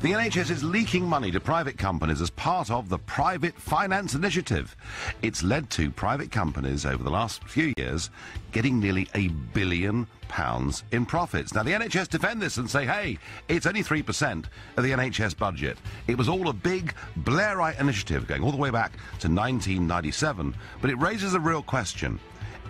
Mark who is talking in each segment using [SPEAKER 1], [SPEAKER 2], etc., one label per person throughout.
[SPEAKER 1] The NHS is leaking money to private companies as part of the Private Finance Initiative. It's led to private companies over the last few years getting nearly £1 billion in profits. Now, the NHS defend this and say, hey, it's only 3% of the NHS budget. It was all a big Blairite initiative going all the way back to 1997. But it raises a real question.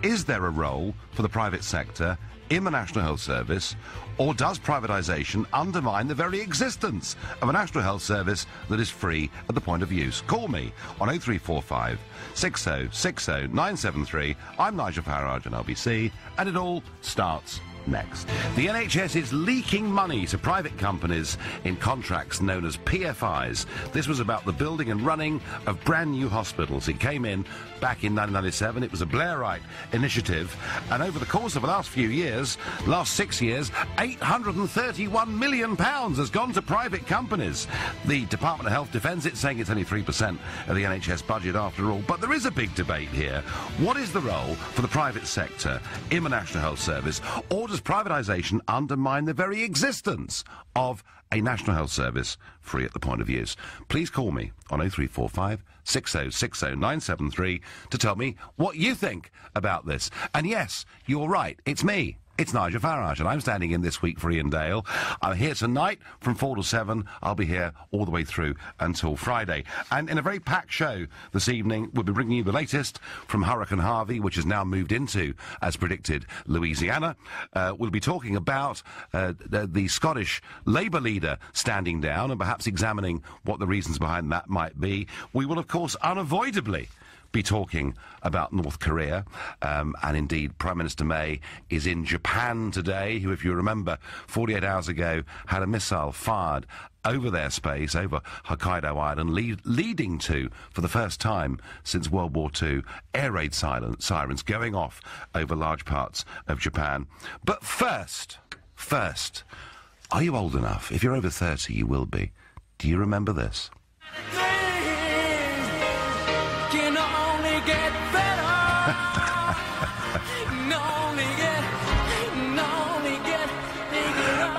[SPEAKER 1] Is there a role for the private sector in the National Health Service, or does privatisation undermine the very existence of a National Health Service that is free at the point of use? Call me on 0345 6060 973. I'm Nigel Farage on LBC, and it all starts next. The NHS is leaking money to private companies in contracts known as PFIs. This was about the building and running of brand new hospitals. It came in back in 1997. It was a Blairite initiative, and over the course of the last few years, last 6 years, £831 million has gone to private companies. The Department of Health defends it, saying it's only 3% of the NHS budget after all. But there is a big debate here. What is the role for the private sector in the National Health Service, or does privatisation undermine the very existence of a National Health Service free at the point of use? Please call me on 0345 6060 973 to tell me what you think about this. And yes, you're right, it's me. It's Nigel Farage, and I'm standing in this week for Ian Dale. I'm here tonight from 4 to 7. I'll be here all the way through until Friday. And in a very packed show this evening, we'll be bringing you the latest from Hurricane Harvey, which has now moved into, as predicted, Louisiana. We'll be talking about the Scottish Labour leader standing down and perhaps examining what the reasons behind that might be. We will, of course, unavoidably be talking about North Korea, and indeed Prime Minister May is in Japan today, who, if you remember, 48 hours ago had a missile fired over their space, over Hokkaido Island, leading to, for the first time since World War II, air raid sirens going off over large parts of Japan. But first, are you old enough? If you're over 30, you will be. Do you remember this?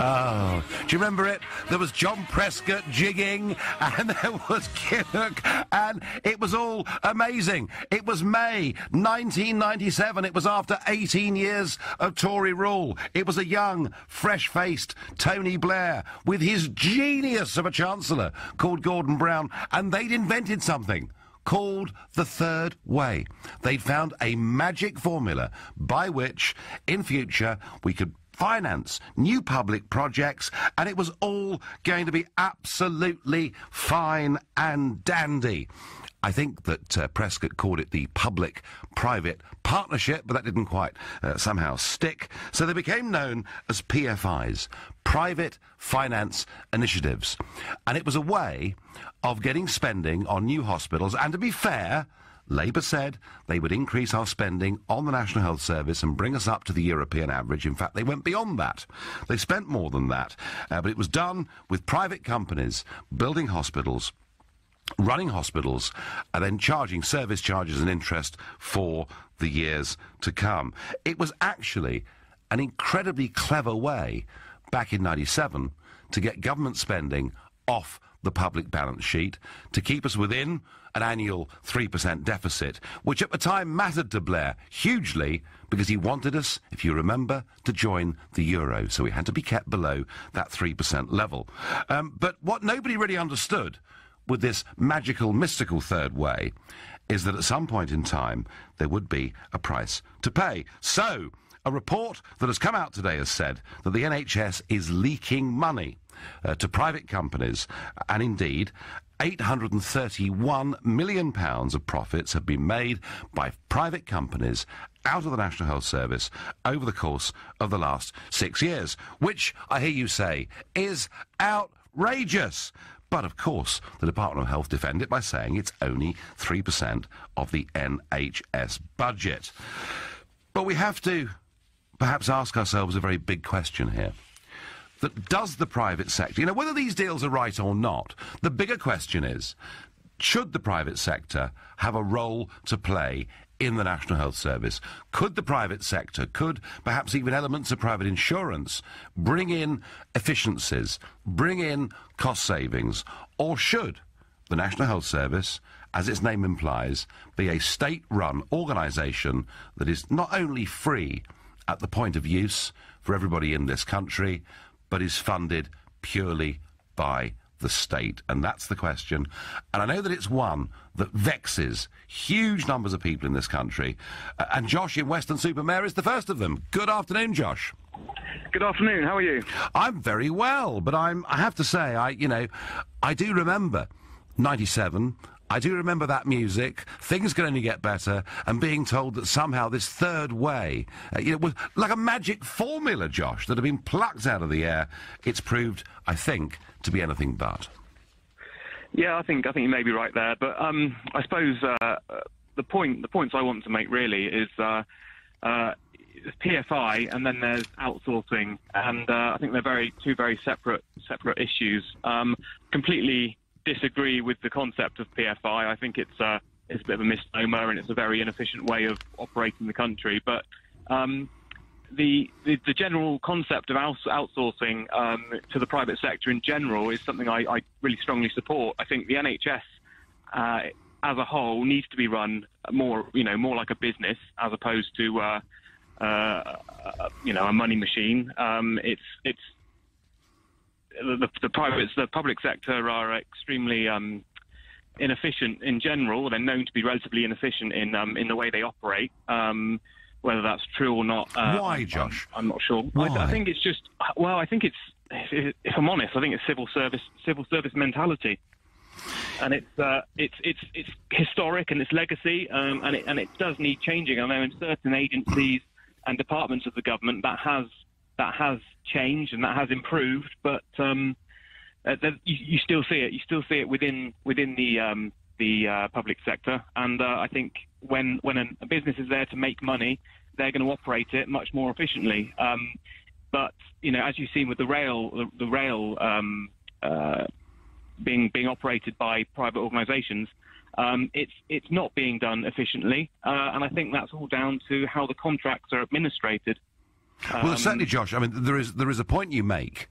[SPEAKER 1] Oh, do you remember it? There was John Prescott jigging, and there was Kinnock, and it was all amazing. It was May 1997. It was after 18 years of Tory rule. It was a young, fresh-faced Tony Blair with his genius of a chancellor called Gordon Brown, and they'd invented something called the Third Way. They'd found a magic formula by which, in future, we could finance new public projects, and it was all going to be absolutely fine and dandy. I think that Prescott called it the public-private partnership, but that didn't quite somehow stick. So they became known as PFIs, Private Finance Initiatives. And it was a way of getting spending on new hospitals. And to be fair, Labour said they would increase our spending on the National Health Service and bring us up to the European average. In fact, they went beyond that. They spent more than that. But it was done with private companies building hospitals, running hospitals, and then charging service charges and interest for the years to come. It was actually an incredibly clever way, back in 97, to get government spending off the public balance sheet, to keep us within an annual 3% deficit, which at the time mattered to Blair hugely because he wanted us, if you remember, to join the euro. So we had to be kept below that 3% level. But what nobody really understood with this magical, mystical third way is that at some point in time there would be a price to pay. So a report that has come out today has said that the NHS is leaking money to private companies, and indeed £831 million of profits have been made by private companies out of the National Health Service over the course of the last 6 years, which, I hear you say, is outrageous. But, of course, the Department of Health defend it by saying it's only 3% of the NHS budget. But we have to perhaps ask ourselves a very big question here. That does the private sector, you know, whether these deals are right or not, the bigger question is, should the private sector have a role to play in the National Health Service? Could the private sector, could perhaps even elements of private insurance bring in efficiencies, bring in cost savings, or should the National Health Service, as its name implies, be a state-run organisation that is not only free at the point of use for everybody in this country, but is funded purely by the state? And that's the question. And I know that it's one that vexes huge numbers of people in this country. And Josh in Weston-super-Mare is the first of them. Good afternoon, Josh.
[SPEAKER 2] Good afternoon. How are you?
[SPEAKER 1] I'm very well, but I have to say, I do remember 97. I do remember that music. Things can only get better, and being told that somehow this third way, was like a magic formula, Josh, that had been plucked out of the air. It's proved, I think, to be anything but.
[SPEAKER 2] Yeah, I think you may be right there, but I suppose the points I want to make really is PFI, and then there's outsourcing, and I think they're two very separate issues. Completely disagree with the concept of PFI. I think it's a bit of a misnomer, and it's a very inefficient way of operating the country. But the general concept of outsourcing to the private sector in general is something I really strongly support. I think the NHS as a whole needs to be run more like a business as opposed to a money machine. It's the public sector are extremely inefficient in general. They're known to be relatively inefficient in the way they operate. Whether that's true or not,
[SPEAKER 1] why, Josh?
[SPEAKER 2] I'm not sure.
[SPEAKER 1] Why?
[SPEAKER 2] I think it's just. Well, I think if I'm honest, I think it's civil service mentality, and it's historic and it's legacy, and it does need changing. I know in certain agencies and departments of the government that has changed and that has improved, but you still see it. You still see it within the public sector, and I think when a business is there to make money, they're going to operate it much more efficiently. But as you've seen with the rail being operated by private organisations, it's not being done efficiently, and I think that's all down to how the contracts are administrated.
[SPEAKER 1] Well, certainly, Josh. I mean, there is a point you make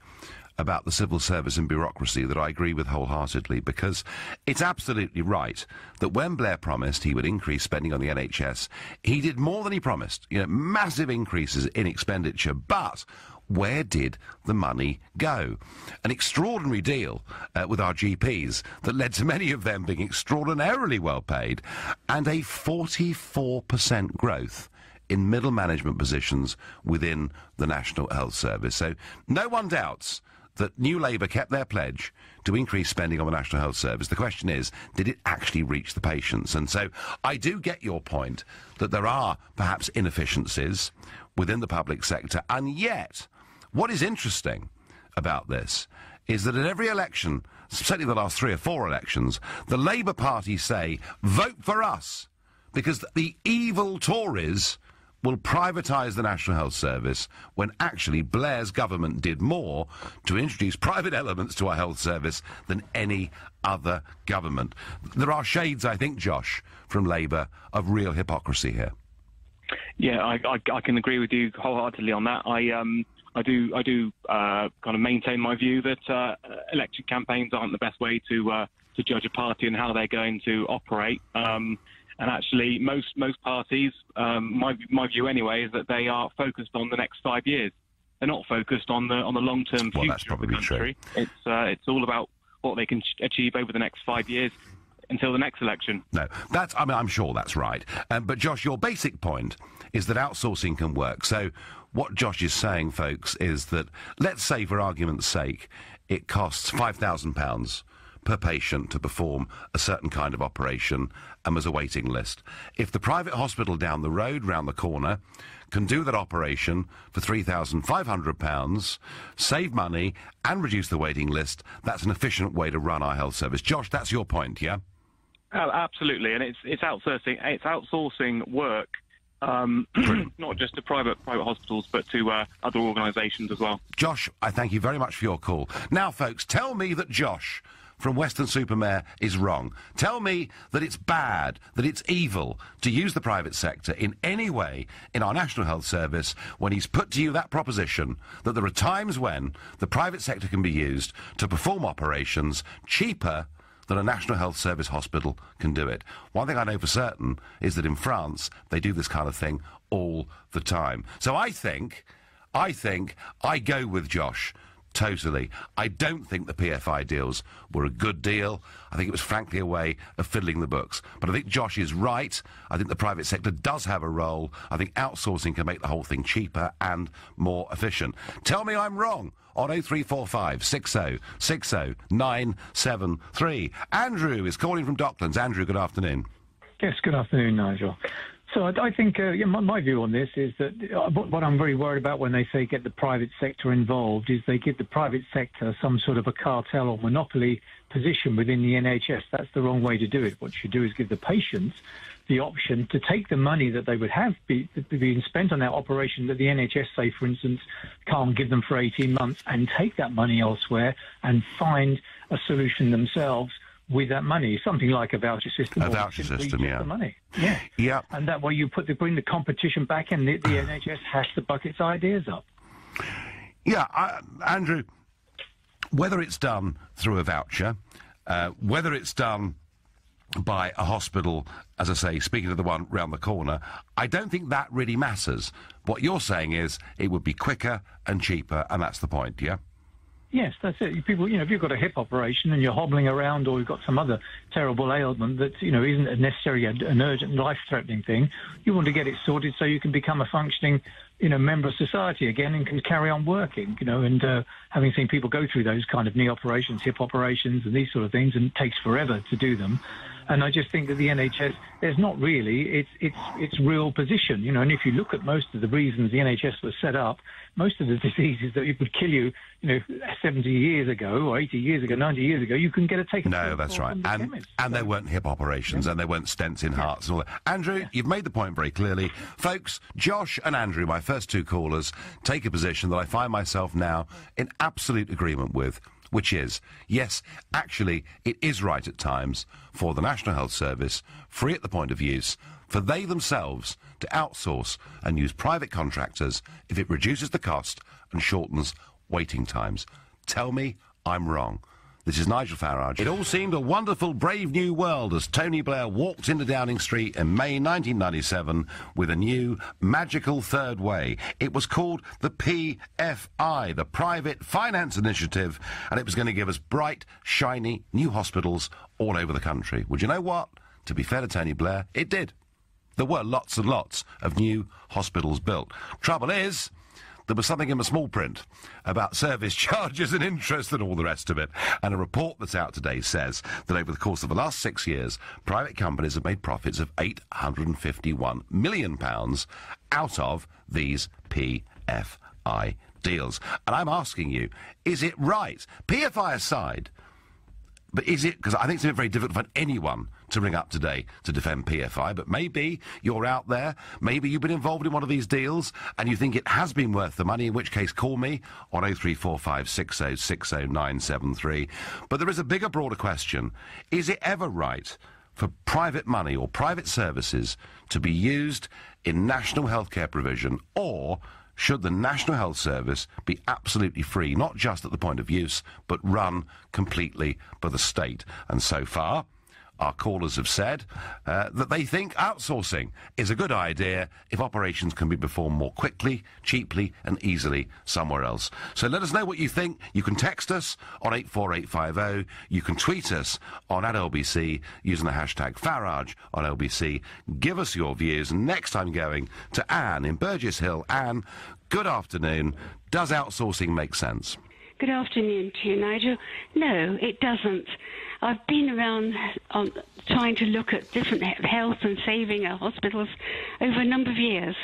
[SPEAKER 1] about the civil service and bureaucracy that I agree with wholeheartedly, because it's absolutely right that when Blair promised he would increase spending on the NHS, he did more than he promised. Massive increases in expenditure, but where did the money go? An extraordinary deal with our GPs that led to many of them being extraordinarily well paid, and a 44% growth in middle management positions within the National Health Service. So no one doubts that New Labour kept their pledge to increase spending on the National Health Service. The question is, did it actually reach the patients? And so I do get your point that there are perhaps inefficiencies within the public sector, and yet what is interesting about this is that at every election, certainly the last 3 or 4 elections, the Labour Party say, vote for us, because the evil Tories will privatise the National Health Service, when actually Blair's government did more to introduce private elements to our health service than any other government. There are shades, I think, Josh, from Labour of real hypocrisy here.
[SPEAKER 2] Yeah, I can agree with you wholeheartedly on that. I do kind of maintain my view that election campaigns aren't the best way to judge a party and how they're going to operate. And actually, most parties, my view anyway, is that they are focused on the next 5 years. They're not focused on the long-term future
[SPEAKER 1] that's probably
[SPEAKER 2] of the country.
[SPEAKER 1] True.
[SPEAKER 2] It's all about what they can achieve over the next 5 years until the next election.
[SPEAKER 1] No, I'm sure that's right. But Josh, your basic point is that outsourcing can work. So what Josh is saying, folks, is that, let's say, for argument's sake, it costs £5,000 per patient to perform a certain kind of operation, and there's a waiting list. If the private hospital down the road, round the corner, can do that operation for £3,500, save money and reduce the waiting list, that's an efficient way to run our health service. Josh, that's your point, yeah?
[SPEAKER 2] Absolutely, and it's outsourcing work, not just to private hospitals, but to other organisations as well.
[SPEAKER 1] Josh, I thank you very much for your call. Now, folks, tell me that Josh from Weston-super-Mare is wrong. Tell me that it's bad, that it's evil to use the private sector in any way in our National Health Service when he's put to you that proposition that there are times when the private sector can be used to perform operations cheaper than a National Health Service hospital can do it. One thing I know for certain is that in France, they do this kind of thing all the time. So I think I go with Josh. Totally. I don't think the PFI deals were a good deal. I think it was frankly a way of fiddling the books. But I think Josh is right. I think the private sector does have a role. I think outsourcing can make the whole thing cheaper and more efficient. Tell me I'm wrong on 0345 60 60 973. Andrew is calling from Docklands. Andrew, good afternoon.
[SPEAKER 3] Yes, good afternoon, Nigel. So I think my view on this is that what I'm very worried about when they say get the private sector involved is they give the private sector some sort of a cartel or monopoly position within the NHS. That's the wrong way to do it. What you do is give the patients the option to take the money that they would have being spent on that operation that the NHS, say, for instance, can't give them for 18 months and take that money elsewhere and find a solution themselves with that money, something like a voucher system.
[SPEAKER 1] A voucher system, yeah.
[SPEAKER 3] The money. Yeah.
[SPEAKER 1] Yeah.
[SPEAKER 3] And that way you bring the competition back and the NHS has to buck its ideas up.
[SPEAKER 1] Yeah, Andrew, whether it's done through a voucher, whether it's done by a hospital, as I say, speaking of the one round the corner, I don't think that really matters. What you're saying is it would be quicker and cheaper, and that's the point, yeah?
[SPEAKER 3] Yes, that's it. People, if you've got a hip operation and you're hobbling around, or you've got some other terrible ailment that isn't necessarily an urgent, life-threatening thing, you want to get it sorted so you can become a functioning, member of society again and can carry on working. And having seen people go through those kind of knee operations, hip operations, and these sort of things, and it takes forever to do them. And I just think that the NHS, there's not really its real position, And if you look at most of the reasons the NHS was set up, most of the diseases that would kill you, 70 years ago or 80 years ago, 90 years ago, you can get a take.
[SPEAKER 1] No, that's right. And there weren't hip operations, and there weren't stents in hearts and all that. Andrew, you've made the point very clearly. Folks, Josh and Andrew, my first two callers, take a position that I find myself now in absolute agreement with, which is, yes, actually, it is right at times for the National Health Service, free at the point of use, for they themselves to outsource and use private contractors if it reduces the cost and shortens waiting times. Tell me I'm wrong. This is Nigel Farage. It all seemed a wonderful, brave new world as Tony Blair walked into Downing Street in May 1997 with a new, magical third way. It was called the PFI, the Private Finance Initiative, and it was going to give us bright, shiny, new hospitals all over the country. Would you know what? To be fair to Tony Blair, it did. There were lots and lots of new hospitals built. Trouble is, there was something in the small print about service charges and interest and all the rest of it. And a report that's out today says that over the course of the last 6 years, private companies have made profits of £851 million out of these PFI deals. And I'm asking you, is it right? PFI aside, but is it, because I think it's been very difficult for anyone to ring up today to defend PFI, but maybe you're out there, maybe you've been involved in one of these deals and you think it has been worth the money, in which case call me on 0345 60 60 973. But there is a bigger, broader question. Is it ever right for private money or private services to be used in national healthcare provision, or should the National Health Service be absolutely free, not just at the point of use, but run completely by the state? And so far, our callers have said that they think outsourcing is a good idea if operations can be performed more quickly, cheaply and easily somewhere else. So let us know what you think. You can text us on 84850. You can tweet us on @LBC using the hashtag Farage on LBC. Give us your views. Next time going to Anne in Burgess Hill. Anne, good afternoon. Does outsourcing make sense?
[SPEAKER 4] Good afternoon to you, Nigel. No, it doesn't. I've been around trying to look at different health and saving hospitals over a number of years.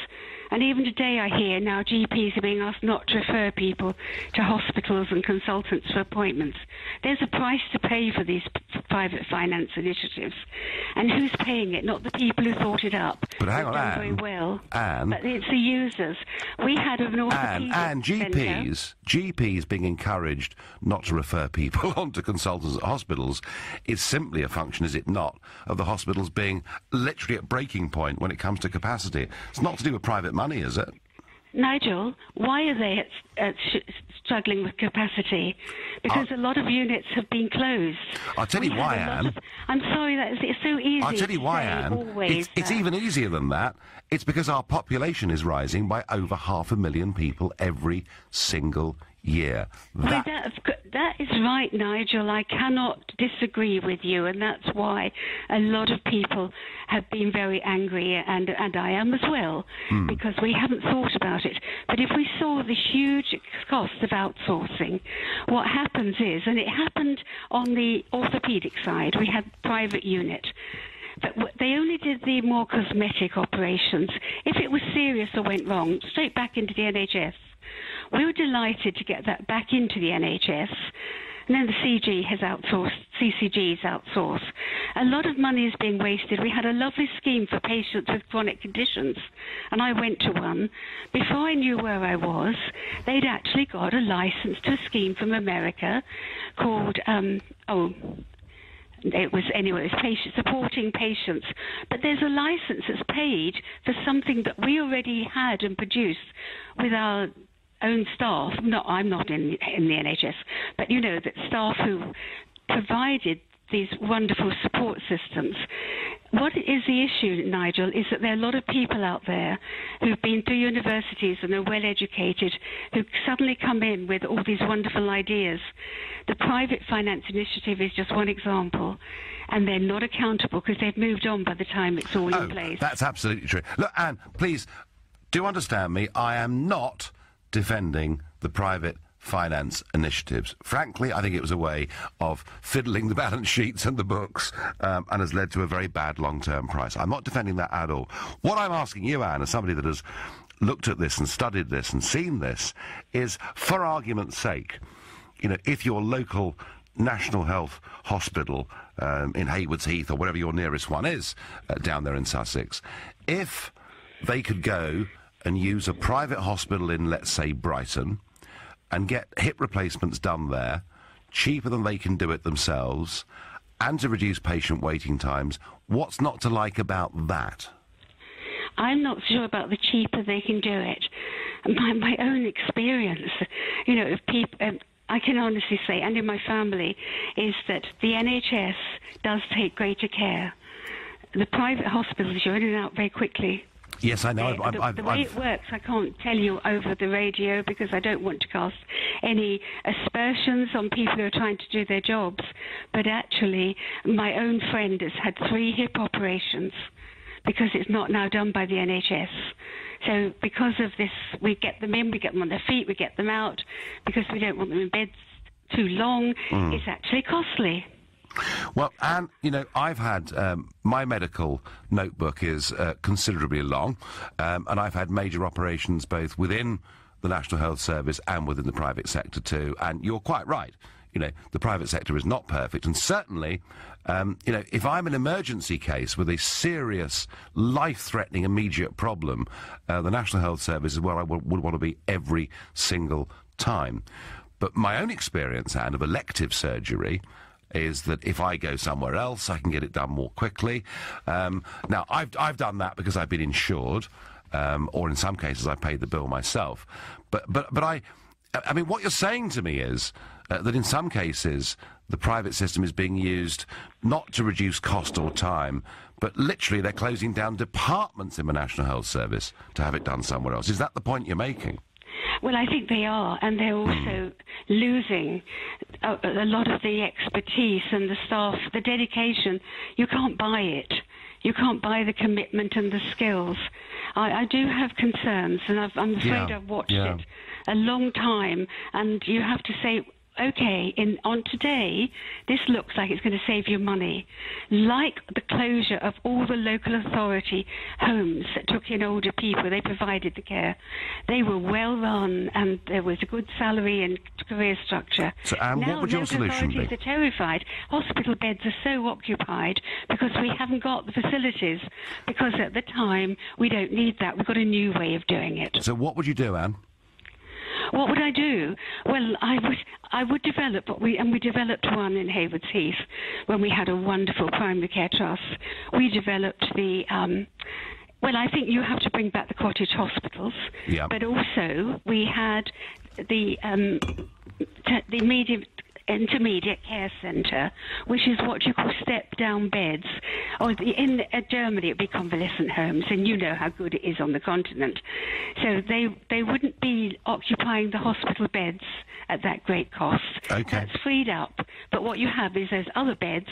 [SPEAKER 4] And even today I hear now GPs are being asked not to refer people to hospitals and consultants for appointments. There's a price to pay for these private finance initiatives. And who's paying it? Not the people who thought it up.
[SPEAKER 1] But hang on,
[SPEAKER 4] done
[SPEAKER 1] Anne.
[SPEAKER 4] very well.
[SPEAKER 1] Anne.
[SPEAKER 4] But it's the users. We had an orthopaedic
[SPEAKER 1] And GPs being encouraged not to refer people on to consultants at hospitals is simply a function, is it not, of the hospitals being literally at breaking point when it comes to capacity. It's not to do with private money, is it?
[SPEAKER 4] Nigel, why are they struggling with capacity? Because a lot of units have been closed.
[SPEAKER 1] I'll tell you why, Anne.
[SPEAKER 4] I'm sorry, it's so easy.
[SPEAKER 1] I'll tell you why, Anne. It's even easier than that. It's because our population is rising by over 500,000 people every single year.
[SPEAKER 4] That is right, Nigel. I cannot disagree with you, and that's why a lot of people have been very angry, and I am as well, because we haven't thought about it. But if we saw the huge cost of outsourcing, what happens is, and it happened on the orthopaedic side, we had private unit. But they only did the more cosmetic operations. If it was serious or went wrong, straight back into the NHS. We were delighted to get that back into the NHS. And then the CCG's outsourced. A lot of money is being wasted. We had a lovely scheme for patients with chronic conditions, and I went to one. Before I knew where I was, they'd actually got a license to a scheme from America called, it was supporting patients. But there's a license that's paid for something that we already had and produced with our own staff. I'm not in the NHS, but you know, that staff who provided these wonderful support systems. What is the issue, Nigel, is that there are a lot of people out there who've been through universities and are well educated, who suddenly come in with all these wonderful ideas. The private finance initiative is just one example, and they're not accountable because they've moved on by the time it's all in place.
[SPEAKER 1] That's absolutely true. Look, Anne, please, do understand me. I am not defending the private finance initiatives. Frankly, I think it was a way of fiddling the balance sheets and the books, and has led to a very bad long-term price. I'm not defending that at all. What I'm asking you, Anne, as somebody that has looked at this and studied this and seen this, is, for argument's sake, you know, if your local National Health Hospital in Haywards Heath, or whatever your nearest one is, down there in Sussex, if they could go and use a private hospital in, let's say, Brighton, and get hip replacements done there, cheaper than they can do it themselves, and to reduce patient waiting times, what's not to like about that?
[SPEAKER 4] I'm not sure about the cheaper they can do it. My own experience, you know, of people, I can honestly say, and in my family, is that the NHS does take greater care. The private hospitals, you're in and out very quickly.
[SPEAKER 1] Yes, I know.
[SPEAKER 4] The way it works, I can't tell you over the radio because I don't want to cast any aspersions on people who are trying to do their jobs. But actually, my own friend has had 3 hip operations because it's not now done by the NHS. So because of this, we get them in, we get them on their feet, we get them out because we don't want them in beds too long. It's actually costly.
[SPEAKER 1] Well, Anne, you know, I've had, my medical notebook is considerably long, and I've had major operations both within the National Health Service and within the private sector too, and you're quite right. You know, the private sector is not perfect, and certainly, you know, if I'm an emergency case with a serious, life-threatening, immediate problem, the National Health Service is where I would want to be every single time. But my own experience, Anne, of elective surgery is that if I go somewhere else, I can get it done more quickly. Now, I've done that because I've been insured, or in some cases I paid the bill myself. But I mean, what you're saying to me is that in some cases the private system is being used not to reduce cost or time, but literally they're closing down departments in the National Health Service to have it done somewhere else. Is that the point you're making?
[SPEAKER 4] Well, I think they are, and they're also losing a lot of the expertise and the staff, the dedication. You can't buy it. You can't buy the commitment and the skills. I do have concerns, and I'm afraid I've watched it a long time, and you have to say, okay, on today, this looks like it's going to save you money. Like the closure of all the local authority homes that took in older people, they provided the care. They were well run, and there was a good salary and career structure.
[SPEAKER 1] So, Anne,
[SPEAKER 4] now,
[SPEAKER 1] what would your solution be?
[SPEAKER 4] authorities are terrified. Hospital beds are so occupied because we haven't got the facilities, because at the time we don't need that. We've got a new way of doing it.
[SPEAKER 1] So what would you do, Anne?
[SPEAKER 4] What would I do? Well, I would develop we developed one in Haywards Heath when we had a wonderful primary care trust. We developed the well, I think you have to bring back the cottage hospitals, but also we had the intermediate care centre, which is what you call step-down beds. Or in Germany, it would be convalescent homes, and you know how good it is on the continent. So they wouldn't be occupying the hospital beds at that great cost.
[SPEAKER 1] Okay.
[SPEAKER 4] That's freed up. But what you have is those other beds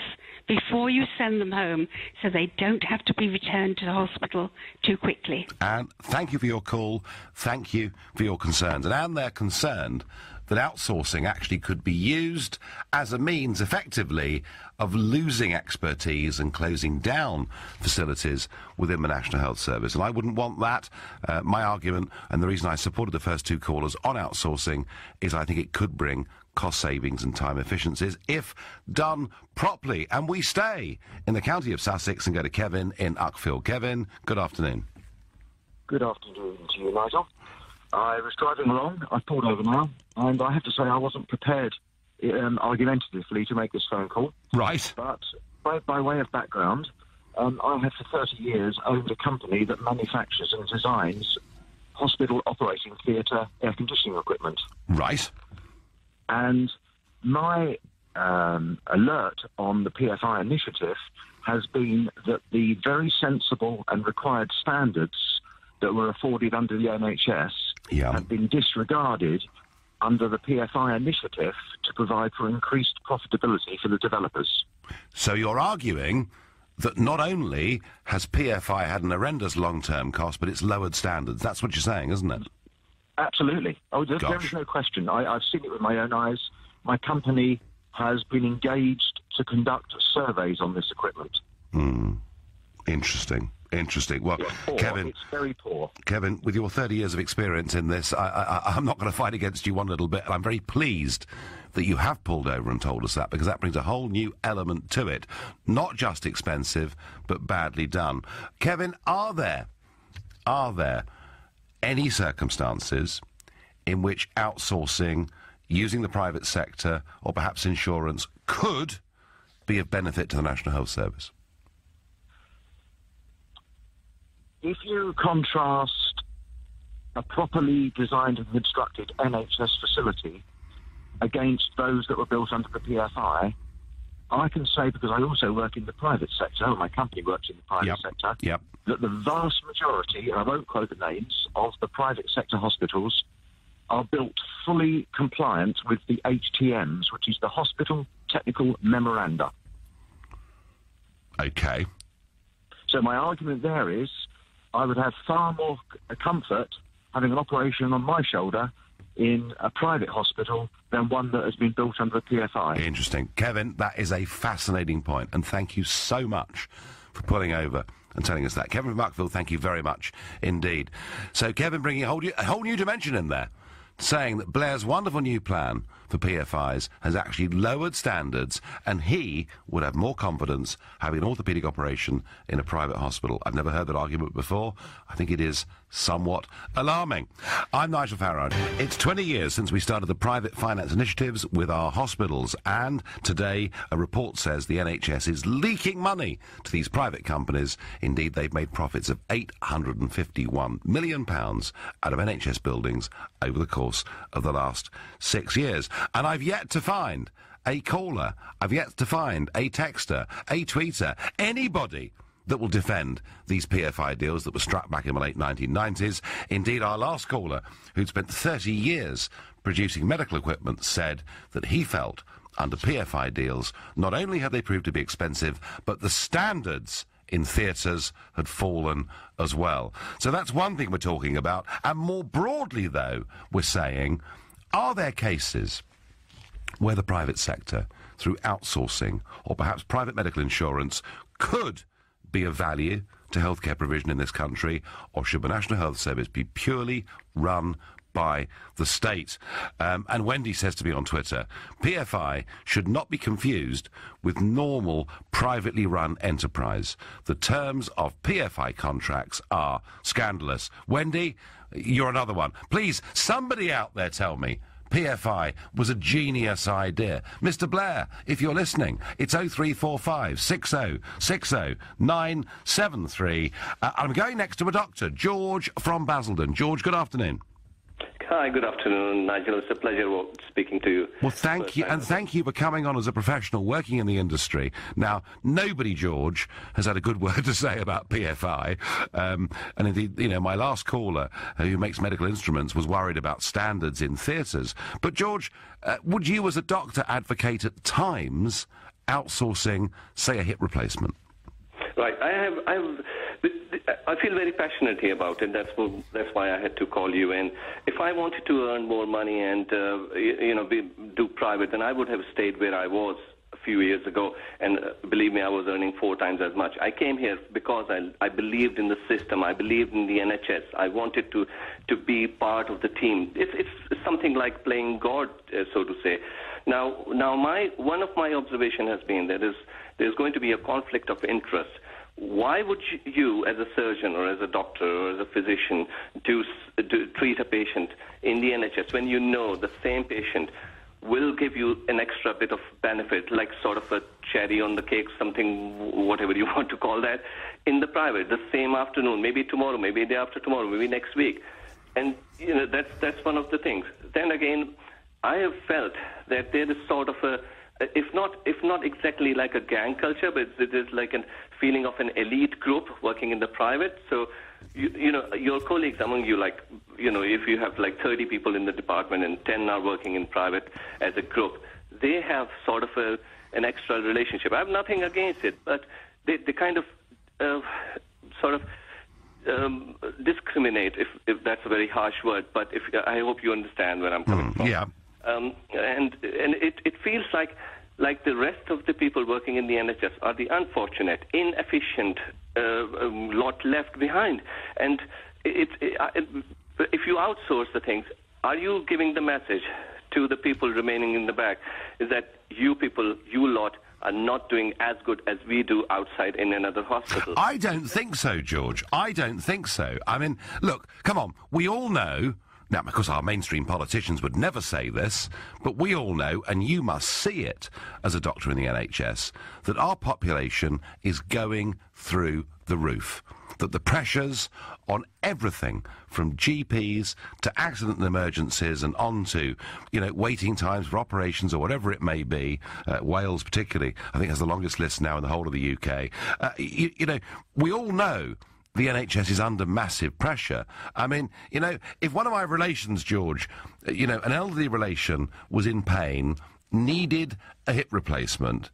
[SPEAKER 4] before you send them home, so they don't have to be returned to the hospital too quickly.
[SPEAKER 1] Anne, thank you for your call. Thank you for your concerns. And Anne, they're concerned that outsourcing actually could be used as a means, effectively, of losing expertise and closing down facilities within the National Health Service. And I wouldn't want that. My argument, and the reason I supported the first two callers on outsourcing, is I think it could bring cost savings and time efficiencies if done properly. And we stay in the county of Sussex and go to Kevin in Uckfield. Kevin, good afternoon.
[SPEAKER 5] Good afternoon to you, Nigel. I was driving along, I pulled over now, and I have to say I wasn't prepared argumentatively to make this phone call.
[SPEAKER 1] Right.
[SPEAKER 5] But by way of background, I have for 30 years owned a company that manufactures and designs hospital operating theatre air conditioning equipment.
[SPEAKER 1] Right.
[SPEAKER 5] And my alert on the PFI initiative has been that the very sensible and required standards that were afforded under the NHS have been disregarded under the PFI initiative to provide for increased profitability for the developers.
[SPEAKER 1] So you're arguing that not only has PFI had an horrendous long-term cost, but it's lowered standards. That's what you're saying, isn't it?
[SPEAKER 5] Absolutely. Oh, there is no question. I've seen it with my own eyes. My company has been engaged to conduct surveys on this equipment.
[SPEAKER 1] Interesting. Well,
[SPEAKER 5] poor.
[SPEAKER 1] Kevin...
[SPEAKER 5] It's very poor.
[SPEAKER 1] Kevin, with your 30 years of experience in this, I'm not going to fight against you one little bit, and I'm very pleased that you have pulled over and told us that, because that brings a whole new element to it. Not just expensive, but badly done. Kevin, are there any circumstances in which outsourcing, using the private sector, or perhaps insurance, could be of benefit to the National Health Service?
[SPEAKER 5] If you contrast a properly designed and constructed NHS facility against those that were built under the PFI, I can say, because I also work in the private sector, my company works in the private sector, that the vast majority, and I won't quote the names, of the private sector hospitals are built fully compliant with the HTMs, which is the Hospital Technical Memoranda.
[SPEAKER 1] Okay.
[SPEAKER 5] So my argument there is I would have far more comfort having an operation on my shoulder in a private hospital than one that has been built under a PFI.
[SPEAKER 1] Interesting. Kevin, that is a fascinating point, and thank you so much for pulling over and telling us that. Kevin from Uckfield, thank you very much indeed. So Kevin bringing a whole new dimension in there, saying that Blair's wonderful new plan for PFIs has actually lowered standards, and he would have more confidence having an orthopaedic operation in a private hospital. I've never heard that argument before. I think it is somewhat alarming. I'm Nigel Farage. It's 20 years since we started the private finance initiatives with our hospitals, and today a report says the NHS is leaking money to these private companies. Indeed, they've made profits of £851 million out of NHS buildings over the course of the last 6 years. And I've yet to find a caller, I've yet to find a texter, a tweeter, anybody that will defend these PFI deals that were struck back in the late 1990s. Indeed, our last caller, who'd spent 30 years producing medical equipment, said that he felt under PFI deals, not only had they proved to be expensive, but the standards in theatres had fallen as well. So that's one thing we're talking about. And more broadly, though, we're saying, are there cases where the private sector, through outsourcing or perhaps private medical insurance, could be of value to healthcare provision in this country, or should the National Health Service be purely run by the state? And Wendy says to me on Twitter, PFI should not be confused with normal privately run enterprise. The terms of PFI contracts are scandalous. Wendy, you're another one. Please, somebody out there tell me PFI was a genius idea. Mr. Blair, if you're listening, it's 0345 60 60 973. I'm going next to a doctor, George from Basildon. George, good afternoon.
[SPEAKER 6] Hi, good afternoon, Nigel. It's a pleasure speaking to you.
[SPEAKER 1] Well, thank you, and thank you for coming on as a professional working in the industry. Now, nobody, George, has had a good word to say about PFI, and indeed, you know, my last caller, who makes medical instruments, was worried about standards in theatres. But, George, would you as a doctor advocate at times outsourcing, say, a hip replacement?
[SPEAKER 6] Right, I feel very passionate here about it. That's why I had to call you in. If I wanted to earn more money and do private, then I would have stayed where I was a few years ago. And believe me, I was earning 4 times as much. I came here because I believed in the system. I believed in the NHS. I wanted to be part of the team. It's something like playing God, so to say. Now, one of my observations has been that there's going to be a conflict of interest. Why would you, as a surgeon or as a doctor or as a physician, treat a patient in the NHS when you know the same patient will give you an extra bit of benefit, like sort of a cherry on the cake, something, whatever you want to call that, in the private, the same afternoon, maybe tomorrow, maybe the day after tomorrow, maybe next week? And, you know, that's one of the things. Then again, I have felt that there is sort of a, if not exactly like a gang culture, but it is like a feeling of an elite group working in the private. So, you know, your colleagues among you, like, you know, if you have like 30 people in the department and 10 are working in private as a group, they have sort of an extra relationship. I have nothing against it, but they kind of discriminate, if that's a very harsh word, but I hope you understand where I'm coming from.
[SPEAKER 1] Yeah.
[SPEAKER 6] And it feels like the rest of the people working in the NHS are the unfortunate, inefficient lot left behind. And if you outsource the things, are you giving the message to the people remaining in the back is that you people, you lot, are not doing as good as we do outside in another hospital?
[SPEAKER 1] I don't think so, George. I don't think so. I mean, look, come on, we all know. Now, of course, our mainstream politicians would never say this, but we all know, and you must see it as a doctor in the NHS, that our population is going through the roof. That the pressures on everything, from GPs to accident and emergencies and on to, you know, waiting times for operations or whatever it may be, Wales particularly, I think has the longest list now in the whole of the UK. You know, we all know the NHS is under massive pressure. I mean, you know, if one of my relations, George, you know, an elderly relation was in pain, needed a hip replacement,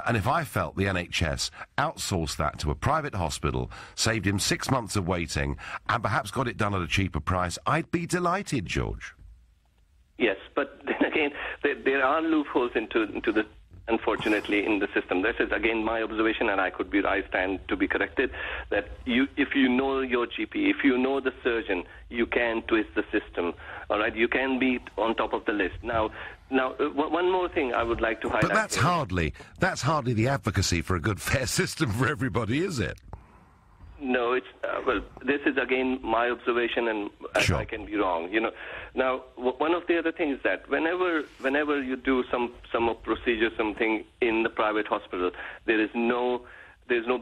[SPEAKER 1] and if I felt the NHS outsourced that to a private hospital, saved him 6 months of waiting, and perhaps got it done at a cheaper price, I'd be delighted, George.
[SPEAKER 6] Yes, but then again, there are loopholes into the, unfortunately, in the system. This is, again, my observation, and I stand to be corrected, that if you know your GP, if you know the surgeon, you can twist the system, all right? You can be on top of the list. Now, one more thing I would like to highlight.
[SPEAKER 1] But that's hardly the advocacy for a good, fair system for everybody, is it?
[SPEAKER 6] No, it's well. This is again my observation, and
[SPEAKER 1] Sure.
[SPEAKER 6] I can be wrong. You know, now one of the other things is that whenever you do some procedure, something in the private hospital, there's no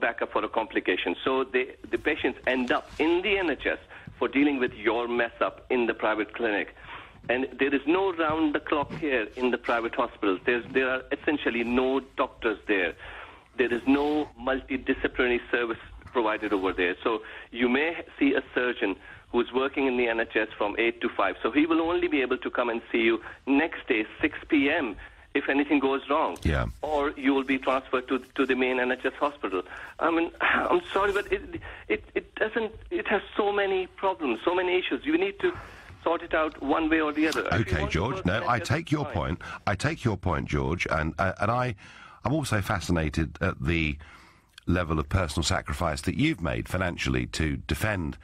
[SPEAKER 6] backup for a complication. So the patients end up in the NHS for dealing with your mess up in the private clinic. And there is no round-the-clock care in the private hospitals. There are essentially no doctors there. There is no multidisciplinary service provided over there. So you may see a surgeon who's working in the NHS from 8 to 5. So he will only be able to come and see you next day, 6 p.m., if anything goes wrong.
[SPEAKER 1] Yeah.
[SPEAKER 6] Or you will be transferred to the main NHS hospital. I mean, I'm sorry, but it has so many problems, so many issues. You need to sort it out one way or the other.
[SPEAKER 1] Okay, George. No, I take your point. I take your point, George, and I'm also fascinated at the level of personal sacrifice that you've made financially to defend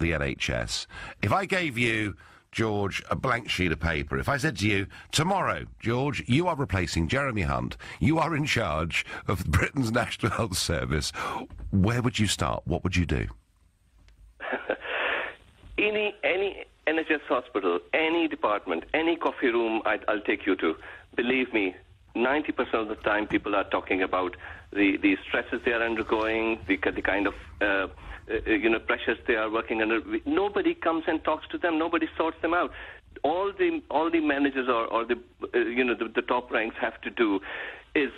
[SPEAKER 1] the NHS. If I gave you, George, a blank sheet of paper, if I said to you, tomorrow, George, you are replacing Jeremy Hunt, you are in charge of Britain's National Health Service, where would you start? What would you do?
[SPEAKER 6] Any NHS hospital, any department, any coffee room I'll take you to. Believe me, 90% of the time people are talking about the stresses they are undergoing, the kind of pressures they are working under. Nobody comes and talks to them. Nobody sorts them out. All the managers or the top ranks have to do is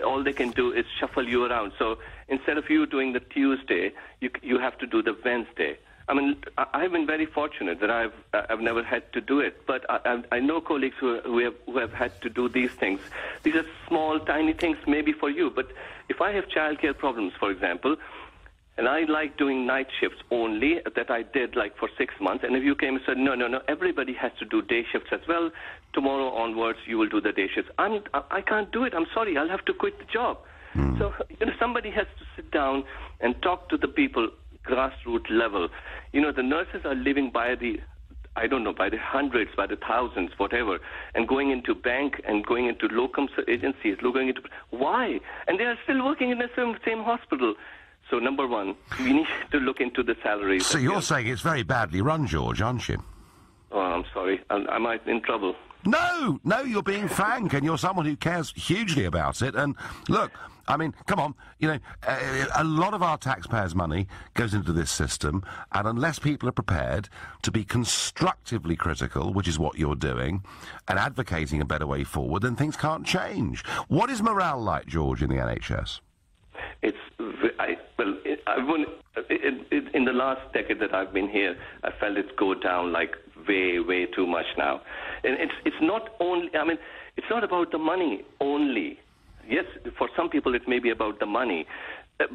[SPEAKER 6] all they can do is shuffle you around. So instead of you doing the Tuesday, you have to do the Wednesday. I mean, I've been very fortunate that I've never had to do it, but I know colleagues who have had to do these things. These are small, tiny things maybe for you, but if I have childcare problems, for example, and I like doing night shifts only, that I did like for 6 months, and if you came and said, no, everybody has to do day shifts as well, tomorrow onwards you will do the day shifts. I can't do it, I'm sorry, I'll have to quit the job. So somebody has to sit down and talk to the people grassroots level. The nurses are living by the hundreds, by the thousands, whatever, and going into bank and going into locum agencies, why? And they are still working in the same hospital. So number one, we need to look into the salaries.
[SPEAKER 1] So you're saying it's very badly run, George, aren't you?
[SPEAKER 6] Oh, I'm sorry. Am I in trouble?
[SPEAKER 1] No, you're being frank, and you're someone who cares hugely about it. And look, I mean, come on, a lot of our taxpayers' money goes into this system, and unless people are prepared to be constructively critical, which is what you're doing, and advocating a better way forward, then things can't change. What is morale like, George, in the NHS?
[SPEAKER 6] In the last decade that I've been here, I felt it go down like way too much now. And it's not only, it's not about the money only. Yes, for some people it may be about the money,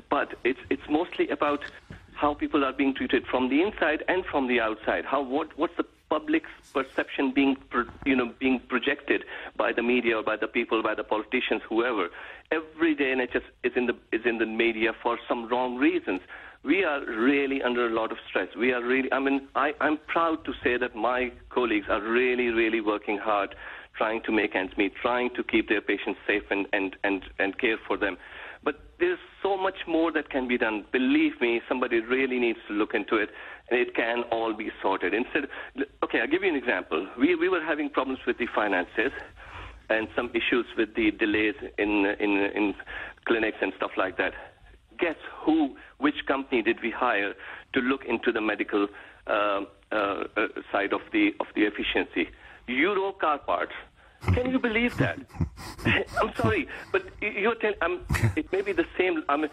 [SPEAKER 6] but it's mostly about how people are being treated from the inside and from the outside. What's the public's perception being projected by the media or by the people, by the politicians, whoever. Every day NHS is in the media for some wrong reasons. We are really under a lot of stress. We are really, I'm proud to say that my colleagues are really working hard, trying to make ends meet, trying to keep their patients safe and care for them. But there's so much more that can be done. Believe me, somebody really needs to look into it, and it can all be sorted. Okay, I'll give you an example. We were having problems with the finances and some issues with the delays in clinics and stuff like that. Guess which company did we hire to look into the medical side of the efficiency? Euro Car Parts. Can you believe that? I'm sorry, but you're telling. It may be the same. They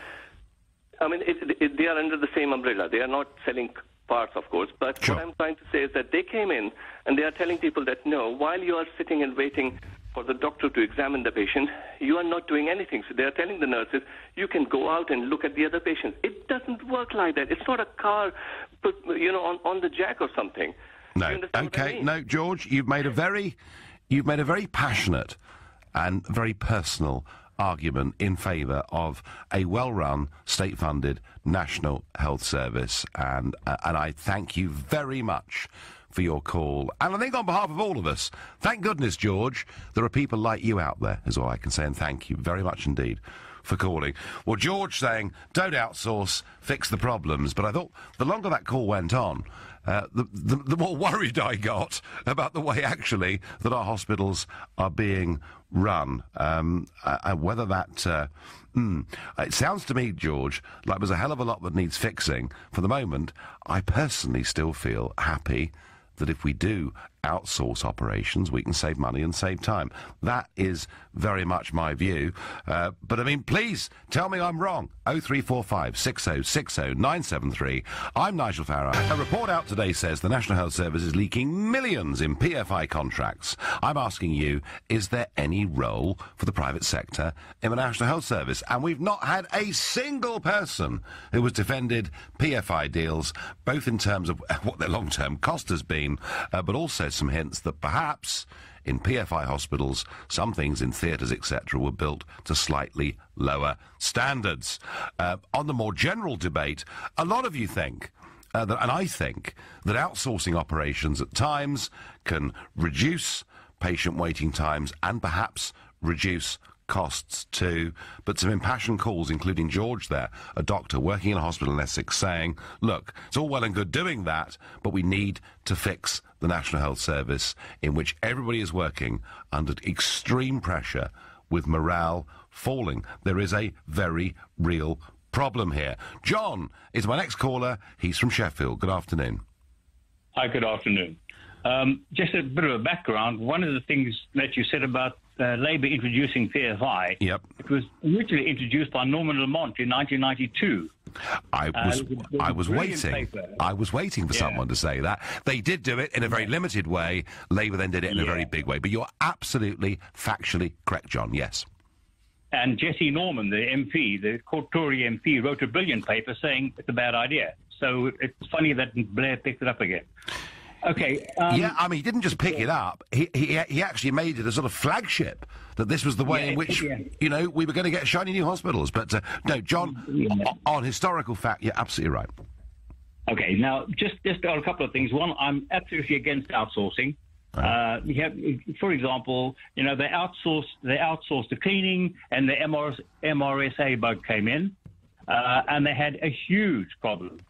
[SPEAKER 6] are under the same umbrella. They are not selling parts, of course. But sure. What I'm trying to say is that they came in and they are telling people that no, while you are sitting and waiting for the doctor to examine the patient, you are not doing anything. So they are telling the nurses, you can go out and look at the other patients. It doesn't work like that. It's not a car, on the jack or something.
[SPEAKER 1] No. Okay. No, George, you've made a very passionate and very personal argument in favour of a well-run, state-funded National Health Service, and I thank you very much for your call. And I think on behalf of all of us, thank goodness, George, there are people like you out there, is all I can say, and thank you very much indeed for calling. Well, George saying, don't outsource, fix the problems, but I thought the longer that call went on, the more worried I got about the way, actually, that our hospitals are being run. Whether that... it sounds to me, George, like there's a hell of a lot that needs fixing. For the moment, I personally still feel happy that if we do outsource operations, we can save money and save time. That is very much my view. But, please tell me I'm wrong. 0345 6060 973. I'm Nigel Farage. A report out today says the National Health Service is leaking millions in PFI contracts. I'm asking you, is there any role for the private sector in the National Health Service? And we've not had a single person who has defended PFI deals, both in terms of what their long-term cost has been been, but also some hints that perhaps in PFI hospitals, some things in theatres, etc., were built to slightly lower standards. On the more general debate, a lot of you think, and I think, that outsourcing operations at times can reduce patient waiting times and perhaps reduce costs too. But some impassioned calls, including George there, a doctor working in a hospital in Essex, saying, look, it's all well and good doing that, but we need to fix the National Health Service, in which everybody is working under extreme pressure with morale falling. There is a very real problem here. John is my next caller. He's from Sheffield. Good afternoon.
[SPEAKER 7] Hi, good afternoon. Just a bit of a background. One of the things that you said about Labour introducing PFI,
[SPEAKER 1] yep.
[SPEAKER 7] It was originally introduced by Norman Lamont in 1992.
[SPEAKER 1] I was waiting for someone to say that. They did do it in a very limited way. Labour then did it in a very big way. But you're absolutely factually correct, John, yes.
[SPEAKER 7] And Jesse Norman, the MP, the Tory MP, wrote a brilliant paper saying it's a bad idea. So it's funny that Blair picked it up again. Okay.
[SPEAKER 1] Yeah, I mean, he didn't just pick it up. He actually made it a sort of flagship that this was the way in which, you know, we were going to get shiny new hospitals. But, no, John, on historical fact, you're absolutely right.
[SPEAKER 7] Okay, now, just on a couple of things. One, I'm absolutely against outsourcing. We have, for example, you know, they outsourced the cleaning, and the MRSA bug came in, and they had a huge problem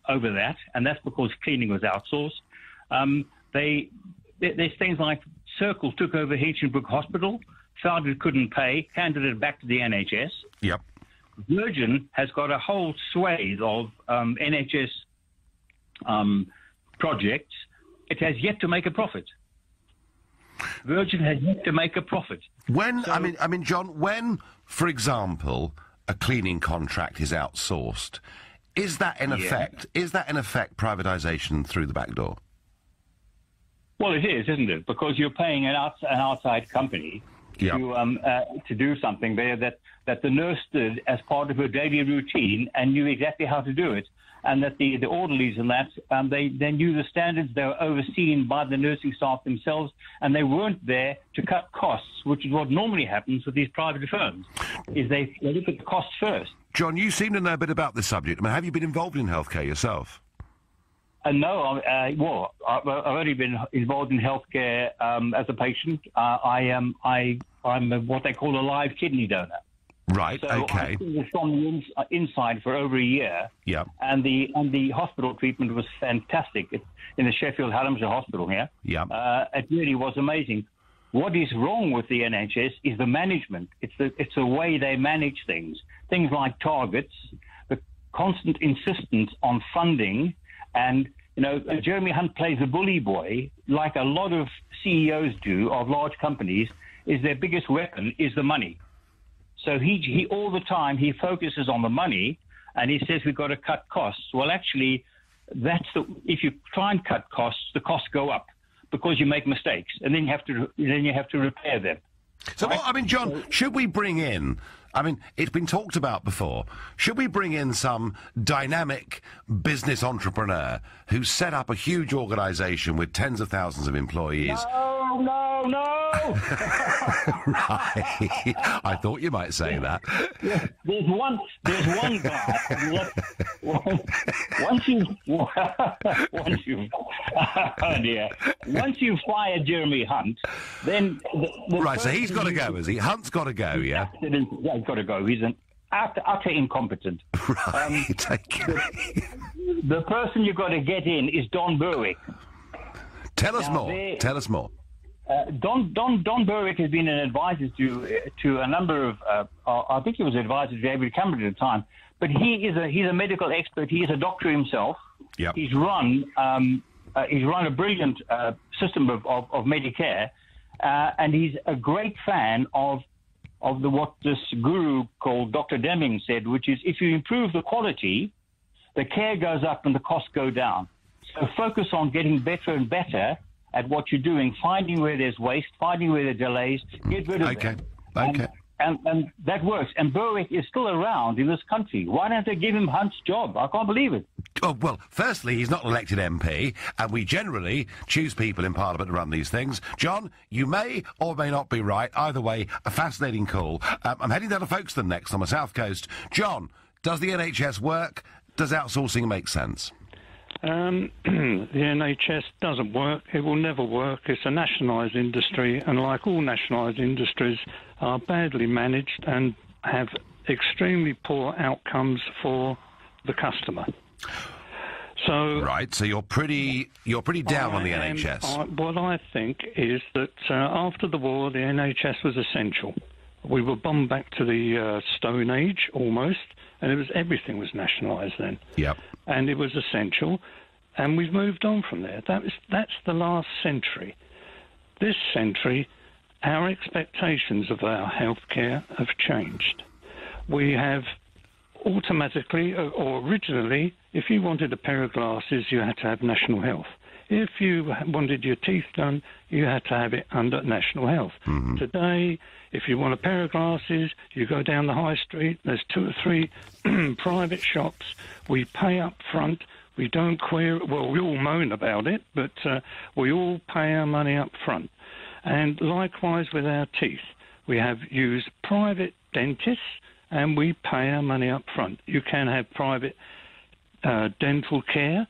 [SPEAKER 7] over that, and that's because cleaning was outsourced. There's things like Circle took over Hinchinbrook Hospital, found it couldn't pay, handed it back to the NHS.
[SPEAKER 1] Yep.
[SPEAKER 7] Virgin has got a whole swathe of NHS projects. It has yet to make a profit. Virgin has yet to make a profit.
[SPEAKER 1] I mean, John, when, for example, a cleaning contract is outsourced, is that in effect privatisation through the back door?
[SPEAKER 7] Well, it is, isn't it? Because you're paying an outside company to do something there that the nurse did as part of her daily routine and knew exactly how to do it, and that the orderlies and that they knew the standards. They were overseen by the nursing staff themselves, and they weren't there to cut costs, which is what normally happens with these private firms. Is they look at the costs first.
[SPEAKER 1] John, you seem to know a bit about this subject. I mean, have you been involved in healthcare yourself?
[SPEAKER 7] No, I've only been involved in healthcare as a patient. I'm what they call a live kidney donor.
[SPEAKER 1] Right.
[SPEAKER 7] So
[SPEAKER 1] okay.
[SPEAKER 7] I was from the inside for over a year.
[SPEAKER 1] Yeah.
[SPEAKER 7] And the hospital treatment was fantastic in the Sheffield Hallamshire Hospital here.
[SPEAKER 1] Yeah.
[SPEAKER 7] It really was amazing. What is wrong with the NHS is the management. It's the way they manage things. Things like targets, the constant insistence on funding, and Jeremy Hunt plays the bully boy like a lot of CEOs do of large companies. Is their biggest weapon is the money. So he all the time he focuses on the money, and he says we've got to cut costs. Well, actually, if you try and cut costs, the costs go up because you make mistakes, and then you have to repair them.
[SPEAKER 1] So, right? I mean, John, should we bring in? I mean, it's been talked about before. Should we bring in some dynamic business entrepreneur who set up a huge organisation with tens of thousands of employees?
[SPEAKER 7] No.
[SPEAKER 1] Right. I thought you might say that.
[SPEAKER 7] There's one guy. Once you fire Jeremy Hunt, then
[SPEAKER 1] right. So he's got to go, is he? Hunt's got to go. Yeah.
[SPEAKER 7] He's got to go. He's an utter incompetent.
[SPEAKER 1] Right.
[SPEAKER 7] The person you've got to get in is Don Berwick.
[SPEAKER 1] Tell us more.
[SPEAKER 7] Don Berwick has been an advisor to a number of. I think he was an advisor to David Cameron at the time. But he's a medical expert. He is a doctor himself.
[SPEAKER 1] Yep.
[SPEAKER 7] He's run a brilliant system of Medicare, and he's a great fan of what this guru called Dr. Deming said, which is if you improve the quality, the care goes up and the costs go down. So focus on getting better and better at what you're doing, finding where there's waste, finding where there are delays, get rid of them.
[SPEAKER 1] Okay.
[SPEAKER 7] And that works. And Berwick is still around in this country. Why don't they give him Hunt's job? I can't believe it.
[SPEAKER 1] Well, firstly, he's not an elected MP, and we generally choose people in Parliament to run these things. John, you may or may not be right. Either way, a fascinating call. I'm heading down to Folkestone next on the south coast. John, does the NHS work? Does outsourcing make sense?
[SPEAKER 8] The NHS doesn't work. It will never work. It's a nationalised industry, and like all nationalised industries, are badly managed and have extremely poor outcomes for the customer. So
[SPEAKER 1] right. So you're pretty down on the NHS.
[SPEAKER 8] What I think is that after the war, the NHS was essential. We were bombed back to the Stone Age almost, and everything was nationalised then.
[SPEAKER 1] Yep.
[SPEAKER 8] And it was essential, and we've moved on from there. That's the last century. This century, our expectations of our healthcare have changed. We have automatically, or originally, if you wanted a pair of glasses, you had to have National Health. If you wanted your teeth done, you had to have it under National Health. Mm-hmm. Today, if you want a pair of glasses, you go down the high street, there's 2 or 3 private shops. We pay up front. We don't query it. Well, we all moan about it, but we all pay our money up front. And likewise with our teeth. We have used private dentists, and we pay our money up front. You can have private dental care.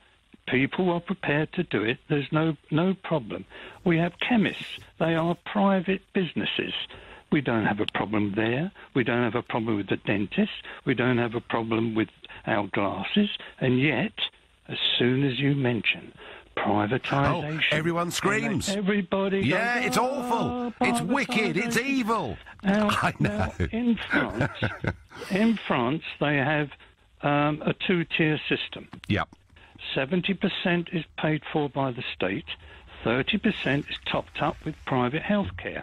[SPEAKER 8] People are prepared to do it. There's no problem. We have chemists. They are private businesses. We don't have a problem there. We don't have a problem with the dentist. We don't have a problem with our glasses. And yet, as soon as you mention privatisation...
[SPEAKER 1] Oh, everyone screams.
[SPEAKER 8] Everybody goes,
[SPEAKER 1] yeah, it's awful. It's wicked. It's evil. I know.
[SPEAKER 8] Now, in France, they have a 2-tier system.
[SPEAKER 1] Yep.
[SPEAKER 8] 70% is paid for by the state. 30% is topped up with private healthcare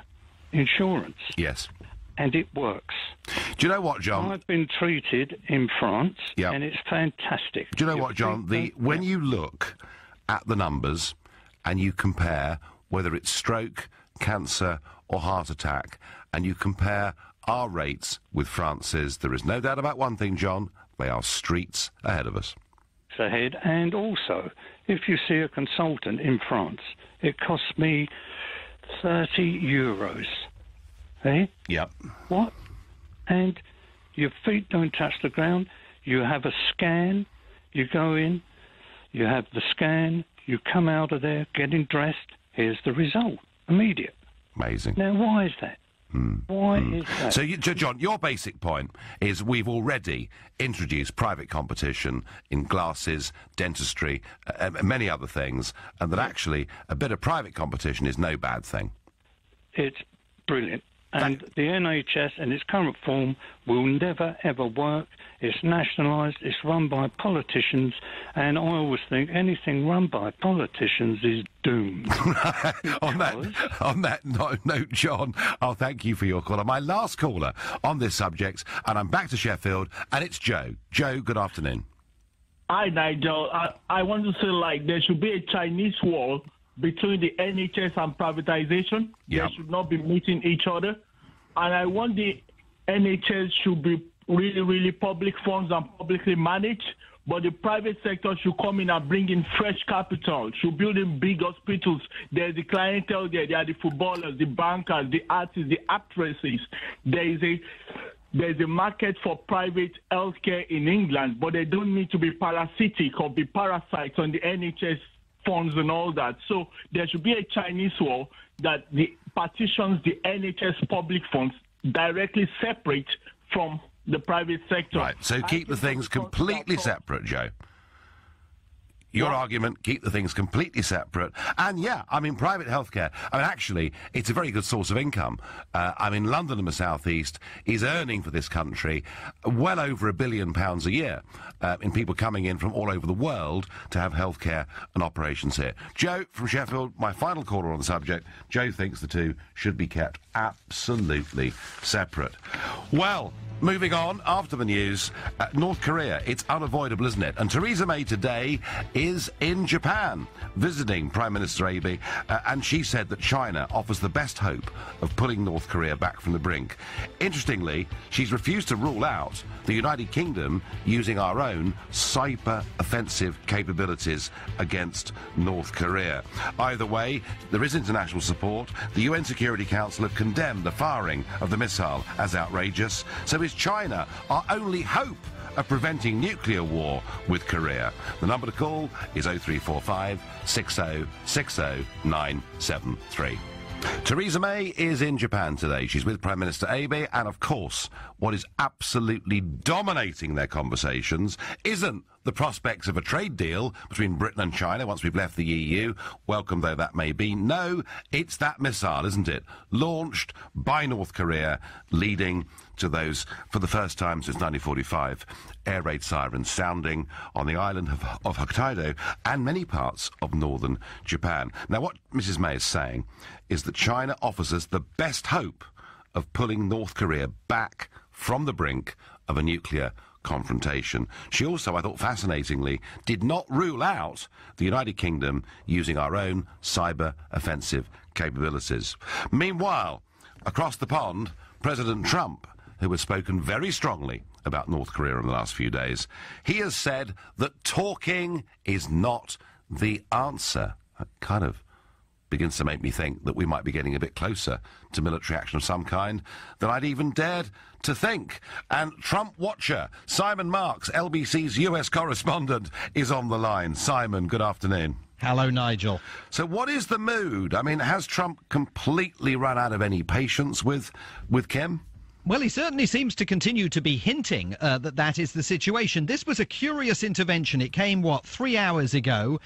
[SPEAKER 8] insurance.
[SPEAKER 1] Yes.
[SPEAKER 8] And it works.
[SPEAKER 1] Do you know what, John?
[SPEAKER 8] I've been treated in France,
[SPEAKER 1] yep.
[SPEAKER 8] and it's fantastic.
[SPEAKER 1] Do you know what, John? When you look at the numbers and you compare whether it's stroke, cancer or heart attack, and you compare our rates with France's, there is no doubt about one thing, John, they are streets ahead of us.
[SPEAKER 8] Ahead, and also, if you see a consultant in France, it costs me 30 euros. Eh?
[SPEAKER 1] Yep.
[SPEAKER 8] What? And your feet don't touch the ground. You have a scan. You go in. You have the scan. You come out of there, getting dressed. Here's the result. Immediate.
[SPEAKER 1] Amazing.
[SPEAKER 8] Now, why is that? Why is that?
[SPEAKER 1] So, John, your basic point is we've already introduced private competition in glasses, dentistry, many other things, and that actually a bit of private competition is no bad thing.
[SPEAKER 8] It's brilliant. And the NHS in its current form will never, ever work. It's nationalised, it's run by politicians, and I always think anything run by politicians is doomed.
[SPEAKER 1] on that note, John, I'll thank you for your call. And my last caller on this subject, and I'm back to Sheffield, and it's Joe. Joe, good afternoon.
[SPEAKER 9] Hi, Nigel. I want to say, there should be a Chinese wall between the NHS and privatization.
[SPEAKER 1] Yep.
[SPEAKER 9] They should not be meeting each other. And I want the NHS should be really, really public funds and publicly managed, but the private sector should come in and bring in fresh capital, should build in big hospitals. There's the clientele there. There are the footballers, the bankers, the artists, the actresses. There's a market for private healthcare in England, but they don't need to be parasitic or be parasites on the NHS funds and all that. So there should be a Chinese wall that partitions the NHS public funds directly separate from the private sector.
[SPEAKER 1] Right, so keep the things completely separate, Joe. Your argument, keep the things completely separate. And, yeah, I mean, private healthcare, actually, it's a very good source of income. London and the South East is earning for this country well over £1 billion a year in people coming in from all over the world to have healthcare and operations here. Joe from Sheffield, my final caller on the subject. Joe thinks the two should be kept absolutely separate. Well, Moving on, after the news, North Korea, it's unavoidable, isn't it? And Theresa May today is in Japan, visiting Prime Minister Abe, and she said that China offers the best hope of pulling North Korea back from the brink. Interestingly, she's refused to rule out the United Kingdom using our own cyber-offensive capabilities against North Korea. Either way, there is international support. The UN Security Council have condemned the firing of the missile as outrageous. So is China our only hope of preventing nuclear war with Korea? The number to call is 0345 60 60 973. Theresa May is in Japan today. She's with Prime Minister Abe, and of course, what is absolutely dominating their conversations isn't the prospects of a trade deal between Britain and China once we've left the EU, welcome though that may be. No, it's that missile, isn't it? Launched by North Korea, leading to those, for the first time since 1945, air raid sirens sounding on the island of Hokkaido and many parts of northern Japan. Now, what Mrs. May is saying is that China offers us the best hope of pulling North Korea back from the brink of a nuclear confrontation. She also, I thought fascinatingly, did not rule out the United Kingdom using our own cyber offensive capabilities. Meanwhile, across the pond, President Trump, who has spoken very strongly about North Korea in the last few days, he has said that talking is not the answer. That kind of begins to make me think that we might be getting a bit closer to military action of some kind than I'd even dared to think. And Trump watcher Simon Marks, LBC's US correspondent, is on the line. Simon, good afternoon.
[SPEAKER 10] Hello, Nigel.
[SPEAKER 1] So what is the mood? I mean, has Trump completely run out of any patience with Kim?
[SPEAKER 10] Well, he certainly seems to continue to be hinting that is the situation. This was a curious intervention. It came, 3 hours ago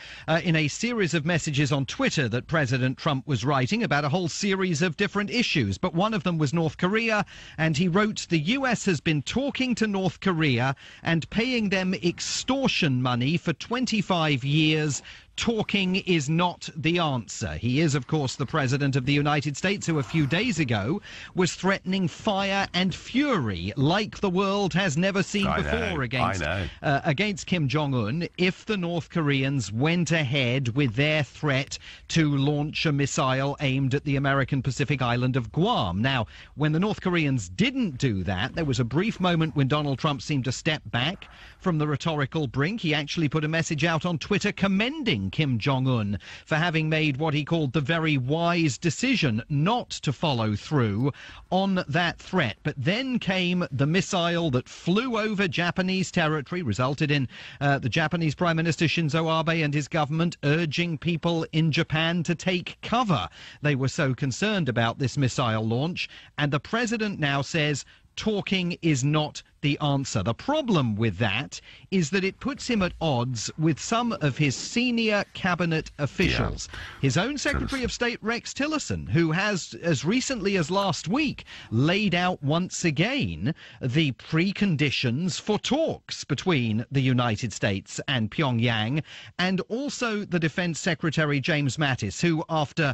[SPEAKER 10] in a series of messages on Twitter that President Trump was writing about a whole series of different issues. But one of them was North Korea, and he wrote, "The US has been talking to North Korea and paying them extortion money for 25 years. Talking is not the answer." He is, of course, the President of the United States, who a few days ago was threatening fire and fury like the world has never seen before against Kim Jong-un if the North Koreans went ahead with their threat to launch a missile aimed at the American Pacific island of Guam. Now, when the North Koreans didn't do that, there was a brief moment when Donald Trump seemed to step back from the rhetorical brink. He actually put a message out on Twitter commending Kim Jong-un for having made what he called the very wise decision not to follow through on that threat. But then came the missile that flew over Japanese territory, resulted in the Japanese Prime Minister Shinzo Abe and his government urging people in Japan to take cover. They were so concerned about this missile launch, and the president now says talking is not the answer. The problem with that is that it puts him at odds with some of his senior cabinet officials. Yeah. His own Secretary of State, Rex Tillerson, who has, as recently as last week, laid out once again the preconditions for talks between the United States and Pyongyang, and also the Defense Secretary, James Mattis, who, after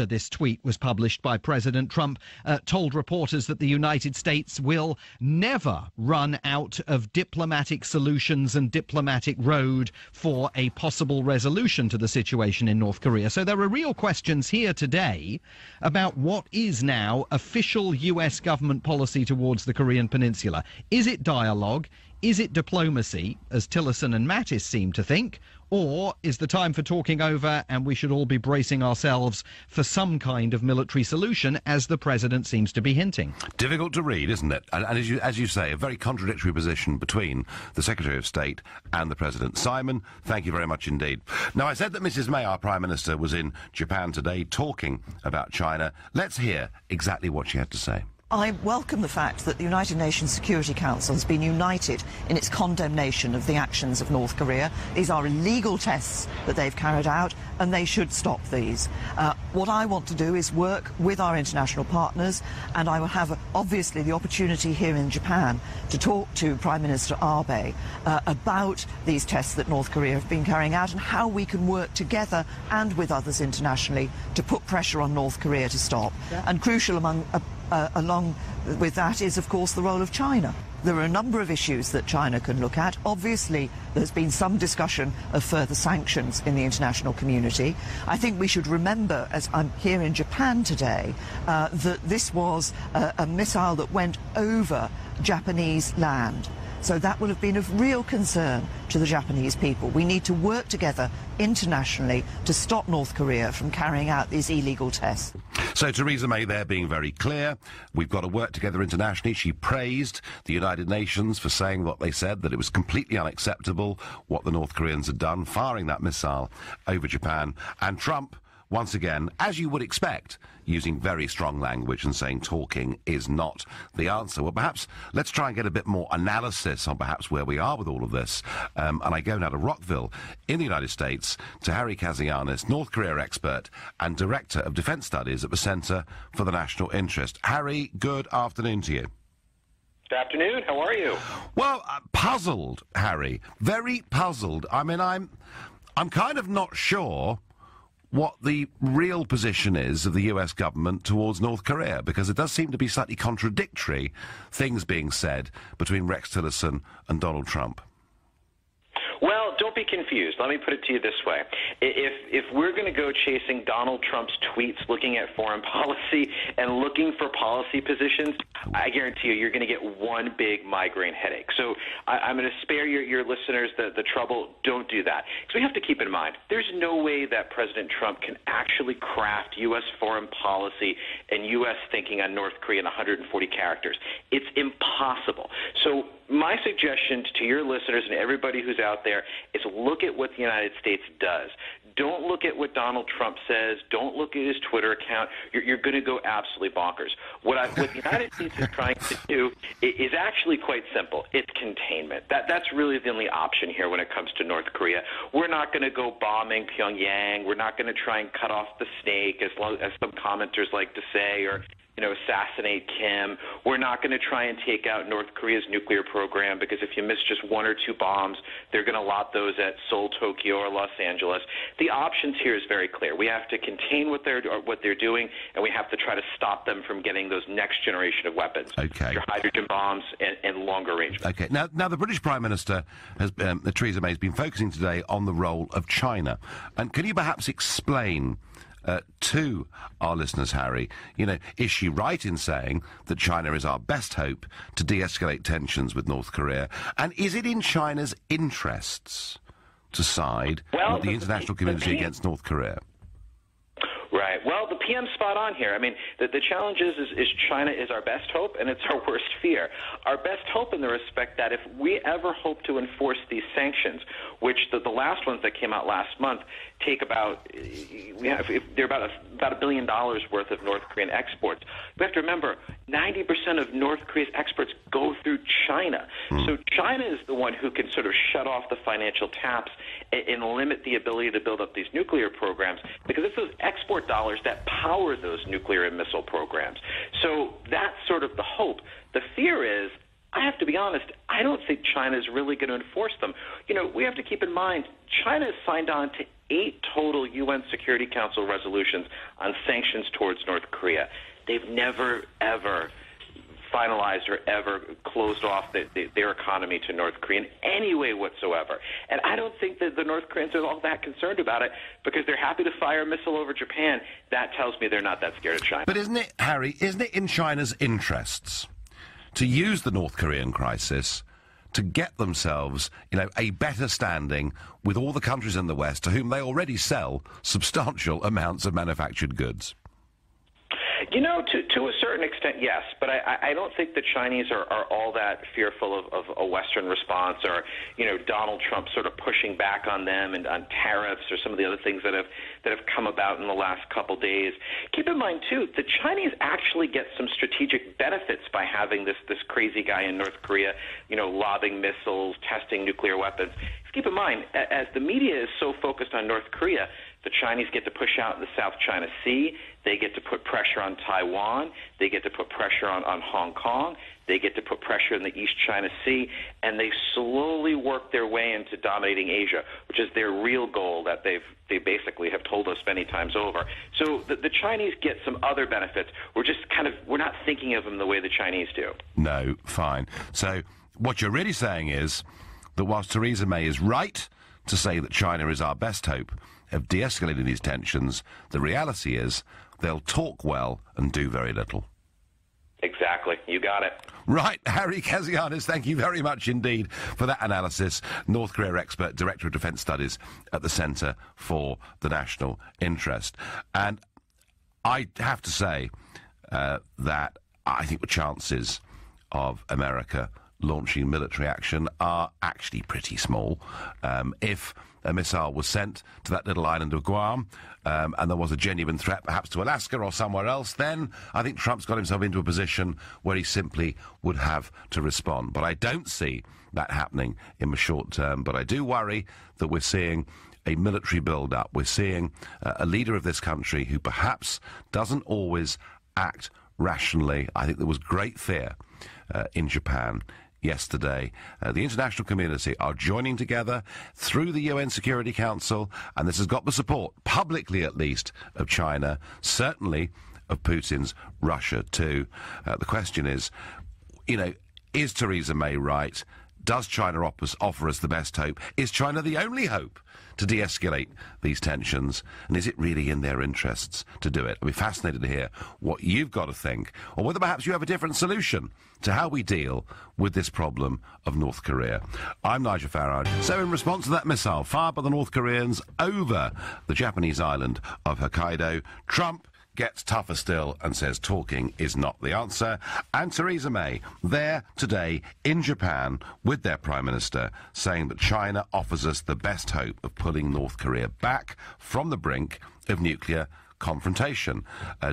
[SPEAKER 10] this tweet was published by President Trump, told reporters that the United States will never run out of diplomatic solutions and diplomatic road for a possible resolution to the situation in North Korea. So there are real questions here today about what is now official US government policy towards the Korean Peninsula. Is it dialogue? Is it diplomacy, as Tillerson and Mattis seem to think? Or is the time for talking over and we should all be bracing ourselves for some kind of military solution, as the president seems to be hinting?
[SPEAKER 1] Difficult to read, isn't it? And as you say, a very contradictory position between the Secretary of State and the President. Simon, thank you very much indeed. Now, I said that Mrs. May, our Prime Minister, was in Japan today talking about China. Let's hear exactly what she had to say.
[SPEAKER 11] I welcome the fact that the United Nations Security Council has been united in its condemnation of the actions of North Korea. These are illegal tests that they've carried out, and they should stop these. What I want to do is work with our international partners, and I will have, obviously, the opportunity here in Japan to talk to Prime Minister Abe about these tests that North Korea have been carrying out and how we can work together and with others internationally to put pressure on North Korea to stop. Yeah. And crucial among along with that is, of course, the role of China. There are a number of issues that China can look at. Obviously, there's been some discussion of further sanctions in the international community. I think we should remember, as I'm here in Japan today, that this was a missile that went over Japanese land. So that will have been of real concern to the Japanese people. We need to work together internationally to stop North Korea from carrying out these illegal tests.
[SPEAKER 1] So Theresa May there being very clear. We've got to work together internationally. She praised the United Nations for saying what they said, that it was completely unacceptable what the North Koreans had done, firing that missile over Japan. And Trump, once again, as you would expect, using very strong language and saying talking is not the answer. Well, perhaps let's try and get a bit more analysis on perhaps where we are with all of this. And I go now to Rockville in the United States to Harry Kazianis, North Korea expert and Director of Defence Studies at the Centre for the National Interest. Harry, good afternoon to you.
[SPEAKER 12] Good afternoon. How are you?
[SPEAKER 1] Well, puzzled, Harry. Very puzzled. I mean, I'm kind of not sure what the real position is of the US government towards North Korea, because it does seem to be slightly contradictory things being said between Rex Tillerson and Donald Trump.
[SPEAKER 12] Well, don't be confused. Let me put it to you this way. If we're going to go chasing Donald Trump's tweets, looking at foreign policy and looking for policy positions, I guarantee you're going to get one big migraine headache. So I'm going to spare your listeners the trouble. Don't do that. Because we have to keep in mind, there's no way that President Trump can actually craft U.S. foreign policy and U.S. thinking on North Korea in 140 characters. It's impossible. So my suggestion to your listeners and everybody who's out there is look at what the United States does. Don't look at what Donald Trump says. Don't look at his Twitter account. You're going to go absolutely bonkers. What the United States is trying to do is actually quite simple. It's containment. That's really the only option here when it comes to North Korea. We're not going to go bombing Pyongyang. We're not going to try and cut off the snake, as some commenters like to say, or assassinate Kim. We're not going to try and take out North Korea's nuclear program, because if you miss just one or two bombs, they're going to lot those at Seoul, Tokyo, or Los Angeles. The options here is very clear. We have to contain what they're doing, and we have to try to stop them from getting those next generation of weapons.
[SPEAKER 1] Okay.
[SPEAKER 12] Your hydrogen bombs and longer range.
[SPEAKER 1] Okay. Now the British Prime Minister, Theresa May, has been focusing today on the role of China. And can you perhaps explain to our listeners, Harry, is she right in saying that China is our best hope to de-escalate tensions with North Korea? And is it in China's interests to side with the international community against North Korea?
[SPEAKER 12] Right. Well, the PM's spot on here. I mean, the challenge is China is our best hope, and it's our worst fear. Our best hope in the respect that if we ever hope to enforce these sanctions, which the last ones that came out last month take they're about $1 billion worth of North Korean exports. We have to remember, 90% of North Korea's exports go through China. So China is the one who can sort of shut off the financial taps and limit the ability to build up these nuclear programs, because it's those export dollars that power those nuclear and missile programs. So that's sort of the hope. The fear is, I have to be honest, I don't think China is really going to enforce them. We have to keep in mind, China has signed on to 8 total UN Security Council resolutions on sanctions towards North Korea. They've never, ever finalized or ever closed off their economy to North Korea in any way whatsoever. And I don't think that the North Koreans are all that concerned about it, because they're happy to fire a missile over Japan. That tells me they're not that scared of China.
[SPEAKER 1] But isn't it, Harry, in China's interests to use the North Korean crisis to get themselves, a better standing with all the countries in the West to whom they already sell substantial amounts of manufactured goods?
[SPEAKER 12] To a certain extent, yes, but I don't think the Chinese are all that fearful of a Western response, or Donald Trump sort of pushing back on them and on tariffs or some of the other things that have come about in the last couple days. Keep in mind too, the Chinese actually get some strategic benefits by having this crazy guy in North Korea, lobbing missiles, testing nuclear weapons. Keep in mind, as the media is so focused on North Korea, the Chinese get to push out in the South China Sea. They get to put pressure on Taiwan. They get to put pressure on Hong Kong. They get to put pressure in the East China Sea, and they slowly work their way into dominating Asia, which is their real goal that they basically have told us many times over. So the Chinese get some other benefits. We're not thinking of them the way the Chinese do.
[SPEAKER 1] No, fine. So what you're really saying is that whilst Theresa May is right to say that China is our best hope of de-escalating these tensions, the reality is they'll talk well and do very little.
[SPEAKER 12] Exactly. You got it.
[SPEAKER 1] Right. Harry Kazianis, thank you very much indeed for that analysis. North Korea expert, Director of Defence Studies at the Centre for the National Interest. And I have to say that I think the chances of America launching military action are actually pretty small. If a missile was sent to that little island of Guam, and there was a genuine threat perhaps to Alaska or somewhere else, then I think Trump's got himself into a position where he simply would have to respond. But I don't see that happening in the short term. But I do worry that we're seeing a military build-up. We're seeing a leader of this country who perhaps doesn't always act rationally. I think there was great fear in Japan yesterday. The international community are joining together through the UN Security Council, and this has got the support, publicly at least, of China, certainly of Putin's Russia too. The question is, is Theresa May right? Does China offer us the best hope? Is China the only hope to de-escalate these tensions? And is it really in their interests to do it? I'd be fascinated to hear what you've got to think, or whether perhaps you have a different solution to how we deal with this problem of North Korea. I'm Nigel Farage. So in response to that missile fired by the North Koreans over the Japanese island of Hokkaido, Trump gets tougher still and says talking is not the answer. And Theresa May, there today in Japan with their Prime Minister, saying that China offers us the best hope of pulling North Korea back from the brink of nuclear confrontation.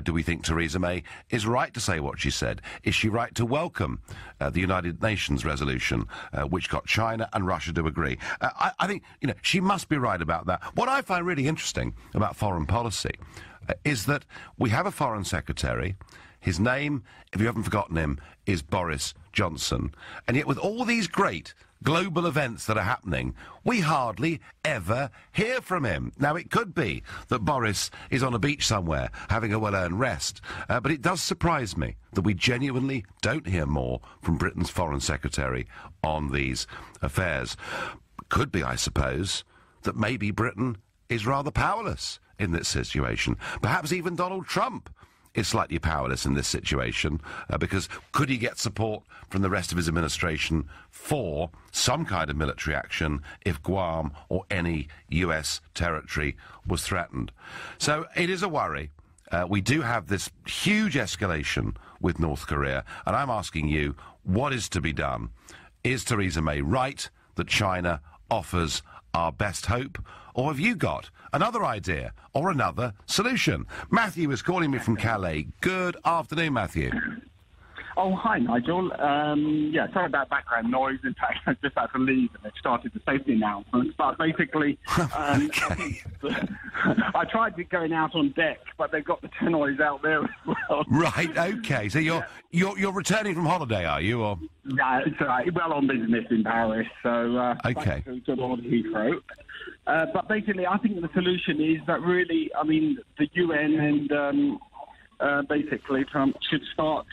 [SPEAKER 1] Do we think Theresa May is right to say what she said? Is she right to welcome the United Nations resolution, which got China and Russia to agree? I think, she must be right about that. What I find really interesting about foreign policy is that we have a foreign secretary. His name, if you haven't forgotten him, is Boris Johnson. And yet with all these great global events that are happening, we hardly ever hear from him. Now, it could be that Boris is on a beach somewhere having a well-earned rest, but it does surprise me that we genuinely don't hear more from Britain's foreign secretary on these affairs. Could be, I suppose, that maybe Britain is rather powerless in this situation. Perhaps even Donald Trump is slightly powerless in this situation, because could he get support from the rest of his administration for some kind of military action if Guam or any US territory was threatened? So it is a worry. We do have this huge escalation with North Korea, and I'm asking you, what is to be done? Is Theresa May right that China offers our best hope, or have you got another idea or another solution? Matthew is calling me from Calais. Good afternoon, Matthew.
[SPEAKER 13] Oh, hi, Nigel. Sorry about background noise. In fact, I just had to leave and they started the safety announcements. But basically, I tried going out on deck, but they've got the noise out there as well.
[SPEAKER 1] Right, okay. So you're returning from holiday, are you? Or?
[SPEAKER 13] Yeah, it's all right. Well, on business in Paris, so
[SPEAKER 1] okay.
[SPEAKER 13] Good on Heathrow. But basically, I think the solution is that really, the UN and basically Trump should start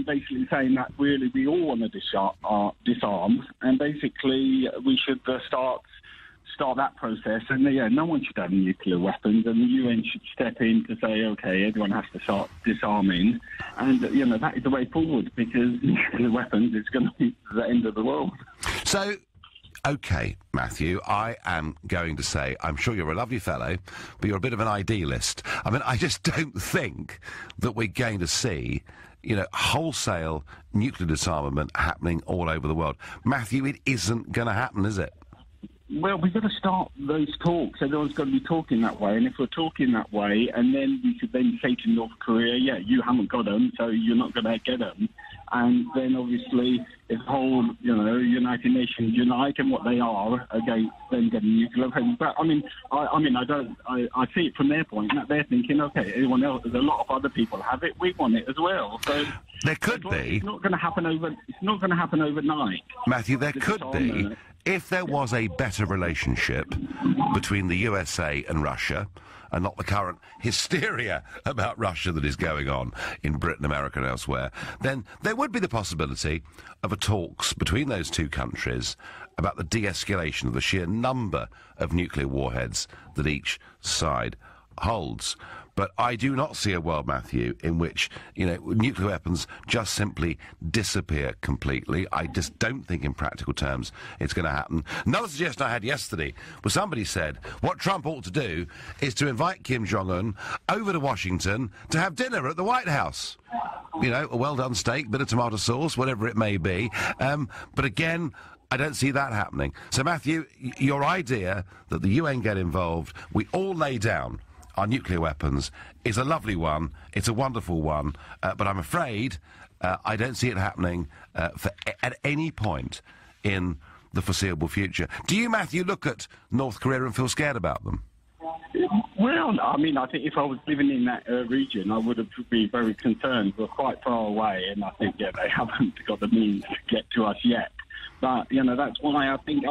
[SPEAKER 13] basically saying that really we all want to disarm, and basically we should start that process. And no one should have nuclear weapons, and the UN should step in to say, okay, everyone has to start disarming, and that is the way forward, because nuclear weapons is going to be the end of the world.
[SPEAKER 1] So. OK, Matthew, I am going to say, I'm sure you're a lovely fellow, but you're a bit of an idealist. I just don't think that we're going to see, wholesale nuclear disarmament happening all over the world. Matthew, it isn't going to happen, is it?
[SPEAKER 13] Well, we've got to start those talks. Everyone's got to be talking that way. And if we're talking that way, and then we could then say to North Korea, yeah, you haven't got them, so you're not going to get them. And then obviously if the whole, United Nations unite in what they are against them getting nuclear weapons. But I see it from their point that they're thinking, okay, everyone else, there's a lot of other people have it, we want it as well. So
[SPEAKER 1] there could be.
[SPEAKER 13] It's not going to happen overnight.
[SPEAKER 1] Matthew, there could be. If there was a better relationship between the USA and Russia, and not the current hysteria about Russia that is going on in Britain, America and elsewhere, then there would be the possibility of a talks between those two countries about the de-escalation of the sheer number of nuclear warheads that each side holds. But I do not see a world, Matthew, in which, nuclear weapons just simply disappear completely. I just don't think in practical terms it's going to happen. Another suggestion I had yesterday was somebody said what Trump ought to do is to invite Kim Jong-un over to Washington to have dinner at the White House. A well-done steak, bit of tomato sauce, whatever it may be. But again, I don't see that happening. So, Matthew, your idea that the UN get involved, we all lay down our nuclear weapons, is a lovely one. It's a wonderful one. But I'm afraid I don't see it happening at any point in the foreseeable future. Do you, Matthew, look at North Korea and feel scared about them?
[SPEAKER 13] Well, I think if I was living in that region, I would have been very concerned. We're quite far away, and I think, they haven't got the means to get to us yet. But, that's why I think,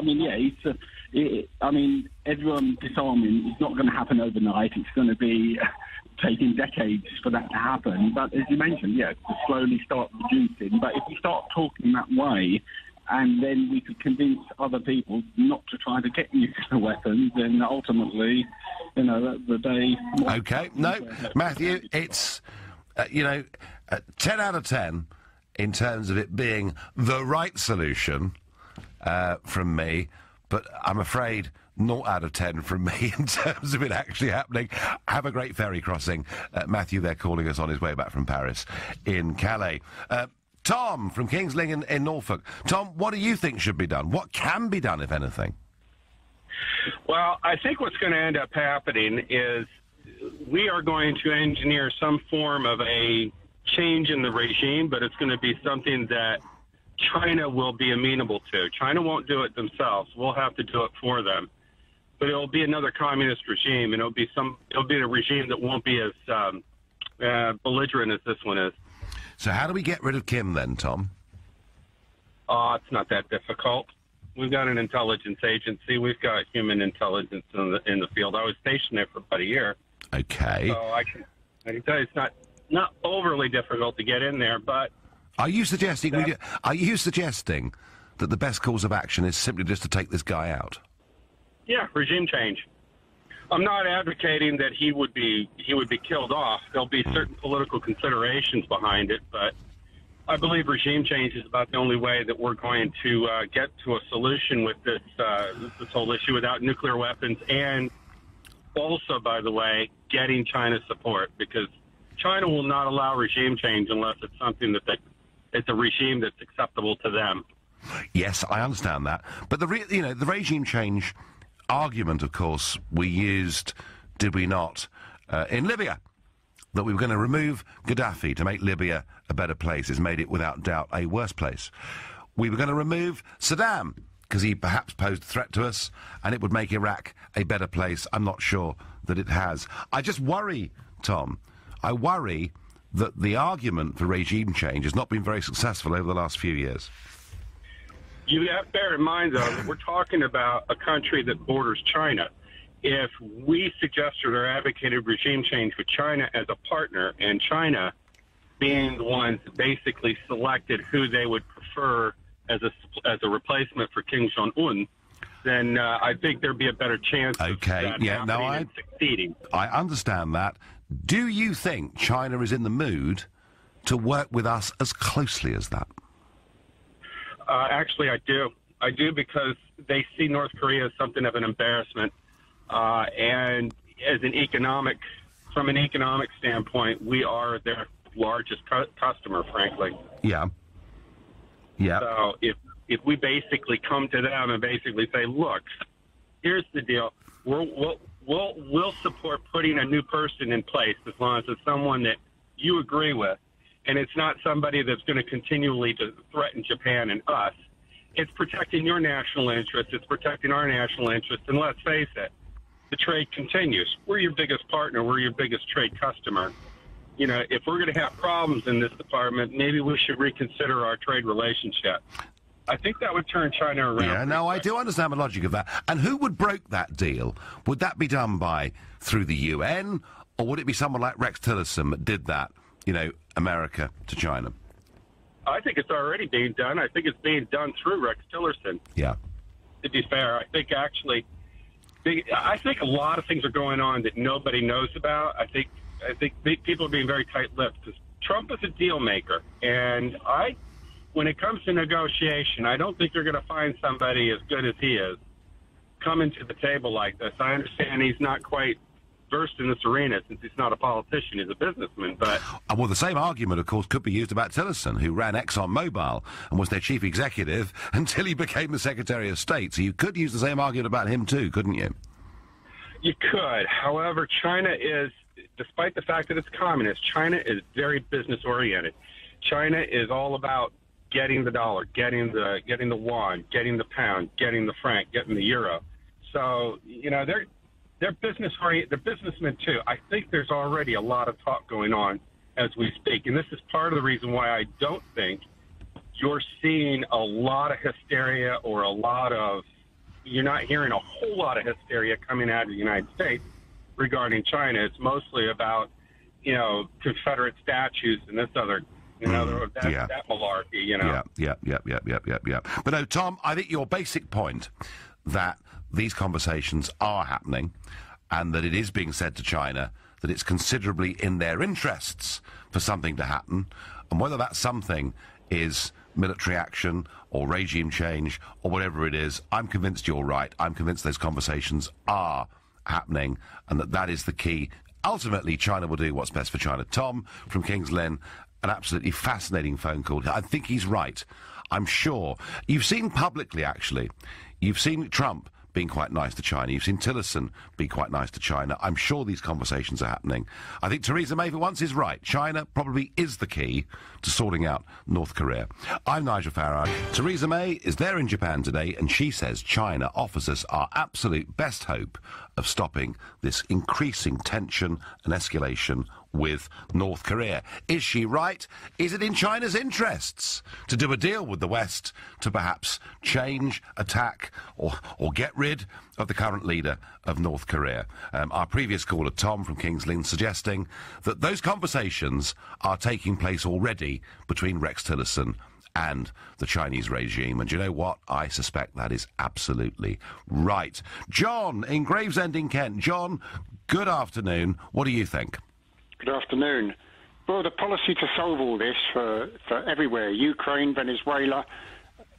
[SPEAKER 13] everyone disarming is not going to happen overnight. It's going to be taking decades for that to happen. But as you mentioned, to slowly start reducing. But if we start talking that way, and then we could convince other people not to try to get nuclear weapons, then ultimately, that's the day.
[SPEAKER 1] Okay, no, Matthew, it's, 10 out of 10 in terms of it being the right solution from me, but I'm afraid 0 out of 10 from me in terms of it actually happening. Have a great ferry crossing. Matthew there calling us on his way back from Paris in Calais. Tom from King's Lynn in Norfolk. Tom, what do you think should be done? What can be done, if anything?
[SPEAKER 14] Well, I think what's going to end up happening is we are going to engineer some form of a change in the regime, but it's going to be something that China will be amenable to. China won't do it themselves. We'll have to do it for them. But it'll be another communist regime, and it'll be a regime that won't be as belligerent as this one is.
[SPEAKER 1] So how do we get rid of Kim then, Tom?
[SPEAKER 14] It's not that difficult. We've got an intelligence agency. We've got human intelligence in the field. I was stationed there for about a year.
[SPEAKER 1] Okay.
[SPEAKER 14] So I can tell you it's not overly difficult to get in there, but...
[SPEAKER 1] Are you suggesting that the best course of action is simply just to take this guy out?
[SPEAKER 14] Yeah, regime change. I'm not advocating that he would be killed off. There'll be certain political considerations behind it, but I believe regime change is about the only way that we're going to get to a solution with this whole issue without nuclear weapons, and also, by the way, getting China's support, because China will not allow regime change unless it's something it's a regime that's acceptable to them.
[SPEAKER 1] Yes, I understand that, but the regime change argument, of course, we used, did we not, in Libya, that we were going to remove Gaddafi to make Libya a better place. It's made it, without doubt, a worse place. We were going to remove Saddam because he perhaps posed a threat to us, and it would make Iraq a better place. I'm not sure that it has. I just worry, Tom, I worry that the argument for regime change has not been very successful over the last few years.
[SPEAKER 14] You have to bear in mind, though, that we're talking about a country that borders China. If we suggested or advocated regime change with China as a partner, and China being the ones that basically selected who they would prefer as a replacement for Kim Jong-un, then I think there'd be a better chance of that succeeding.
[SPEAKER 1] I understand that. Do you think China is in the mood to work with us as closely as that?
[SPEAKER 14] Actually, I do. I do, because they see North Korea as something of an embarrassment. And from an economic standpoint, we are their largest customer, frankly.
[SPEAKER 1] Yeah. Yeah.
[SPEAKER 14] So if we basically come to them and basically say, look, here's the deal. We'll support putting a new person in place as long as it's someone that you agree with. and it's not somebody that's going to continually to threaten Japan and us. It's protecting your national interests. It's protecting our national interests. And let's face it, the trade continues. We're your biggest partner. We're your biggest trade customer. You know, if we're going to have problems in this department, maybe we should reconsider our trade relationship. I think that would turn China around.
[SPEAKER 1] Yeah, no, I do understand the logic of that. And who would broke that deal? Would that be done through the UN, or would it be someone like Rex Tillerson that did that, you know, America to China?
[SPEAKER 14] I think it's already being done. I think it's being done through Rex Tillerson.
[SPEAKER 1] Yeah.
[SPEAKER 14] To be fair, I think a lot of things are going on that nobody knows about. I think people are being very tight-lipped because Trump is a deal maker, and when it comes to negotiation, I don't think they're going to find somebody as good as he is coming to the table like this. I understand he's not quite versed in this arena since he's not a politician, he's a businessman, but...
[SPEAKER 1] Well, the same argument, of course, could be used about Tillerson, who ran ExxonMobil and was their chief executive until he became the Secretary of State. So you could use the same argument about him too, couldn't you?
[SPEAKER 14] You could. However, China is, despite the fact that it's communist, China is very business-oriented. China is all about getting the dollar, getting the yuan, getting the pound, getting the franc, getting the euro. So, you know, they're business-oriented. They're businessmen, too. I think there's already a lot of talk going on as we speak, and this is part of the reason why I don't think you're seeing a lot of hysteria or you're not hearing a whole lot of hysteria coming out of the United States regarding China. It's mostly about, you know, Confederate statues and this other... that malarkey, you know.
[SPEAKER 1] Yeah. But no, Tom, I think your basic point that these conversations are happening and that it is being said to China that it's considerably in their interests for something to happen, and whether that something is military action or regime change or whatever it is, I'm convinced you're right. I'm convinced those conversations are happening and that is the key. Ultimately, China will do what's best for China. Tom from King's Lynn, an absolutely fascinating phone call. I think he's right. I'm sure. You've seen publicly, actually. You've seen Trump being quite nice to China. You've seen Tillerson be quite nice to China. I'm sure these conversations are happening. I think Theresa May, for once, is right. China probably is the key to sorting out North Korea. I'm Nigel Farage. Theresa May is there in Japan today, and she says China offers us our absolute best hope of stopping this increasing tension and escalation with North Korea. Is she right? Is it in China's interests to do a deal with the West to perhaps change, attack, or get rid of the current leader of North Korea? Our previous caller, Tom from King's Lynn, suggesting that those conversations are taking place already between Rex Tillerson and the Chinese regime. And you know what? I suspect that is absolutely right. John in Gravesend in Kent. John, good afternoon. What do you think?
[SPEAKER 15] Good afternoon. Well, the policy to solve all this for everywhere, Ukraine, Venezuela,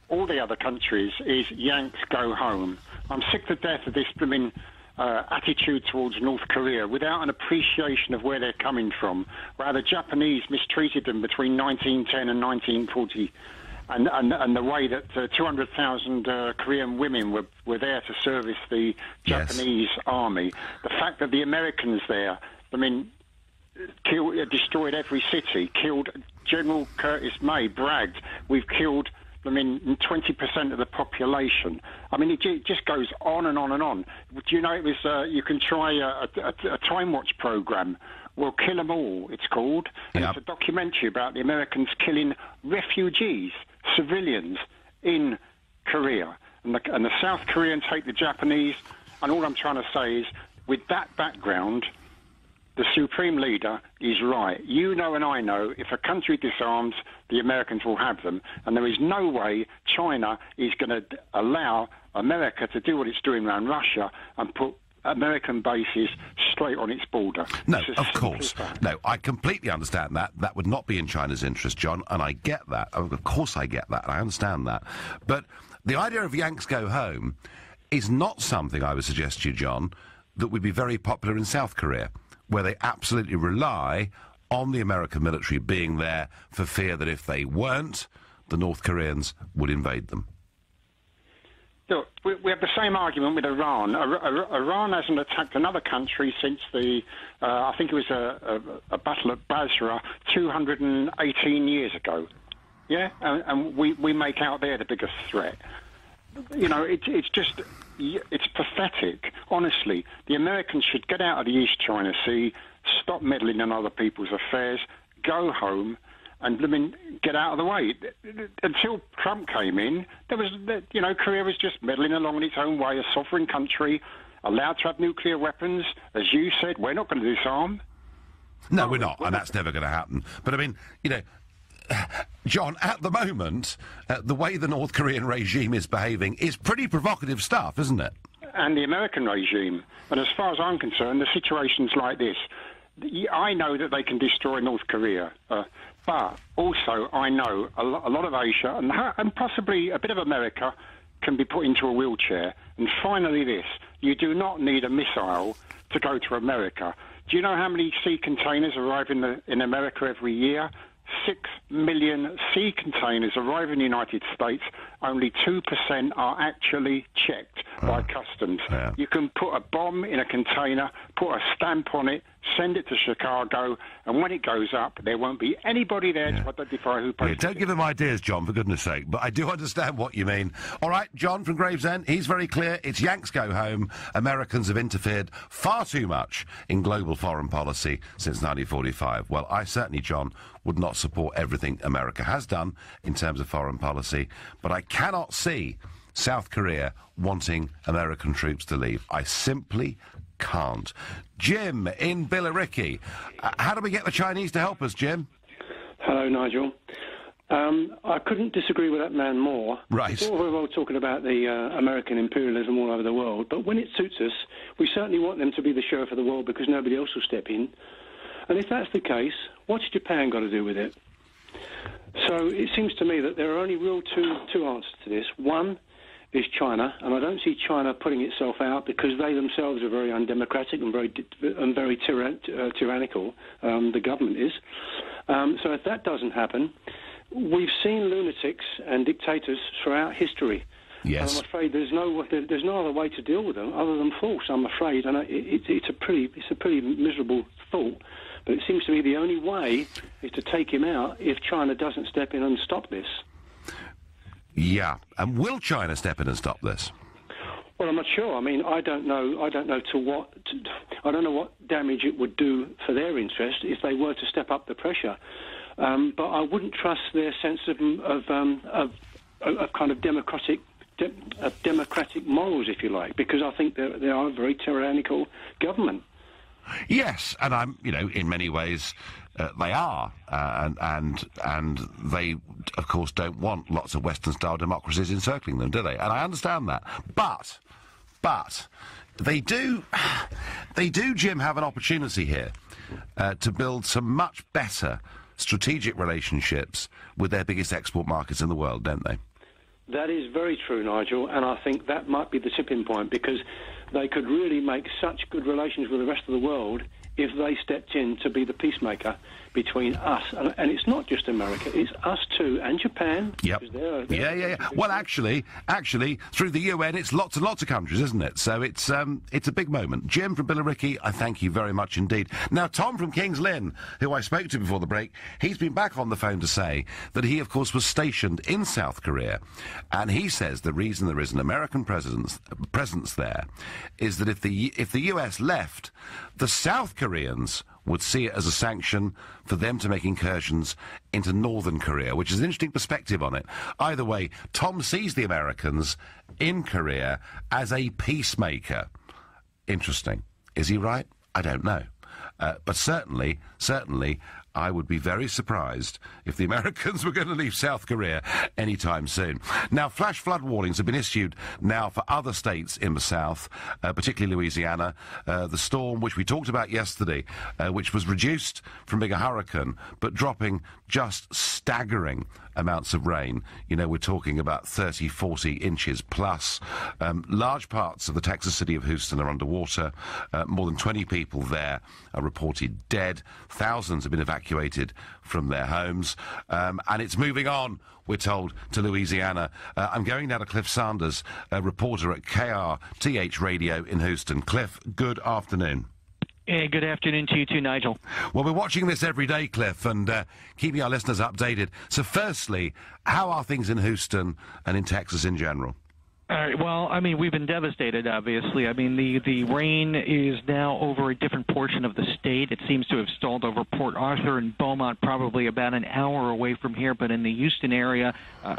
[SPEAKER 15] all the other countries, is Yanks go home. I'm sick to death of this blooming attitude towards North Korea without an appreciation of where they're coming from. Where the Japanese mistreated them between 1910 and 1940, and the way that 200,000 Korean women were there to service the Japanese army. The fact that the Americans there, destroyed every city, killed General Curtis May, bragged, we've killed 20% of the population. I mean, it just goes on and on and on. Do you know, it was, you can try a Time Watch program, We'll Kill 'Em All, it's called. And it's a documentary about the Americans killing refugees, civilians, in Korea. And the South Koreans hate the Japanese. And all I'm trying to say is, with that background, the Supreme Leader is right. You know and I know, if a country disarms, the Americans will have them. And there is no way China is going to allow America to do what it's doing around Russia and put American bases straight on its border.
[SPEAKER 1] No, of course. No, I completely understand that. That would not be in China's interest, John, and I get that. Of course I get that. I understand that. But the idea of Yanks go home is not something, I would suggest to you, John, that would be very popular in South Korea, where they absolutely rely on the American military being there for fear that if they weren't, the North Koreans would invade them.
[SPEAKER 15] Look, we have the same argument with Iran. Iran hasn't attacked another country since I think it was a battle at Basra 218 years ago. Yeah, and we make out they're the biggest threat. You know, it's pathetic. Honestly, the Americans should get out of the East China Sea, stop meddling in other people's affairs, go home, and get out of the way. Until Trump came in, Korea was just meddling along in its own way, a sovereign country, allowed to have nuclear weapons. As you said, we're not going to disarm.
[SPEAKER 1] No, we're not, and that's never going to happen. But I mean, John, at the moment, the way the North Korean regime is behaving is pretty provocative stuff, isn't it?
[SPEAKER 15] And the American regime. And as far as I'm concerned, the situation's like this. I know that they can destroy North Korea, but also I know a lot of Asia and possibly a bit of America can be put into a wheelchair. And finally this, you do not need a missile to go to America. Do you know how many sea containers arrive in America every year? 6 million sea containers arrive in the United States. Only 2% are actually checked by customs.
[SPEAKER 1] Yeah.
[SPEAKER 15] You can put a bomb in a container, put a stamp on it, send it to Chicago, and when it goes up, there won't be anybody there to identify who posted it.
[SPEAKER 1] Don't give them ideas, John, for goodness sake, but I do understand what you mean. All right, John from Gravesend, he's very clear. It's Yanks go home. Americans have interfered far too much in global foreign policy since 1945. Well, I certainly, John, would not support everything America has done in terms of foreign policy, but I cannot see South Korea wanting American troops to leave. I simply can't. Jim in Billericay. How do we get the Chinese to help us, Jim?
[SPEAKER 16] Hello, Nigel. I couldn't disagree with that man more.
[SPEAKER 1] Right.
[SPEAKER 16] It's all very well talking about the American imperialism all over the world, but when it suits us, we certainly want them to be the sheriff of the world because nobody else will step in. And if that's the case, what's Japan got to do with it? So it seems to me that there are only two answers to this. One is China, and I don't see China putting itself out because they themselves are very undemocratic and very tyrannical. The government is. So if that doesn't happen, we've seen lunatics and dictators throughout history.
[SPEAKER 1] Yes.
[SPEAKER 16] And I'm afraid there's no other way to deal with them other than force. I'm afraid, and it's a pretty miserable thought. But it seems to me the only way is to take him out if China doesn't step in and stop this.
[SPEAKER 1] Yeah, and will China step in and stop this?
[SPEAKER 16] Well, I'm not sure. I mean, I don't know I don't know what damage it would do for their interest if they were to step up the pressure. But I wouldn't trust their sense of kind of democratic morals, if you like, because I think they are a very tyrannical government.
[SPEAKER 1] Yes, and I'm, in many ways, they are, and they, of course, don't want lots of Western-style democracies encircling them, do they? And I understand that, but they do, Jim, have an opportunity here to build some much better strategic relationships with their biggest export markets in the world, don't they?
[SPEAKER 16] That is very true, Nigel, and I think that might be the tipping point, because they could really make such good relations with the rest of the world if they stepped in to be the peacemaker between us. And it's not just America, it's us too, and Japan.
[SPEAKER 1] Yep. Yeah. Well, actually, through the UN, it's lots and lots of countries, isn't it? So it's a big moment. Jim from Billericay, I thank you very much indeed. Now, Tom from Kings Lynn, who I spoke to before the break, he's been back on the phone to say that he, of course, was stationed in South Korea, and he says the reason there is an American presence there is that if the US left, the South Koreans would see it as a sanction for them to make incursions into northern Korea, which is an interesting perspective on it. Either way, Tom sees the Americans in Korea as a peacemaker. Interesting. Is he right? I don't know. But certainly, I would be very surprised if the Americans were going to leave South Korea anytime soon. Now, flash flood warnings have been issued now for other states in the south, particularly Louisiana. The storm, which we talked about yesterday, which was reduced from being a hurricane, but dropping just staggering amounts of rain. You know, we're talking about 30, 40 inches plus. Large parts of the Texas city of Houston are underwater. More than 20 people there are reported dead. Thousands have been evacuated from their homes. And it's moving on, we're told, to Louisiana. I'm going now to Cliff Sanders, a reporter at KRTH Radio in Houston. Cliff, good afternoon.
[SPEAKER 17] Hey, good afternoon to you too, Nigel.
[SPEAKER 1] Well, we're watching this every day, Cliff, and keeping our listeners updated. So firstly, how are things in Houston and in Texas in general?
[SPEAKER 17] All right, well, I mean, we've been devastated, obviously. I mean, the rain is now over a different portion of the state. It seems to have stalled over Port Arthur and Beaumont, probably about an hour away from here. But in the Houston area,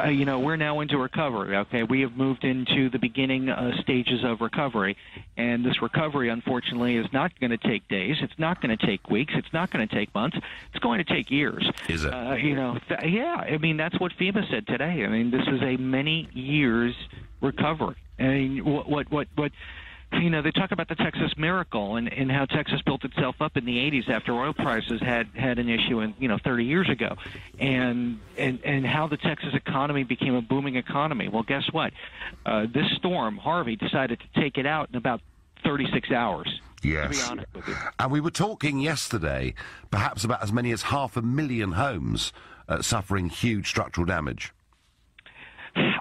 [SPEAKER 17] you know, we're now into recovery, okay? We have moved into the beginning stages of recovery. And this recovery, unfortunately, is not going to take days. It's not going to take weeks. It's not going to take months. It's going to take years.
[SPEAKER 1] Is it?
[SPEAKER 17] You know, yeah, I mean, that's what FEMA said today. I mean, this is a many years recovery. I mean, what you know, they talk about the Texas miracle and how Texas built itself up in the 80s after oil prices had an issue in, you know, 30 years ago, and how the Texas economy became a booming economy. Well, guess what? This storm, Harvey, decided to take it out in about 36 hours.
[SPEAKER 1] Yes.
[SPEAKER 17] To be honest with you.
[SPEAKER 1] And we were talking yesterday, perhaps about as many as 500,000 homes suffering huge structural damage.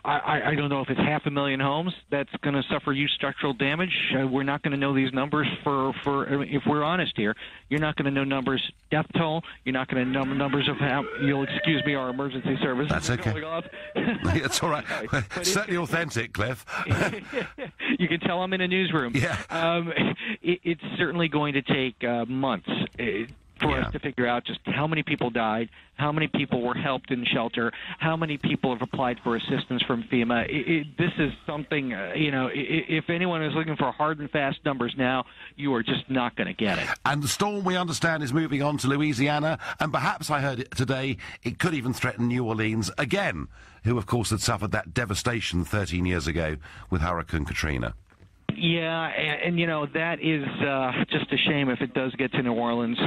[SPEAKER 17] I don't know if it's 500,000 homes that's going to suffer huge structural damage. We're not going to know these numbers for if we're honest here. You're not going to know numbers, death toll. You're not going to know numbers of how, you'll excuse me, our emergency services.
[SPEAKER 1] That's okay.
[SPEAKER 17] Going off.
[SPEAKER 1] It's all right. Certainly authentic, Cliff.
[SPEAKER 17] You can tell I'm in a newsroom.
[SPEAKER 1] Yeah.
[SPEAKER 17] It's certainly going to take months for us to figure out just how many people died, how many people were helped in shelter, how many people have applied for assistance from FEMA. This is something, you know, if anyone is looking for hard and fast numbers now, you are just not going to get it.
[SPEAKER 1] And the storm, we understand, is moving on to Louisiana, and perhaps, I heard it today, it could even threaten New Orleans again, who, of course, had suffered that devastation 13 years ago with Hurricane Katrina.
[SPEAKER 17] Yeah, and you know, that is just a shame if it does get to New Orleans,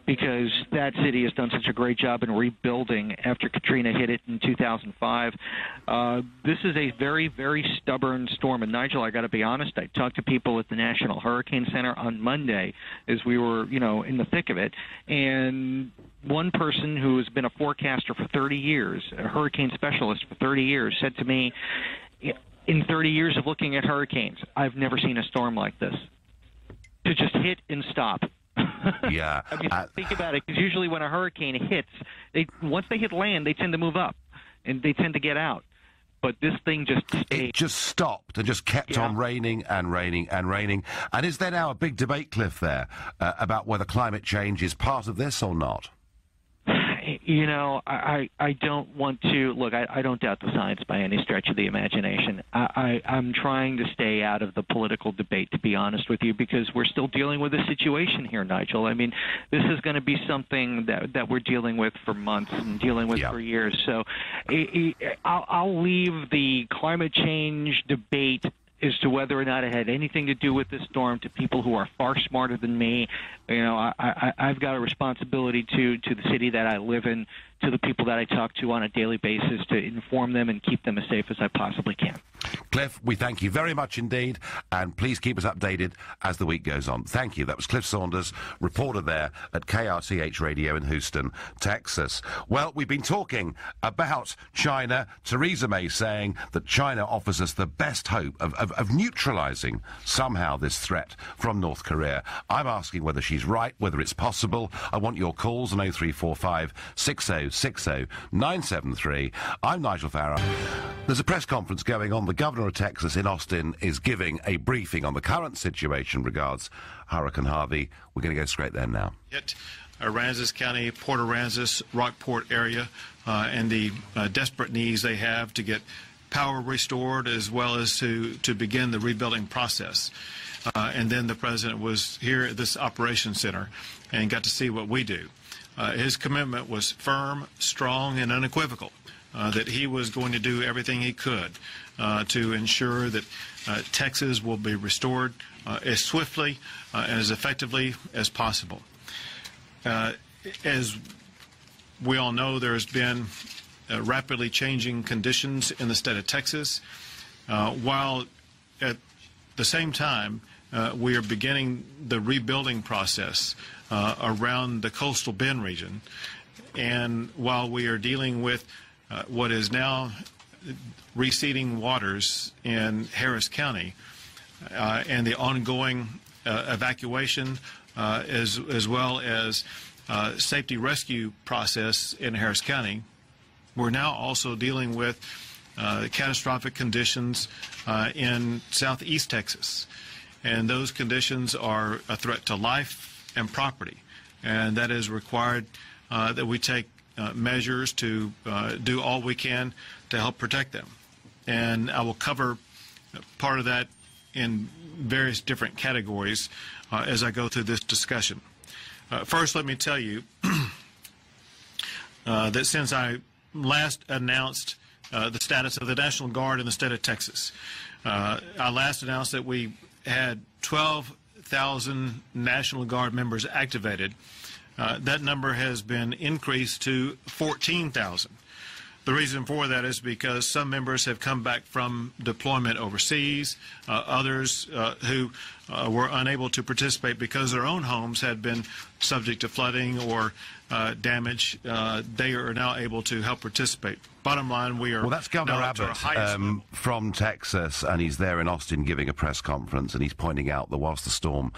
[SPEAKER 17] because that city has done such a great job in rebuilding after Katrina hit it in 2005. This is a very, very stubborn storm. And Nigel, I got to be honest, I talked to people at the National Hurricane Center on Monday as we were, you know, in the thick of it, and one person who has been a forecaster for 30 years, a hurricane specialist for 30 years, said to me, in 30 years of looking at hurricanes, I've never seen a storm like this. To just hit and stop.
[SPEAKER 1] Yeah.
[SPEAKER 17] I mean, think about it, because usually when a hurricane hits, once they hit land, they tend to move up, and they tend to get out. But this thing just stayed.
[SPEAKER 1] It just stopped and just kept on raining and raining and raining. And is there now a big debate, Cliff, there, about whether climate change is part of this or not?
[SPEAKER 17] You know, I don't want to look. I don't doubt the science by any stretch of the imagination. I'm trying to stay out of the political debate, to be honest with you, because we're still dealing with a situation here, Nigel. I mean, this is going to be something that we're dealing with for months and dealing with for years. So I'll leave the climate change debate as to whether or not it had anything to do with this storm to people who are far smarter than me. You know, I've got a responsibility to the city that I live in, to the people that I talk to on a daily basis, to inform them and keep them as safe as I possibly can.
[SPEAKER 1] Cliff, we thank you very much indeed, and please keep us updated as the week goes on. Thank you. That was Cliff Saunders, reporter there at KRTH Radio in Houston, Texas. Well, we've been talking about China. Theresa May saying that China offers us the best hope of neutralising somehow this threat from North Korea. I'm asking whether she's right, whether it's possible. I want your calls on 0345 6060 973. I'm Nigel Farage. There's a press conference going on. The governor of Texas in Austin is giving a briefing on the current situation regards Hurricane Harvey. We're going to go straight there now.
[SPEAKER 18] Hit Aransas County, Port Aransas, Rockport area, and the desperate needs they have to get power restored, as well as to begin the rebuilding process. And then the president was here at this operations center and got to see what we do. His commitment was firm, strong, and unequivocal, that he was going to do everything he could to ensure that Texas will be restored as swiftly and as effectively as possible. As we all know, there's been rapidly changing conditions in the state of Texas, while at the same time we are beginning the rebuilding process around the coastal Bend region. And while we are dealing with what is now receding waters in Harris County and the ongoing evacuation as well as safety rescue process in Harris County, we're now also dealing with catastrophic conditions in southeast Texas. And those conditions are a threat to life and property. And that is required that we take measures to do all we can to help protect them. And I will cover part of that in various different categories as I go through this discussion. First, let me tell you that since I last announced the status of the National Guard in the state of Texas, I last announced that we had 12,000 National Guard members activated. That number has been increased to 14,000. The reason for that is because some members have come back from deployment overseas, others who were unable to participate because their own homes had been subject to flooding or damage. They are now able to help participate. Bottom line, we are...
[SPEAKER 1] Well, that's Governor Abbott from Texas, and he's there in Austin giving a press conference, and he's pointing out that whilst the storm,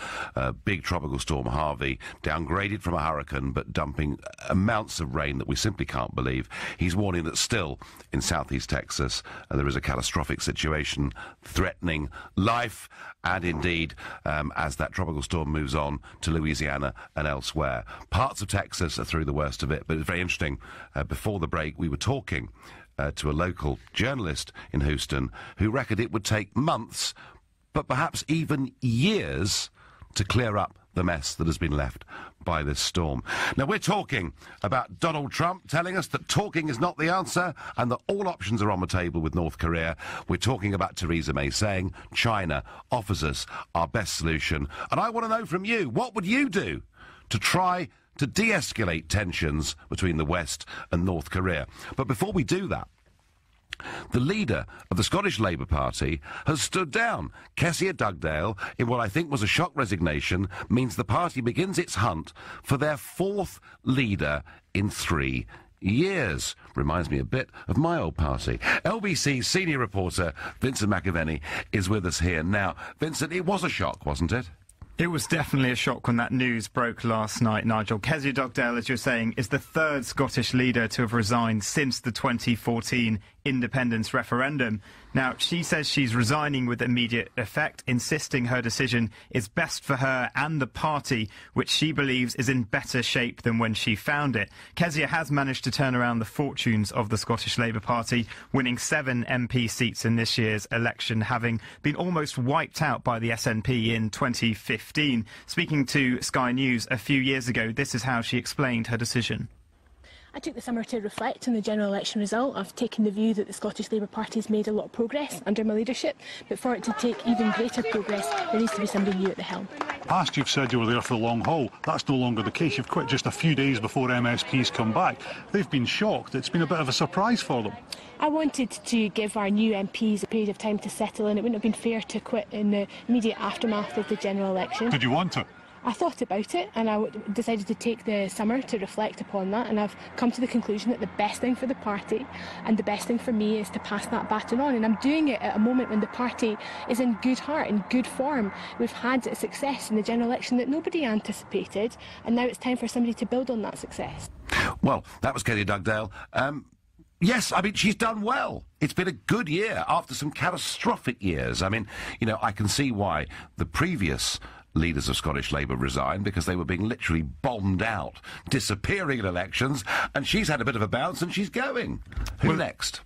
[SPEAKER 1] big tropical storm Harvey, downgraded from a hurricane but dumping amounts of rain that we simply can't believe, he's warning that still in southeast Texas there is a catastrophic situation threatening life and indeed as that tropical storm moves on to Louisiana and elsewhere. Parts of Texas are through the worst of it, but it's very interesting. Before the break, we were talking to a local journalist in Houston who reckoned it would take months, but perhaps even years, to clear up the mess that has been left by this storm. Now, we're talking about Donald Trump telling us that talking is not the answer and that all options are on the table with North Korea. We're talking about Theresa May saying China offers us our best solution. And I want to know from you, what would you do to try to de-escalate tensions between the West and North Korea? But before we do that, the leader of the Scottish Labour Party has stood down. Kezia Dugdale, in what I think was a shock resignation, means the party begins its hunt for their fourth leader in 3 years. Reminds me a bit of my old party. LBC senior reporter Vincent McAvenny is with us here now. Vincent, it was a shock, wasn't it?
[SPEAKER 19] It was definitely a shock when that news broke last night, Nigel. Kezia Dugdale, as you're saying, is the third Scottish leader to have resigned since the 2014 independence referendum. Now, she says she's resigning with immediate effect, insisting her decision is best for her and the party, which she believes is in better shape than when she found it. Kezia has managed to turn around the fortunes of the Scottish Labour Party, winning 7 MP seats in this year's election, having been almost wiped out by the SNP in 2015. Speaking to Sky News a few years ago, this is how she explained her decision.
[SPEAKER 20] I took the summer to reflect on the general election result. I've taken the view that the Scottish Labour Party has made a lot of progress under my leadership, but for it to take even greater progress, there needs to be somebody new at the helm.
[SPEAKER 21] Past, you've said you were there for the long haul. That's no longer the case. You've quit just a few days before MSPs come back. They've been shocked. It's been a bit of a surprise for them.
[SPEAKER 20] I wanted to give our new MPs a period of time to settle in. It wouldn't have been fair to quit in the immediate aftermath of the general election.
[SPEAKER 21] Did you want to?
[SPEAKER 20] I thought about it and I decided to take the summer to reflect upon that, and I've come to the conclusion that the best thing for the party and the best thing for me is to pass that baton on, and I'm doing it at a moment when the party is in good heart, in good form. We've had a success in the general election that nobody anticipated, and now it's time for somebody to build on that success.
[SPEAKER 1] Well, that was Kezia Dugdale. Yes, I mean, she's done well. It's been a good year after some catastrophic years. I mean, you know, I can see why the previous leaders of Scottish Labour resigned, because they were being literally bombed out, disappearing in elections, and she's had a bit of a bounce and she's going. Who next?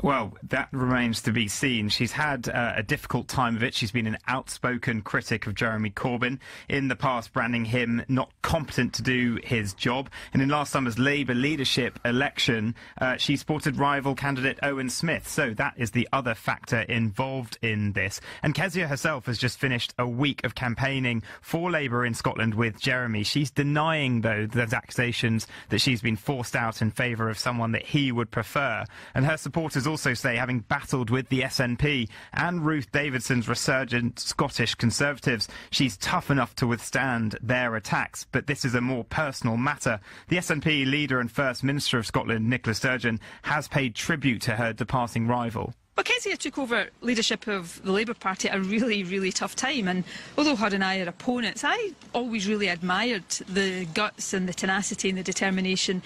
[SPEAKER 19] Well, that remains to be seen. She's had a difficult time of it. She's been an outspoken critic of Jeremy Corbyn, in the past branding him not competent to do his job. And in last summer's Labour leadership election, she supported rival candidate Owen Smith. So that is the other factor involved in this. And Kezia herself has just finished a week of campaigning for Labour in Scotland with Jeremy. She's denying, though, those accusations that she's been forced out in favour of someone that he would prefer. And her supporters also say, having battled with the SNP and Ruth Davidson's resurgent Scottish Conservatives, she's tough enough to withstand their attacks. But this is a more personal matter. The SNP leader and First Minister of Scotland, Nicola Sturgeon, has paid tribute to her departing rival.
[SPEAKER 2] Well, Kezia took over leadership of the Labour Party at a really, really tough time, and although her and I are opponents, I always really admired the guts and the tenacity and the determination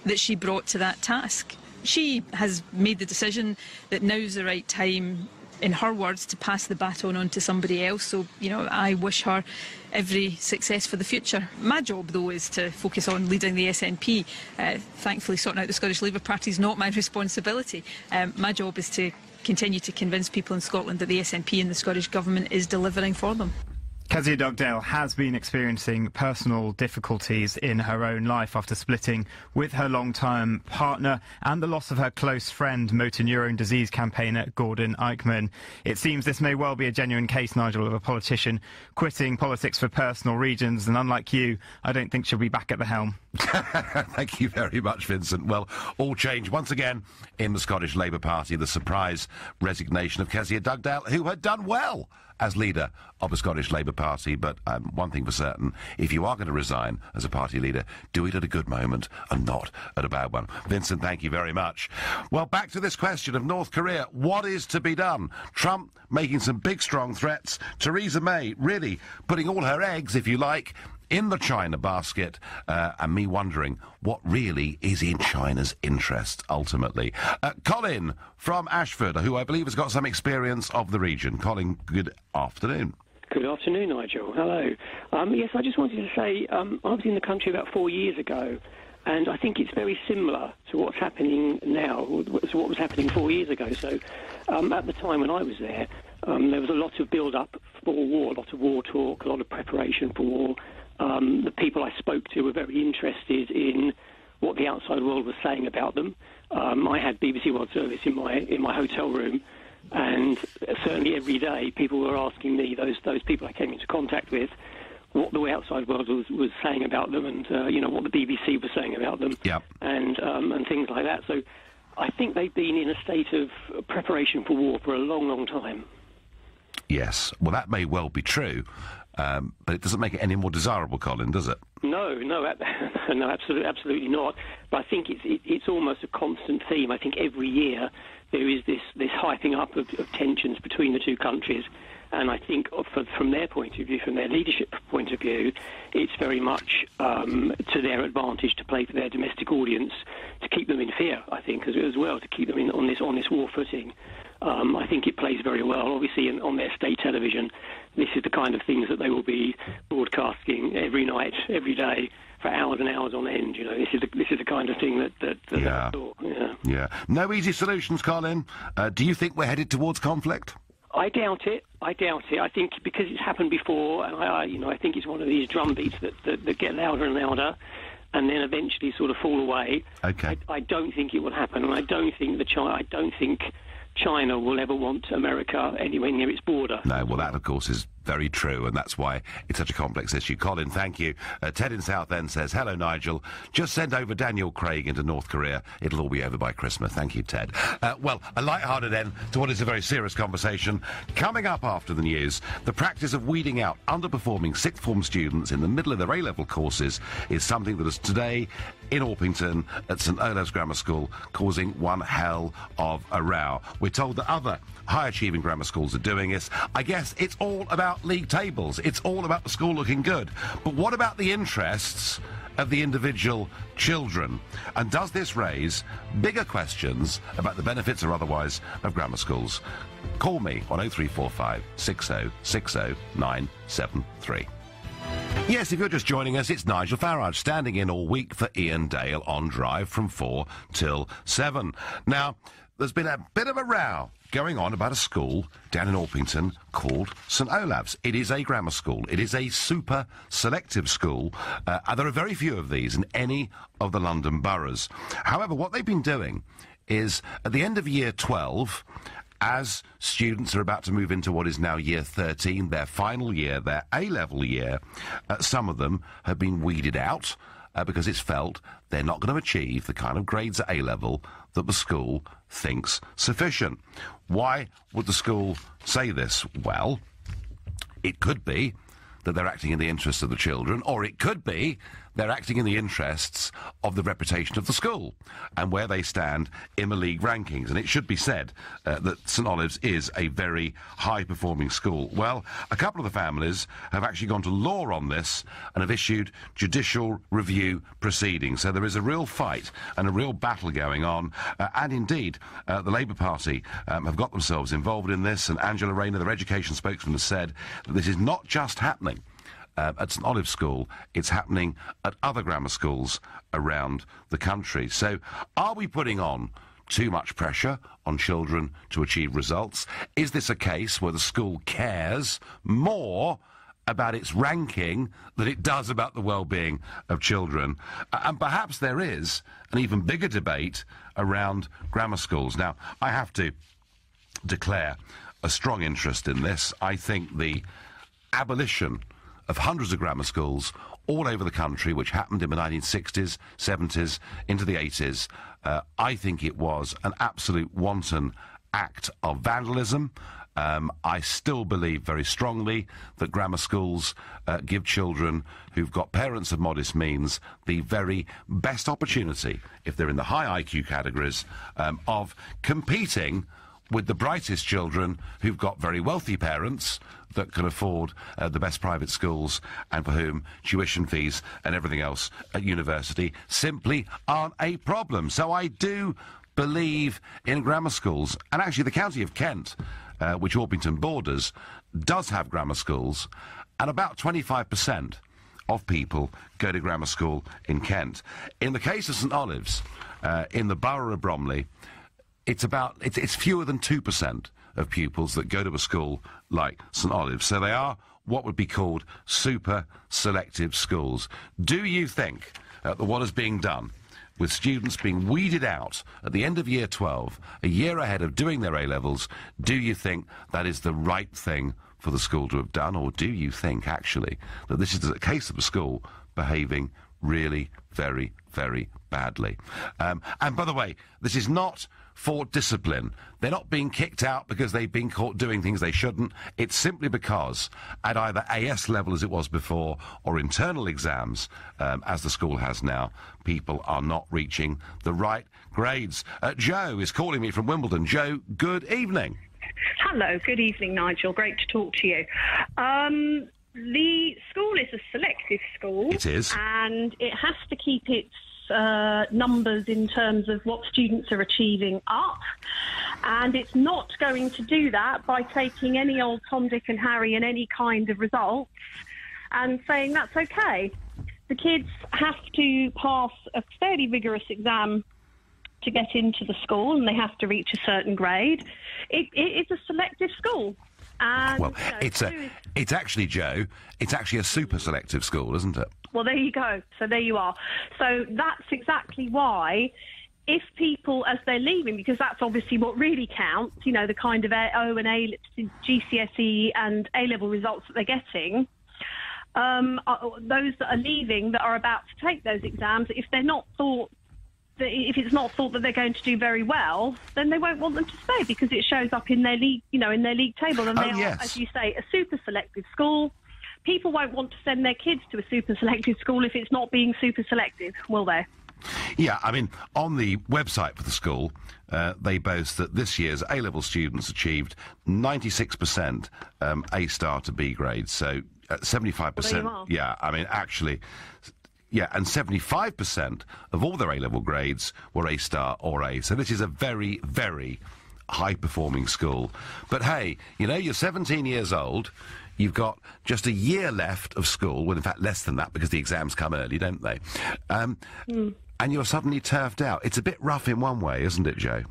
[SPEAKER 2] that she brought to that task. She has made the decision that now's the right time, in her words, to pass the baton on to somebody else. So, you know, I wish her every success for the future. My job, though, is to focus on leading the SNP. Thankfully, sorting out the Scottish Labour Party is not my responsibility. My job is to continue to convince people in Scotland that the SNP and the Scottish Government is delivering for them.
[SPEAKER 19] Kezia Dugdale has been experiencing personal difficulties in her own life after splitting with her long-time partner and the loss of her close friend, motor neurone disease campaigner Gordon Eichmann. It seems this may well be a genuine case, Nigel, of a politician quitting politics for personal reasons, and unlike you, I don't think she'll be back at the helm.
[SPEAKER 1] Thank you very much, Vincent. Well, all change once again in the Scottish Labour Party. The surprise resignation of Kezia Dugdale, who had done well as leader of the Scottish Labour Party. But one thing for certain, if you are going to resign as a party leader, do it at a good moment and not at a bad one. Vincent, thank you very much. Well, back to this question of North Korea. What is to be done? Trump making some big, strong threats. Theresa May really putting all her eggs, if you like, in the China basket, and me wondering what really is in China's interest, ultimately. Colin from Ashford, who I believe has got some experience of the region. Colin, good afternoon.
[SPEAKER 22] Good afternoon, Nigel. Hello. Yes, I just wanted to say I was in the country about 4 years ago, and I think it's very similar to what's happening now, to what was happening 4 years ago. So at the time when I was there was a lot of build-up for war, a lot of war talk, a lot of preparation for war. The people I spoke to were very interested in what the outside world was saying about them. I had BBC World Service in my hotel room, and certainly every day people were asking me, those people I came into contact with, what the outside world was saying about them, and what the BBC was saying about them, and things like that. So I think they've been in a state of preparation for war for a long, long time.
[SPEAKER 1] Yes, well, that may well be true. But it doesn't make it any more desirable, Colin, does it?
[SPEAKER 22] No, absolutely not. But I think it's almost a constant theme. I think every year there is this hyping up of tensions between the two countries, and I think from their point of view, from their leadership point of view, it's very much to their advantage to play for their domestic audience, to keep them in fear. I think as well, to keep them on this war footing. I think it plays very well. Obviously, on their state television, this is the kind of things that they will be broadcasting every night, every day, for hours and hours on end. You know, this is the kind of thing that
[SPEAKER 1] yeah. Yeah. No easy solutions, Colin. Do you think we're headed towards conflict?
[SPEAKER 22] I doubt it. I think because it's happened before, and I think it's one of these drum beats that get louder and louder, and then eventually sort of fall away.
[SPEAKER 1] Okay.
[SPEAKER 22] I don't think it will happen, and I don't think China will ever want America anywhere near its border.
[SPEAKER 1] No, well, that, of course, is very true, and that's why it's such a complex issue. Colin, thank you. Ted in Southend says, hello, Nigel. Just send over Daniel Craig into North Korea. It'll all be over by Christmas. Thank you, Ted. Well, a light-hearted end to what is a very serious conversation. Coming up after the news, the practice of weeding out underperforming sixth form students in the middle of their A-level courses is something that is today in Orpington at St Olave's Grammar School causing one hell of a row. We're told that other high-achieving grammar schools are doing this. I guess it's all about league tables. It's all about the school looking good. But what about the interests of the individual children? And does this raise bigger questions about the benefits or otherwise of grammar schools? Call me on 0345 60 60 973. Yes, if you're just joining us, it's Nigel Farage standing in all week for Ian Dale on Drive from 4 till 7. Now, there's been a bit of a row going on about a school down in Orpington called St Olave's. It is a grammar school. It is a super selective school. And there are very few of these in any of the London boroughs. However, what they've been doing is, at the end of year 12, as students are about to move into what is now year 13, their final year, their A-level year, some of them have been weeded out because it's felt they're not going to achieve the kind of grades at A-level that the school thinks sufficient. Why would the school say this? Well, it could be that they're acting in the interests of the children, or it could be they're acting in the interests of the reputation of the school and where they stand in the league rankings. And it should be said that St Olave's is a very high-performing school. Well, a couple of the families have actually gone to law on this and have issued judicial review proceedings. So there is a real fight and a real battle going on. And indeed, the Labour Party have got themselves involved in this. And Angela Rayner, their education spokesman, has said that this is not just happening at St Olave's School, it's happening at other grammar schools around the country. So are we putting on too much pressure on children to achieve results? Is this a case where the school cares more about its ranking than it does about the well-being of children? And perhaps there is an even bigger debate around grammar schools. Now, I have to declare a strong interest in this. I think the abolition of hundreds of grammar schools all over the country, which happened in the 1960s, 70s, into the 80s, I think it was an absolute wanton act of vandalism. I still believe very strongly that grammar schools give children who've got parents of modest means the very best opportunity, if they're in the high IQ categories, of competing with the brightest children who've got very wealthy parents that can afford the best private schools and for whom tuition fees and everything else at university simply aren't a problem. So I do believe in grammar schools. And actually the county of Kent, which Orpington borders, does have grammar schools, and about 25% of people go to grammar school in Kent. In the case of St Olave's, in the borough of Bromley, it's fewer than 2% of pupils that go to a school like St Olave's. So they are what would be called super selective schools. Do you think that what is being done with students being weeded out at the end of year 12, a year ahead of doing their A-levels, do you think that is the right thing for the school to have done? Or do you think, actually, that this is a case of a school behaving really very, very badly? And by the way, this is not for discipline. They're not being kicked out because they've been caught doing things they shouldn't. It's simply because at either AS level, as it was before, or internal exams, as the school has now, people are not reaching the right grades. Joe is calling me from Wimbledon. Joe, good evening.
[SPEAKER 3] Hello, good evening, Nigel. Great to talk to you. The school is a selective school.
[SPEAKER 1] It is.
[SPEAKER 3] And it has to keep its numbers in terms of what students are achieving up, and it's not going to do that by taking any old Tom, Dick and Harry and any kind of results and saying that's okay. The kids have to pass a fairly rigorous exam to get into the school, and they have to reach a certain grade. It's a selective school. And,
[SPEAKER 1] well, it's actually, Joe, it's actually a super selective school, isn't it?
[SPEAKER 3] Well, there you go. So there you are. So that's exactly why, if people, as they're leaving, because that's obviously what really counts, you know, the kind of O and A, GCSE and A-level results that they're getting, those that are leaving that are about to take those exams, if it's not thought that they're going to do very well, then they won't want them to stay because it shows up in their league, you know, in their league table. And they are, as you say, a super selective school. People won't want to send their kids to a super selective school if it's not being super selective, will they?
[SPEAKER 1] Yeah, I mean, on the website for the school, they boast that this year's A-level students achieved 96% A-star to B grades, so 75%.
[SPEAKER 3] Well,
[SPEAKER 1] yeah, I mean, actually... Yeah, and 75% of all their A-level grades were A-star or A. So this is a very, very high-performing school. But hey, you know, you're 17 years old, you've got just a year left of school, well, in fact, less than that, because the exams come early, don't they? And you're suddenly turfed out. It's a bit rough in one way, isn't it, Joe?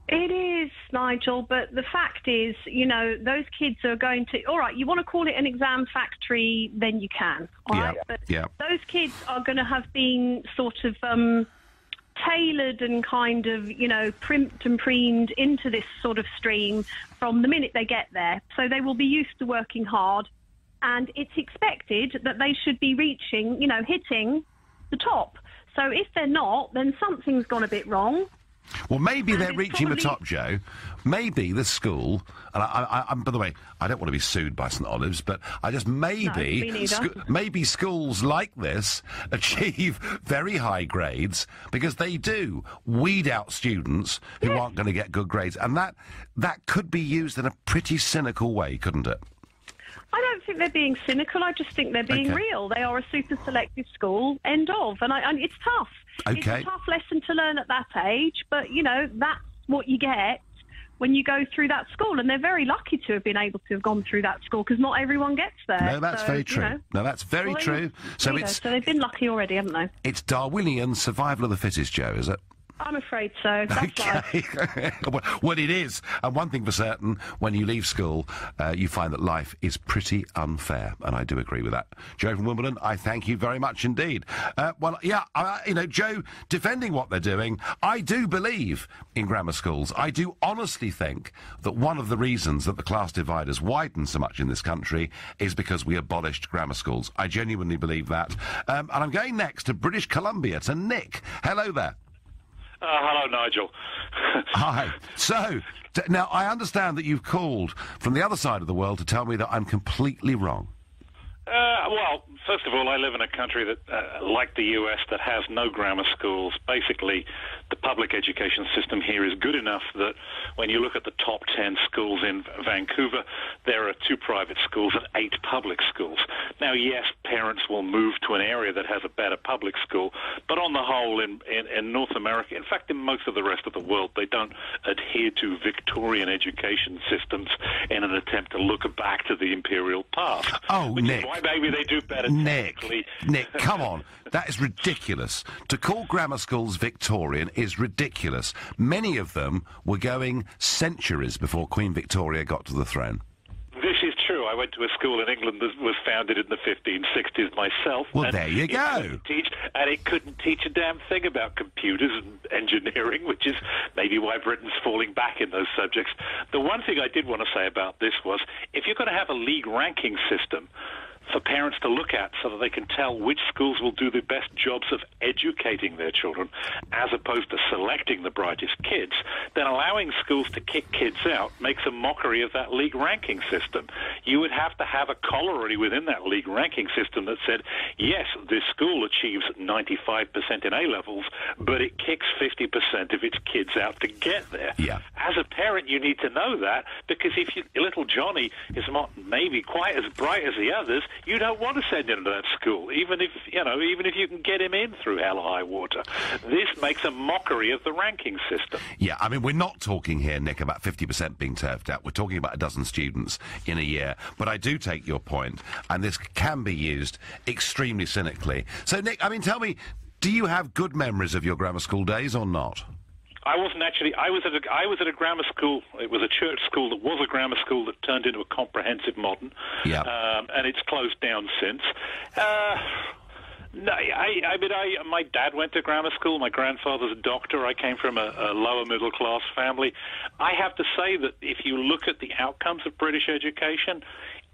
[SPEAKER 3] It is, Nigel, but the fact is, you know, those kids are going to... All right, you want to call it an exam factory, then you can. All right? But those kids are going to have been sort of tailored and kind of, you know, primped and preened into this sort of stream from the minute they get there. So they will be used to working hard, and it's expected that they should be reaching, you know, hitting the top. So if they're not, then something's gone a bit wrong.
[SPEAKER 1] Well, maybe they're reaching the top, Joe. Maybe the school, and I by the way, I don't want to be sued by St Olives, but I just maybe, maybe schools like this achieve very high grades because they do weed out students who aren't going to get good grades, and that could be used in a pretty cynical way, couldn't it?
[SPEAKER 3] I don't think they're being cynical. I just think they're being real. They are a super selective school, end of. And it's tough. It's a tough lesson to learn at that age, but, you know, that's what you get when you go through that school. And they're very lucky to have been able to have gone through that school because not everyone gets there.
[SPEAKER 1] No, that's very true. You know, no, that's very true.
[SPEAKER 3] So they've been lucky already, haven't they?
[SPEAKER 1] It's Darwinian survival of the fittest, Joe, is it?
[SPEAKER 3] I'm afraid so. That's life.
[SPEAKER 1] Well, it is. And one thing for certain, when you leave school, you find that life is pretty unfair. And I do agree with that. Joe from Wimbledon, I thank you very much indeed. You know, Joe, defending what they're doing, I do believe in grammar schools. I do honestly think that one of the reasons that the class divide has widened so much in this country is because we abolished grammar schools. I genuinely believe that. And I'm going next to British Columbia, to Nick. Hello there.
[SPEAKER 4] Hello, Nigel.
[SPEAKER 1] Hi. So, now, I understand that you've called from the other side of the world to tell me that I'm completely wrong.
[SPEAKER 4] Well, first of all, I live in a country that, like the US, that has no grammar schools. Basically, the public education system here is good enough that when you look at the top 10 schools in Vancouver, there are 2 private schools and 8 public schools. Now, yes, parents will move to an area that has a better public school, but on the whole, in North America, in fact, in most of the rest of the world, they don't adhere to Victorian education systems in an attempt to look back to the imperial past.
[SPEAKER 1] Oh, Nick.
[SPEAKER 4] Why maybe they do better
[SPEAKER 1] Nick, come on. That is ridiculous. To call grammar schools Victorian is ridiculous. Many of them were going centuries before Queen Victoria got to the throne.
[SPEAKER 4] This is true. I went to a school in England that was founded in the 1560s myself.
[SPEAKER 1] Well, there you go.
[SPEAKER 4] It couldn't teach a damn thing about computers and engineering, which is maybe why Britain's falling back in those subjects. The one thing I did want to say about this was, if you're going to have a league ranking system for parents to look at so that they can tell which schools will do the best jobs of educating their children as opposed to selecting the brightest kids, then allowing schools to kick kids out makes a mockery of that league ranking system. You would have to have a corollary within that league ranking system that said, yes, this school achieves 95% in A-levels, but it kicks 50% of its kids out to get there.
[SPEAKER 1] Yeah.
[SPEAKER 4] As a parent, you need to know that, because if little Johnny is not maybe quite as bright as the others, you don't want to send him to that school, even if you can get him in through hell or high water. This makes a mockery of the ranking system.
[SPEAKER 1] Yeah, I mean, we're not talking here, Nick, about 50% being turfed out. We're talking about a dozen students in a year. But I do take your point, and this can be used extremely cynically. So, Nick, I mean, tell me, do you have good memories of your grammar school days or not?
[SPEAKER 4] I wasn't actually. I was at a grammar school. It was a church school that was a grammar school that turned into a comprehensive modern.
[SPEAKER 1] Yeah.
[SPEAKER 4] And it's closed down since. No, my dad went to grammar school. My grandfather's a doctor. I came from a lower middle class family. I have to say that if you look at the outcomes of British education,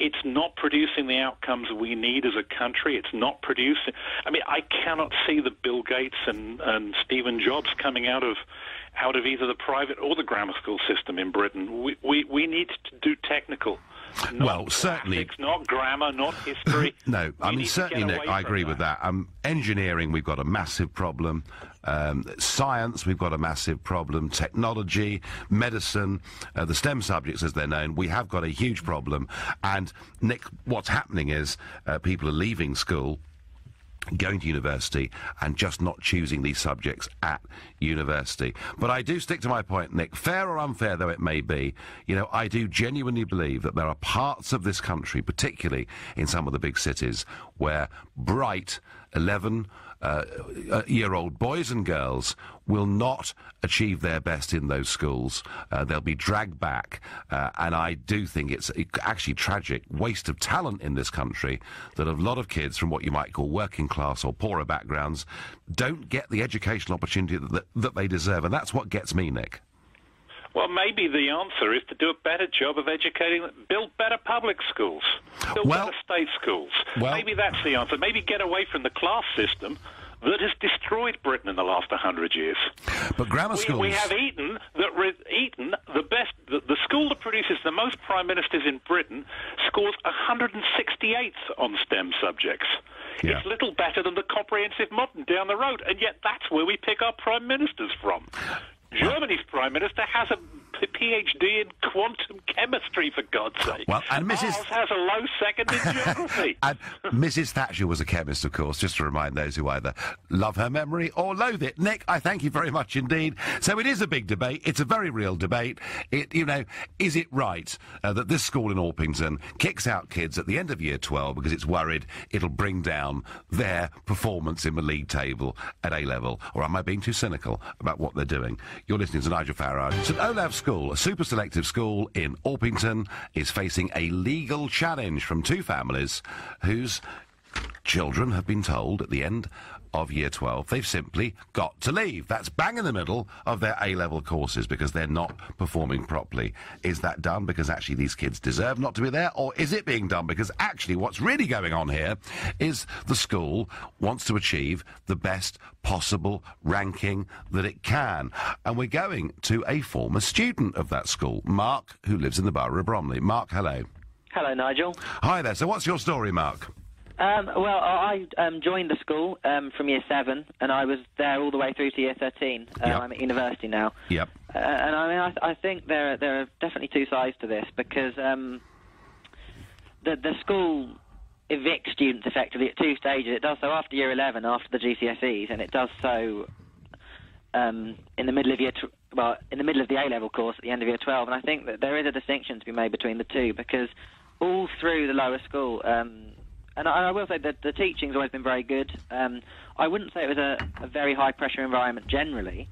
[SPEAKER 4] it's not producing the outcomes we need as a country. It's not producing. I mean, I cannot see the Bill Gates and Stephen Jobs coming out of either the private or the grammar school system in Britain. We need to do technical.
[SPEAKER 1] Certainly.
[SPEAKER 4] Not grammar, not history.
[SPEAKER 1] No, I mean, certainly, Nick, I agree with that. Engineering, we've got a massive problem. Science, we've got a massive problem. Technology, medicine, the STEM subjects, as they're known, we have got a huge problem. And, Nick, what's happening is people are leaving school, going to university and just not choosing these subjects at university. But I do stick to my point, Nick. Fair or unfair though it may be, you know, I do genuinely believe that there are parts of this country, particularly in some of the big cities, where bright 11-year-old boys and girls will not achieve their best in those schools. They'll be dragged back, and I do think it's actually tragic waste of talent in this country that a lot of kids from what you might call working class or poorer backgrounds don't get the educational opportunity that they deserve, and that's what gets me, Nick.
[SPEAKER 4] Well, maybe the answer is to do a better job of educating, build better public schools, build better state schools. Maybe that's the answer. Maybe get away from the class system that has destroyed Britain in the last 100 years.
[SPEAKER 1] But grammar schools...
[SPEAKER 4] We have Eton, the school that produces the most prime ministers in Britain, scores 168th on STEM subjects.
[SPEAKER 1] Yeah.
[SPEAKER 4] It's little better than the comprehensive modern down the road, and yet that's where we pick our prime ministers from. Germany's prime minister has a PhD in quantum chemistry, for God's sake.
[SPEAKER 1] Well, and Mrs.
[SPEAKER 4] Ours has a low second in geography.
[SPEAKER 1] And Mrs. Thatcher was a chemist, of course, just to remind those who either love her memory or loathe it. Nick, I thank you very much indeed. So it is a big debate. It's a very real debate. Is it right that this school in Orpington kicks out kids at the end of Year 12 because it's worried it'll bring down their performance in the league table at A-level? Or am I being too cynical about what they're doing? You're listening to Nigel Farage. St Olaf's School, a super selective school in Orpington, is facing a legal challenge from two families whose children have been told at the end of Year 12 they've simply got to leave. That's bang in the middle of their A-level courses because they're not performing properly. Is that done because actually these kids deserve not to be there, or is it being done because actually what's really going on here is the school wants to achieve the best possible ranking that it can? And we're going to a former student of that school, Mark, who lives in the borough of Bromley. Mark, hello.
[SPEAKER 5] Hello, Nigel.
[SPEAKER 1] Hi there. So what's your story, Mark?
[SPEAKER 5] I joined the school from Year 7, and I was there all the way through to Year 13. I'm at university now.
[SPEAKER 1] Yep.
[SPEAKER 5] And I think there are definitely two sides to this, because the school evicts students effectively at two stages. It does so after Year 11, after the GCSEs, and it does so in the middle of in the middle of the A-level course at the end of Year 12. And I think that there is a distinction to be made between the two, because all through the lower school... And I will say that the teaching's always been very good. I wouldn't say it was a very high-pressure environment generally,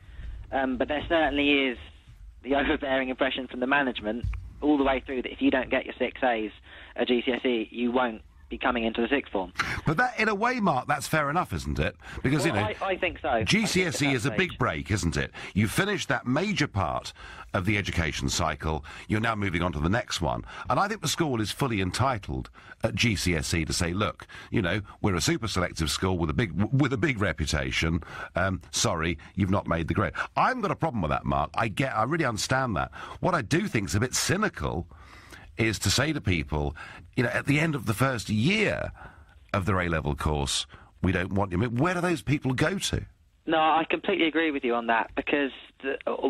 [SPEAKER 5] but there certainly is the overbearing impression from the management all the way through that if you don't get your 6 A's at GCSE, you won't be coming into the sixth form.
[SPEAKER 1] But that, in a way, Mark, that's fair enough, isn't it? Because,
[SPEAKER 5] I think so.
[SPEAKER 1] GCSE is a big break, isn't it? You finish that major part of the education cycle, you're now moving on to the next one. And I think the school is fully entitled at GCSE to say, look, we're a super selective school with a big reputation. Sorry, you've not made the grade. I haven't got a problem with that, Mark. I really understand that. What I do think is a bit cynical is to say to people, at the end of the first year of their A-level course, we don't want you. I mean, where do those people go to?
[SPEAKER 5] No, I completely agree with you on that, because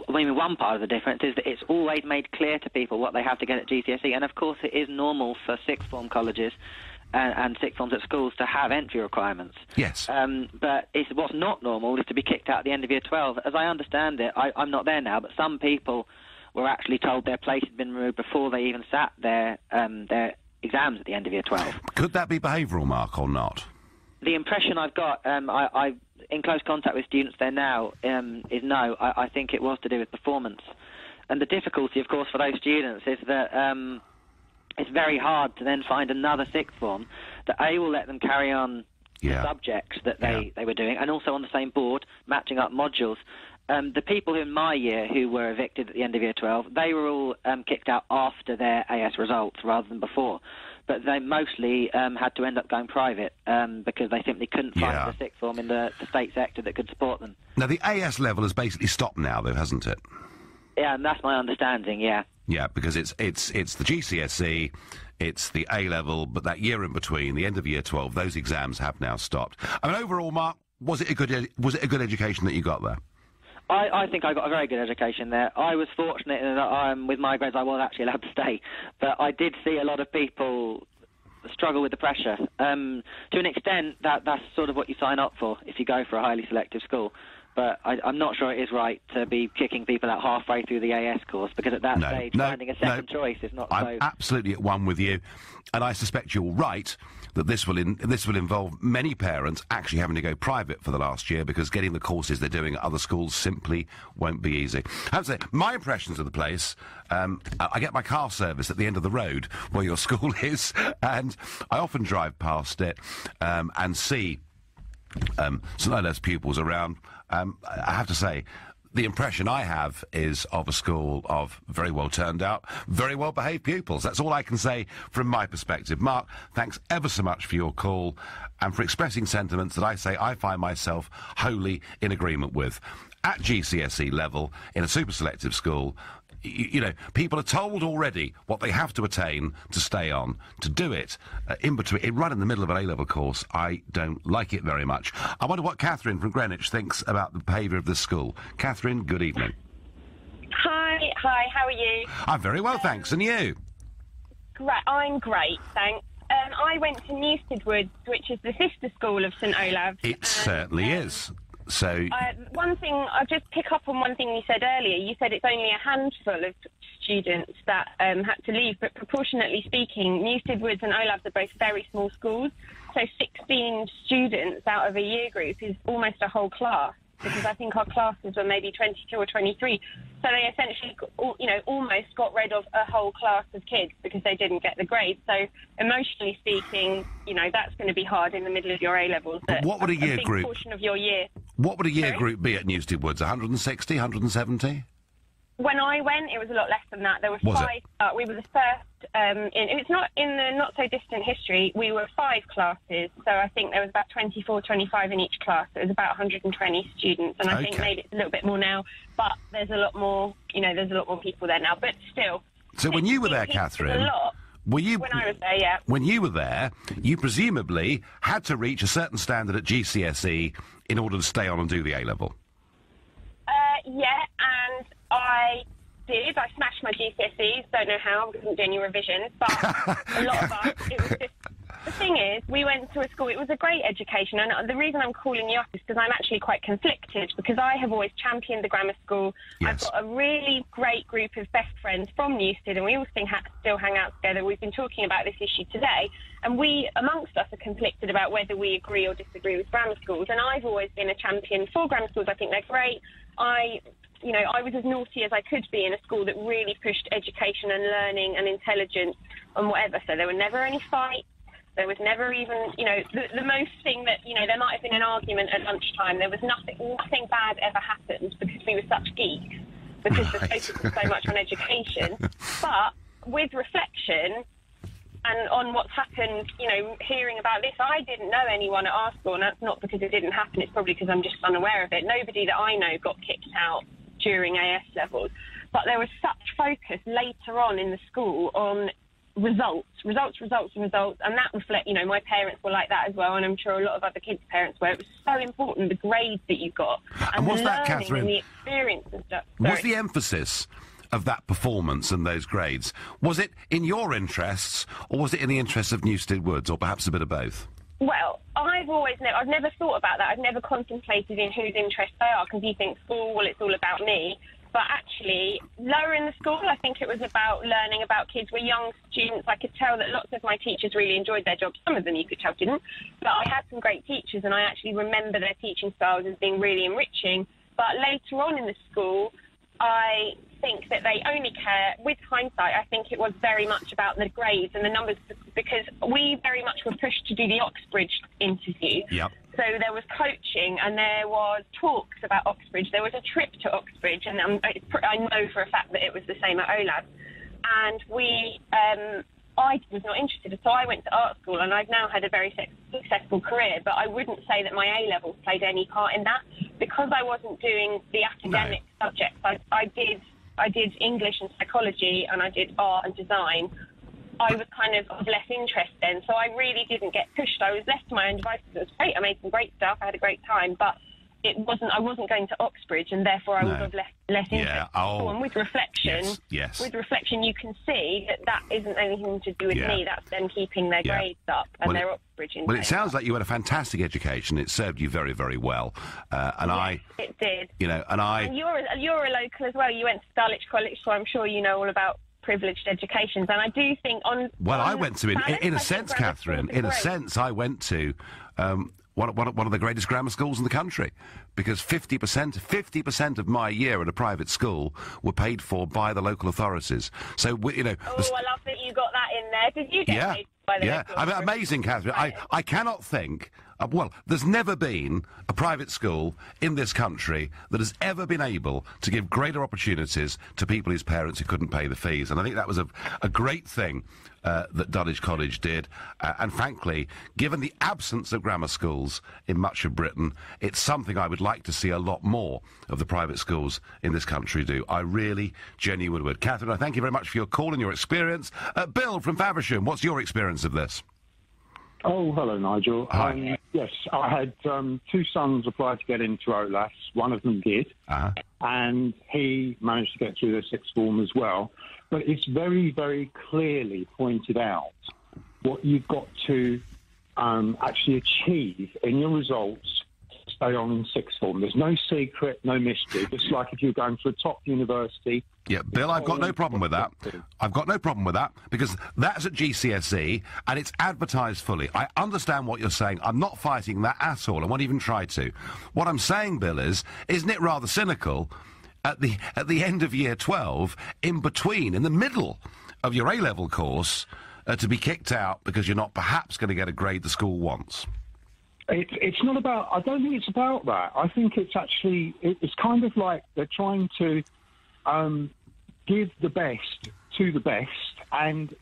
[SPEAKER 5] one part of the difference is that it's always made clear to people what they have to get at GCSE, and of course it is normal for sixth form colleges and sixth forms at schools to have entry requirements.
[SPEAKER 1] Yes.
[SPEAKER 5] But what's not normal is to be kicked out at the end of Year 12. As I understand it, I'm not there now, but some people were actually told their place had been removed before they even sat their exams at the end of Year 12.
[SPEAKER 1] Could that be behavioural, Mark, or not?
[SPEAKER 5] The impression I've got, I in close contact with students there now, is no. I think it was to do with performance. And the difficulty, of course, for those students is that it's very hard to then find another sixth form that A, will let them carry on the subjects that they were doing, and also on the same board, matching up modules. The people in my year who were evicted at the end of Year 12, they were all kicked out after their AS results rather than before. But they mostly had to end up going private because they simply couldn't find a sixth form in the state sector that could support them.
[SPEAKER 1] Now, the AS level has basically stopped now, though, hasn't it?
[SPEAKER 5] Yeah, and that's my understanding, yeah.
[SPEAKER 1] Yeah, because it's the GCSE, it's the A-level, but that year in between, the end of Year 12, those exams have now stopped. I mean, overall, Mark, was it a good education that you got there?
[SPEAKER 5] I think I got a very good education there. I was fortunate in that with my grades I was actually allowed to stay, but I did see a lot of people struggle with the pressure. To an extent, that's sort of what you sign up for if you go for a highly selective school. but I'm not sure it is right to be kicking people out halfway through the AS course, because at that stage, finding a second choice is not
[SPEAKER 1] I'm absolutely at one with you, and I suspect you're right that this will involve many parents actually having to go private for the last year, because getting the courses they're doing at other schools simply won't be easy. I have to say, my impressions of the place, I get my car serviced at the end of the road where your school is, and I often drive past it and see St Olave's pupils around. I have to say, the impression I have is of a school of very well turned out, very well behaved pupils. That's all I can say from my perspective. Mark, thanks ever so much for your call and for expressing sentiments that I find myself wholly in agreement with. At GCSE level, in a super selective school, you know, people are told already what they have to attain to stay on. To do it in between, right in the middle of an A-level course, I don't like it very much. I wonder what Catherine from Greenwich thinks about the behaviour of this school. Catherine, good evening.
[SPEAKER 6] Hi, how are you?
[SPEAKER 1] I'm very well, thanks. And you?
[SPEAKER 6] Great, I'm great, thanks. I went to Newstead Woods, which is the sister school of St Olave's.
[SPEAKER 1] It certainly is. So,
[SPEAKER 6] one thing, I'll just pick up on one thing you said earlier. You said it's only a handful of students that had to leave, but proportionately speaking, Newstead Woods and Olave's are both very small schools. So 16 students out of a year group is almost a whole class, because I think our classes were maybe 22 or 23. So they essentially, almost got rid of a whole class of kids because they didn't get the grades. So emotionally speaking, that's going to be hard in the middle of your A-levels.
[SPEAKER 1] What would a year group?
[SPEAKER 6] Portion of your year.
[SPEAKER 1] What would a year group be at Newstead Woods? 160, 170?
[SPEAKER 6] When I went, it was a lot less than that. There were
[SPEAKER 1] Was
[SPEAKER 6] five. We were the first. It's not in the not so distant history. We were 5 classes, so I think there was about 24, 25 in each class. It was about 120 students, and I think maybe it's a little bit more now. But there's a lot more. There's a lot more people there now. But still.
[SPEAKER 1] So when you were there, Catherine,
[SPEAKER 6] when I was there, yeah.
[SPEAKER 1] When you were there, you presumably had to reach a certain standard at GCSE in order to stay on and do the A-level.
[SPEAKER 6] Yeah, and I did. I smashed my GCSEs. Don't know how. I didn't do any revisions. But a lot of us, it was just... The thing is, we went to a school, it was a great education, and the reason I'm calling you up is because I'm actually quite conflicted, because I have always championed the grammar school. Yes. I've got a really great group of best friends from Newstead, and we all still hang out together. We've been talking about this issue today, and we, amongst us, are conflicted about whether we agree or disagree with grammar schools, and I've always been a champion for grammar schools. I think they're great. I was as naughty as I could be in a school that really pushed education and learning and intelligence and whatever, so there were never any fights. There was never even, the most thing that, there might have been an argument at lunchtime. There was nothing bad ever happened because we were such geeks, because the focus was so much on education. But with reflection and on what's happened, hearing about this, I didn't know anyone at our school, and that's not because it didn't happen. It's probably because I'm just unaware of it. Nobody that I know got kicked out during AS levels. But there was such focus later on in the school on results, and that reflect, my parents were like that as well, and I'm sure a lot of other kids' parents were. It was so important, the grades that you got, and
[SPEAKER 1] was
[SPEAKER 6] the
[SPEAKER 1] that,
[SPEAKER 6] learning
[SPEAKER 1] Catherine,
[SPEAKER 6] and the experience and stuff.
[SPEAKER 1] Was the emphasis of that performance and those grades, was it in your interests, or was it in the interests of Newstead Woods, or perhaps a bit of both?
[SPEAKER 6] Well, I've never thought about that. I've never contemplated in whose interests they are, because you think, it's all about me. But actually, lower in the school, I think it was about learning about kids. We're young students. I could tell that lots of my teachers really enjoyed their jobs. Some of them you could tell didn't. But I had some great teachers, and I actually remember their teaching styles as being really enriching. But later on in the school, I think that they only care, with hindsight, I think it was very much about the grades and the numbers, because we very much were pushed to do the Oxbridge interview.
[SPEAKER 1] Yep.
[SPEAKER 6] So there was coaching, and there was talks about Oxbridge. There was a trip to Oxbridge, and I know for a fact that it was the same at Olave's. And I was not interested, so I went to art school, and I've now had a very successful career, but I wouldn't say that my A-levels played any part in that. Because I wasn't doing the academic subjects, I did English and psychology, and I did art and design. I was kind of less interest then, so I really didn't get pushed. I was left to my own devices. It was great. I made some great stuff. I had a great time, but I wasn't going to Oxbridge, and therefore I would have less interest. And with reflection, with reflection, you can see that isn't anything to do with me. That's them keeping their grades up and their Oxbridge intake.
[SPEAKER 1] Well, it sounds like you had a fantastic education. It served you very, very well.
[SPEAKER 6] It did.
[SPEAKER 1] And
[SPEAKER 6] you're a local as well. You went to Dulwich College, so I'm sure you know all about privileged educations. And I do think
[SPEAKER 1] I went to, in a sense, Catherine, in a sense, I went to one of the greatest grammar schools in the country, because 50% of my year at a private school were paid for by the local authorities. So,
[SPEAKER 6] I love that you got that in there. Did you get paid by the local authorities?
[SPEAKER 1] Amazing, Catherine. I cannot think... there's never been a private school in this country that has ever been able to give greater opportunities to people whose parents who couldn't pay the fees. And I think that was a great thing that Dulwich College did. And frankly, given the absence of grammar schools in much of Britain, it's something I would like to see a lot more of the private schools in this country do. I really, genuinely would. Catherine, I thank you very much for your call and your experience. Bill from Faversham, what's your experience of this?
[SPEAKER 7] Oh, hello, Nigel.
[SPEAKER 1] Hi.
[SPEAKER 7] Yes, I had two sons apply to get into OLAS. One of them did, and he managed to get through the sixth form as well. But it's very, very clearly pointed out what you've got to actually achieve in your results to stay on in sixth form. There's no secret, no mystery. Just like if you're going to a top university.
[SPEAKER 1] Yeah, Bill, I've got no problem with that. I've got no problem with that, because that's at GCSE, and it's advertised fully. I understand what you're saying. I'm not fighting that at all. I won't even try to. What I'm saying, Bill, isn't it rather cynical at the end of year 12, in the middle of your A-level course, to be kicked out because you're not perhaps going to get a grade the school wants?
[SPEAKER 7] It's not about... I don't think it's about that. I think it's actually... It's kind of like they're trying to... give the best to the best, and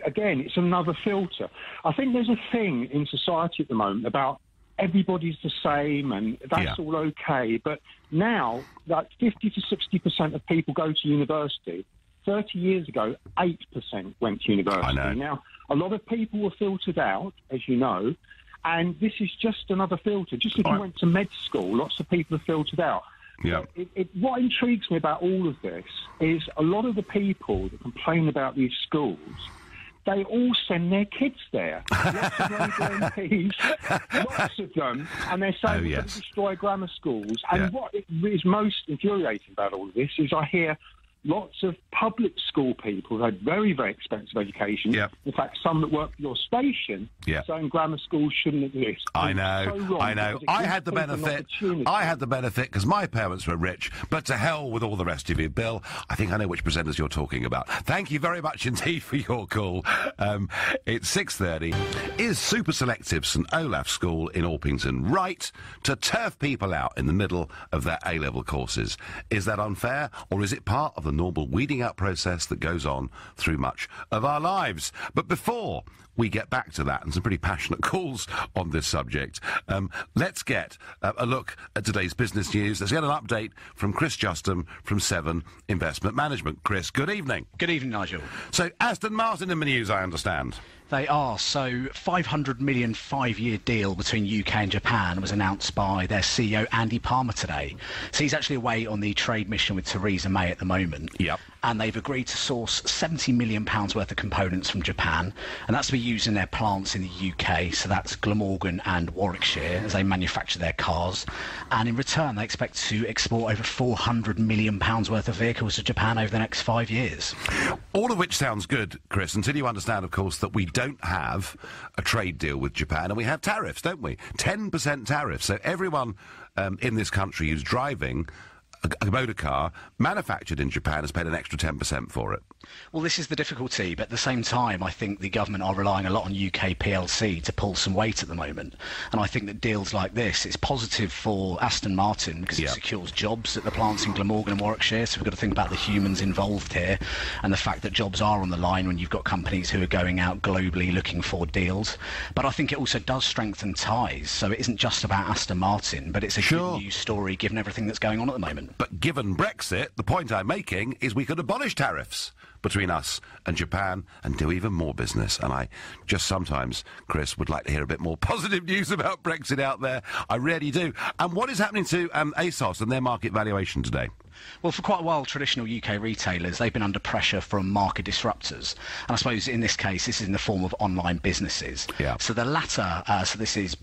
[SPEAKER 7] again, it's another filter. I think there's a thing in society at the moment about everybody's the same, and that's all okay, but now, like 50 to 60% of people go to university. 30 years ago, 8% went to university.
[SPEAKER 1] I know.
[SPEAKER 7] Now, a lot of people were filtered out, as you know, and this is just another filter. Just if you went to med school, lots of people are filtered out.
[SPEAKER 1] Yeah.
[SPEAKER 7] What intrigues me about all of this is a lot of the people that complain about these schools, they all send their kids there. Lots of Labour MPs, lots of them, and they're saying we're going to destroy grammar schools. And what is most infuriating about all of this is I hear lots of public school people who had very, very expensive education. In fact, some that work for your station saying grammar schools shouldn't exist.
[SPEAKER 1] I know. I had the benefit because my parents were rich, but to hell with all the rest of you. Bill, I think I know which presenters you're talking about. Thank you very much indeed for your call. It's 6:30. Is Super Selective St Olaf School in Orpington right to turf people out in the middle of their A-level courses? Is that unfair, or is it part of the normal weeding out process that goes on through much of our lives? But before we get back to that and some pretty passionate calls on this subject, let's get a look at today's business news. Let's get an update from Chris Justin from 7 Investment Management. Chris, good evening.
[SPEAKER 8] Good evening, Nigel.
[SPEAKER 1] So Aston Martin in the news, I understand.
[SPEAKER 8] They are. So $500 million 5-year deal between UK and Japan was announced by their CEO Andy Palmer today. So he's actually away on the trade mission with Theresa May at the moment.
[SPEAKER 1] Yep.
[SPEAKER 8] And they've agreed to source £70 million worth of components from Japan, and that's to be used in their plants in the UK. So that's Glamorgan and Warwickshire as they manufacture their cars. And in return, they expect to export over £400 million worth of vehicles to Japan over the next 5 years.
[SPEAKER 1] All of which sounds good, Chris, until you understand, of course, that we don't have a trade deal with Japan, and we have tariffs, don't we? 10% tariffs. So everyone in this country who's driving a motor car manufactured in Japan has paid an extra 10% for it.
[SPEAKER 8] Well, this is the difficulty, but at the same time, I think the government are relying a lot on UK PLC to pull some weight at the moment. And I think that deals like this, it's positive for Aston Martin because it secures jobs at the plants in Glamorgan and Warwickshire. So we've got to think about the humans involved here and the fact that jobs are on the line when you've got companies who are going out globally looking for deals. But I think it also does strengthen ties. So it isn't just about Aston Martin, but it's a good news story given everything that's going on at the moment.
[SPEAKER 1] But given Brexit, the point I'm making is we could abolish tariffs between us and Japan and do even more business. And I just sometimes, Chris, would like to hear a bit more positive news about Brexit out there. I really do. And what is happening to ASOS and their market valuation today?
[SPEAKER 8] Well, for quite a while, traditional UK retailers, they've been under pressure from market disruptors. And I suppose in this case, this is in the form of online businesses.
[SPEAKER 1] Yeah.
[SPEAKER 8] So the latter, so this is,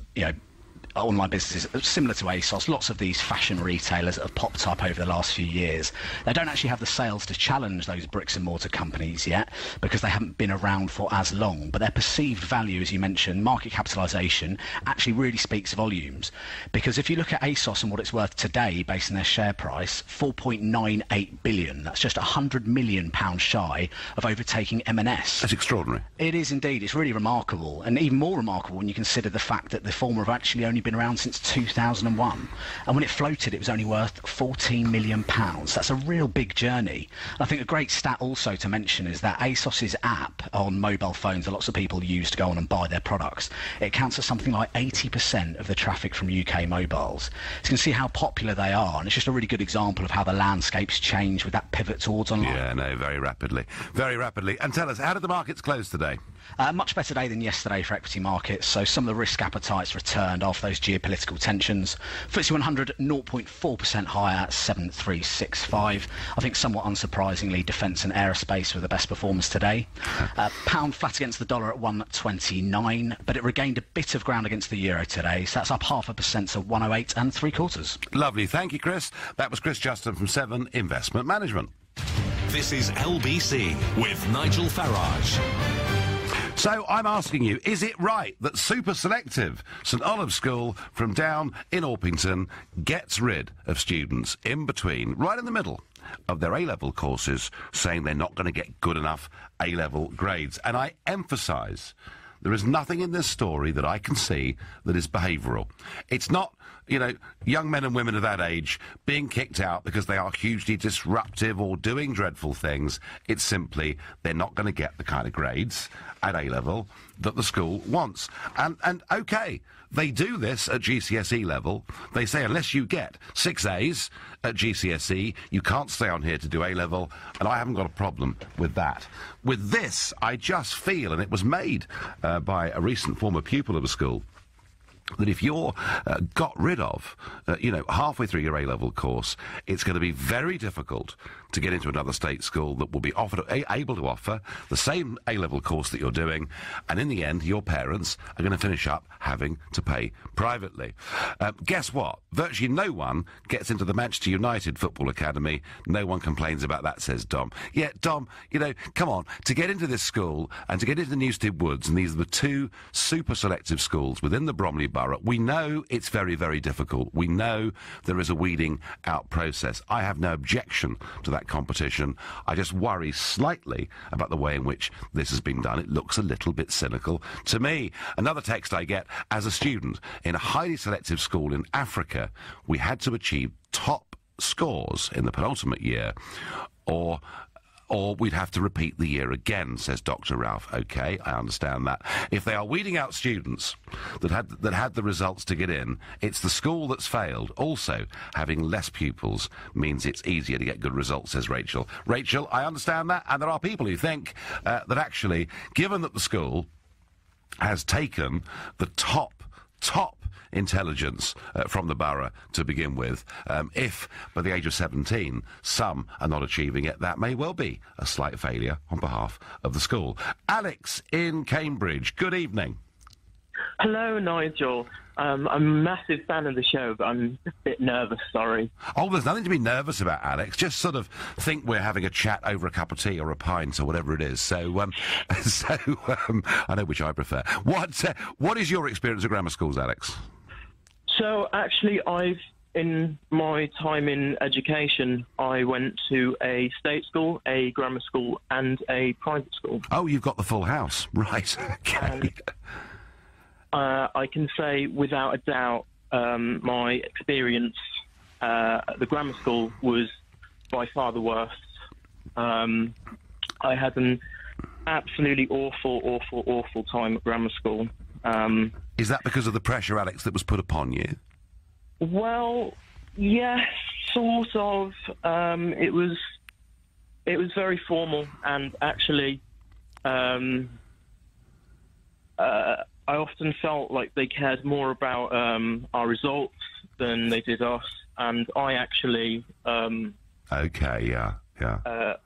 [SPEAKER 8] online businesses similar to ASOS. Lots of these fashion retailers that have popped up over the last few years. They don't actually have the sales to challenge those bricks and mortar companies yet because they haven't been around for as long. But their perceived value, as you mentioned, market capitalisation, actually really speaks volumes. Because if you look at ASOS and what it's worth today based on their share price, 4.98 billion. That's just £100 million shy of overtaking M&S.
[SPEAKER 1] That's extraordinary.
[SPEAKER 8] It is indeed. It's really remarkable. And even more remarkable when you consider the fact that the former have actually only been around since 2001, and when it floated it was only worth £14 million. That's a real big journey. I think a great stat also to mention is that ASOS's app on mobile phones that lots of people use to go on and buy their products, it counts as something like 80% of the traffic from UK mobiles. So you can see how popular they are, and it's just a really good example of how the landscape's changed with that pivot towards online.
[SPEAKER 1] Yeah, no, very rapidly. Very rapidly. And tell us, how did the markets close today?
[SPEAKER 8] Much better day than yesterday for equity markets, so some of the risk appetites returned after those geopolitical tensions. FTSE 100 0.4% higher at 7365. I think somewhat unsurprisingly, defence and aerospace were the best performers today. Pound flat against the dollar at 129, but it regained a bit of ground against the euro today, so that's up 0.5% to 108 3/4.
[SPEAKER 1] Lovely, thank you, Chris. That was Chris Justin from 7 Investment Management.
[SPEAKER 9] This is LBC with Nigel Farage.
[SPEAKER 1] So I'm asking you, is it right that super selective St Olave's School from down in Orpington gets rid of students in between, right in the middle of their A-level courses, saying they're not going to get good enough A-level grades? And I emphasise, there is nothing in this story that I can see that is behavioural. It's not, young men and women of that age being kicked out because they are hugely disruptive or doing dreadful things. It's simply they're not going to get the kind of grades at A-level that the school wants. And OK, they do this at GCSE level. They say unless you get 6 A's at GCSE, you can't stay on here to do A-level, and I haven't got a problem with that. With this, I just feel, and it was made by a recent former pupil of a school, that if you're got rid of, halfway through your A-level course, it's going to be very difficult to get into another state school that will be able to offer the same A-level course that you're doing, and in the end, your parents are going to finish up having to pay privately. Guess what? Virtually no one gets into the Manchester United Football Academy. No one complains about that, says Dom. Yeah, Dom, come on. To get into this school and to get into Newstead Woods, and these are the 2 super selective schools within the Bromley Borough, we know it's very, very difficult. We know there is a weeding out process. I have no objection to that competition. I just worry slightly about the way in which this has been done. It looks a little bit cynical to me. Another text I get, as a student in a highly selective school in Africa, we had to achieve top scores in the penultimate year, or we'd have to repeat the year again, says Dr. Ralph. OK, I understand that. If they are weeding out students that had the results to get in, it's the school that's failed. Also, having less pupils means it's easier to get good results, says Rachel. Rachel, I understand that, and there are people who think that actually, given that the school has taken the top intelligence from the borough to begin with, if by the age of 17 some are not achieving it, that may well be a slight failure on behalf of the school. Alex in Cambridge, good evening.
[SPEAKER 10] Hello, Nigel. I'm a massive fan of the show, but I'm a bit nervous, sorry.
[SPEAKER 1] Oh, there's nothing to be nervous about, Alex. Just sort of think we're having a chat over a cup of tea or a pint or whatever it is. So, I know which I prefer. What is your experience at grammar schools, Alex?
[SPEAKER 10] So, actually, in my time in education, I went to a state school, a grammar school, and a private school.
[SPEAKER 1] Oh, you've got the full house. Right, okay.
[SPEAKER 10] I can say without a doubt my experience at the grammar school was by far the worst. I had an absolutely awful time at grammar school.
[SPEAKER 1] Is that because of the pressure, Alex, that was put upon you?
[SPEAKER 10] Well, yes, sort of. It was it was very formal, and actually, I often felt like they cared more about our results than they did us, and I actually ran to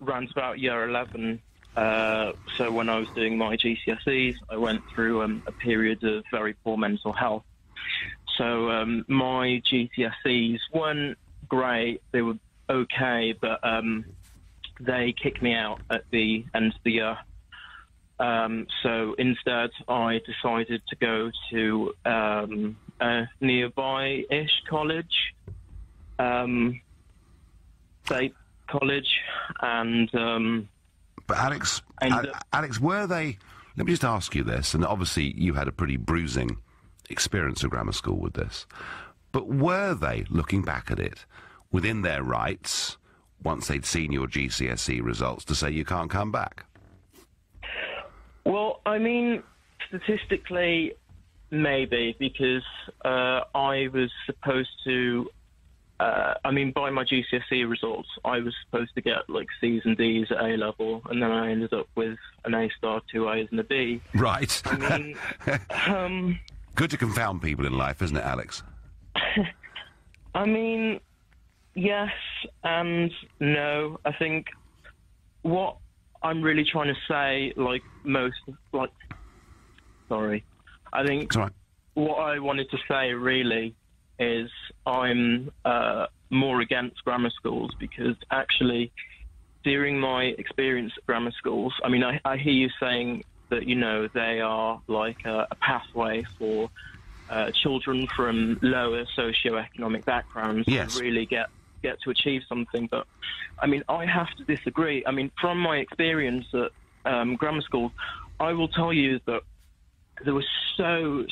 [SPEAKER 10] about year 11. So when I was doing my GCSEs, I went through a period of very poor mental health. So my GCSEs weren't great; they were okay, but they kicked me out at the end of the year. So instead, I decided to go to a nearby-ish college, state college, and.
[SPEAKER 1] But Alex, Alex, were they? Let me just ask you this, and obviously you had a pretty bruising experience of grammar school with this. But were they, looking back at it, within their rights, once they'd seen your GCSE results, to say you can't come back?
[SPEAKER 10] Well, I mean, statistically, maybe, because I was supposed to... by my GCSE results, I was supposed to get, like, C's and D's at A-level, and then I ended up with an A-star, 2 A's and a B.
[SPEAKER 1] Right.
[SPEAKER 10] I mean...
[SPEAKER 1] Good to confound people in life, isn't it, Alex?
[SPEAKER 10] I mean, yes and no. I think what I'm really trying to say, I think what I wanted to say really is I'm more against grammar schools, because actually during my experience at grammar schools, I mean, I hear you saying that, you know, they are like a pathway for children from lower socioeconomic backgrounds to really get to achieve something. But, I mean, I have to disagree. I mean, from my experience at grammar school, I will tell you that there were so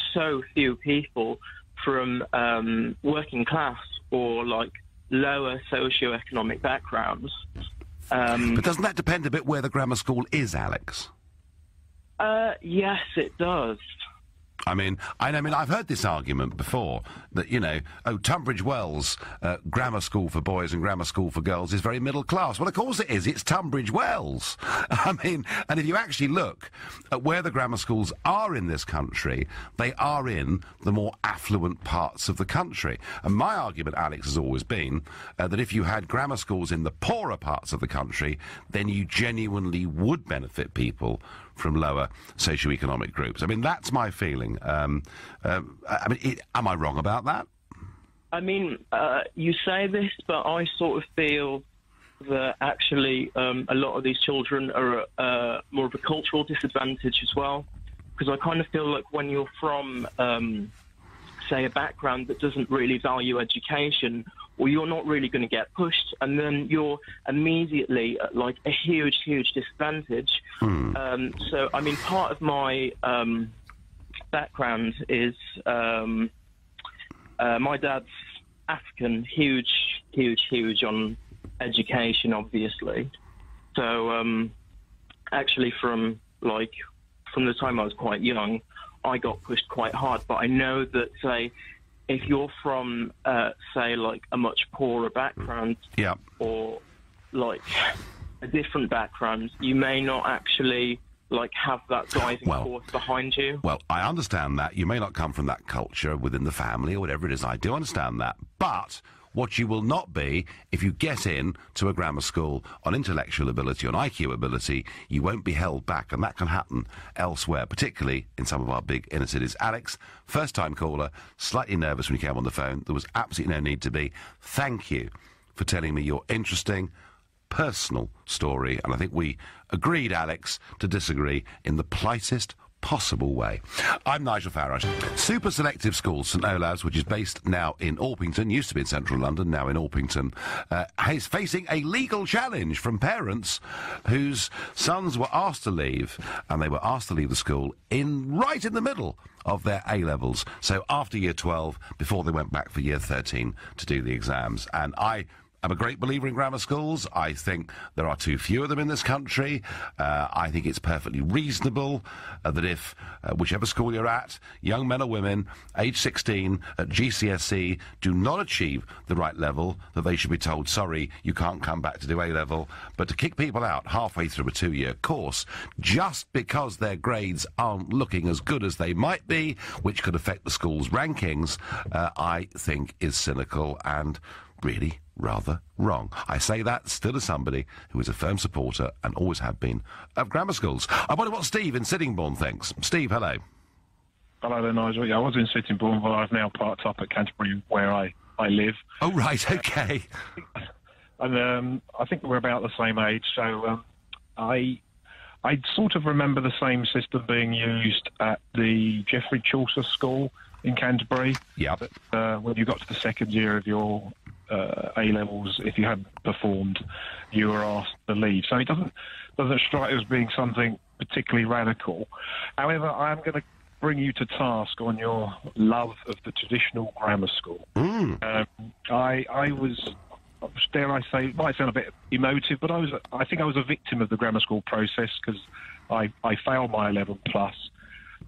[SPEAKER 10] few people from working class or, like, lower socioeconomic backgrounds.
[SPEAKER 1] But doesn't that depend a bit where the grammar school is, Alex?
[SPEAKER 10] Yes, it does.
[SPEAKER 1] I mean, I've heard this argument before, that, you know, Tunbridge Wells, grammar school for boys and grammar school for girls is very middle class. Well, of course it is. It's Tunbridge Wells. I mean, and if you actually look at where the grammar schools are in this country, they are in the more affluent parts of the country. And my argument, Alex, has always been that if you had grammar schools in the poorer parts of the country, then you genuinely would benefit people from lower socioeconomic groups. I mean, that's my feeling. Am I wrong about that?
[SPEAKER 10] I mean, you say this, but I sort of feel that actually a lot of these children are at more of a cultural disadvantage as well, because I kind of feel like when you're from, say, a background that doesn't really value education, or you're not really going to get pushed, and then you're immediately at, like, a huge disadvantage. So, I mean, part of my background is my dad's African, huge on education, obviously. So, actually, from the time I was quite young, I got pushed quite hard. But I know that, say, if you're from, say, like, a much poorer background, or, like, a different background, you may not actually, like, have that driving force behind you.
[SPEAKER 1] Well, I understand that. You may not come from that culture within the family or whatever it is. I do understand that. But what you will not be, if you get in to a grammar school on intellectual ability, on IQ ability, you won't be held back, and that can happen elsewhere, particularly in some of our big inner cities. Alex, first-time caller, slightly nervous when you came on the phone. There was absolutely no need to be. Thank you for telling me your interesting, personal story, and I think we agreed, Alex, to disagree in the politest possible way. I'm Nigel Farage. Super Selective School, St Olave's, which is based now in Orpington, used to be in central London, now in Orpington, is facing a legal challenge from parents whose sons were asked to leave, and they were asked to leave the school right in the middle of their A-levels, so after year 12, before they went back for year 13 to do the exams. And I I'm a great believer in grammar schools. I think there are too few of them in this country. I think it's perfectly reasonable that if, whichever school you're at, young men or women, age 16, at GCSE, do not achieve the right level, that they should be told, sorry, you can't come back to do A-level. But to kick people out halfway through a 2-year course, just because their grades aren't looking as good as they might be, which could affect the school's rankings, I think is cynical and really rather wrong. I say that still as somebody who is a firm supporter, and always have been, of grammar schools. I wonder what Steve in Sittingbourne thinks. Steve, hello.
[SPEAKER 11] Hello there, Nigel. Yeah, I was in Sittingbourne, but I've now parked up at Canterbury, where I live.
[SPEAKER 1] Oh, right, okay.
[SPEAKER 11] And I think we're about the same age, so I sort of remember the same system being used at the Geoffrey Chaucer School in Canterbury.
[SPEAKER 1] Yeah.
[SPEAKER 11] When you got to the second year of your A-levels, if you hadn't performed, you were asked to leave. So it doesn't strike as being something particularly radical. However, I am going to bring you to task on your love of the traditional grammar school. I was, dare I say, it might sound a bit emotive, but I think I was a victim of the grammar school process, because I failed my 11 plus.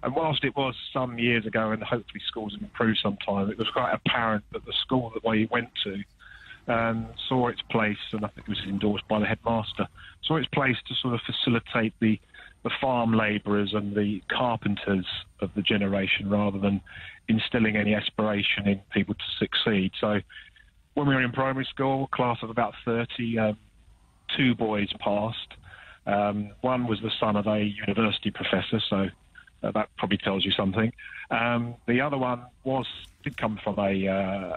[SPEAKER 11] And whilst it was some years ago, and hopefully schools have improved sometime, it was quite apparent that the school that we went to saw its place, and I think it was endorsed by the headmaster, saw its place to sort of facilitate the farm labourers and the carpenters of the generation, rather than instilling any aspiration in people to succeed. So when we were in primary school, a class of about 30, 2 boys passed. One was the son of a university professor, so that probably tells you something. The other one did come from a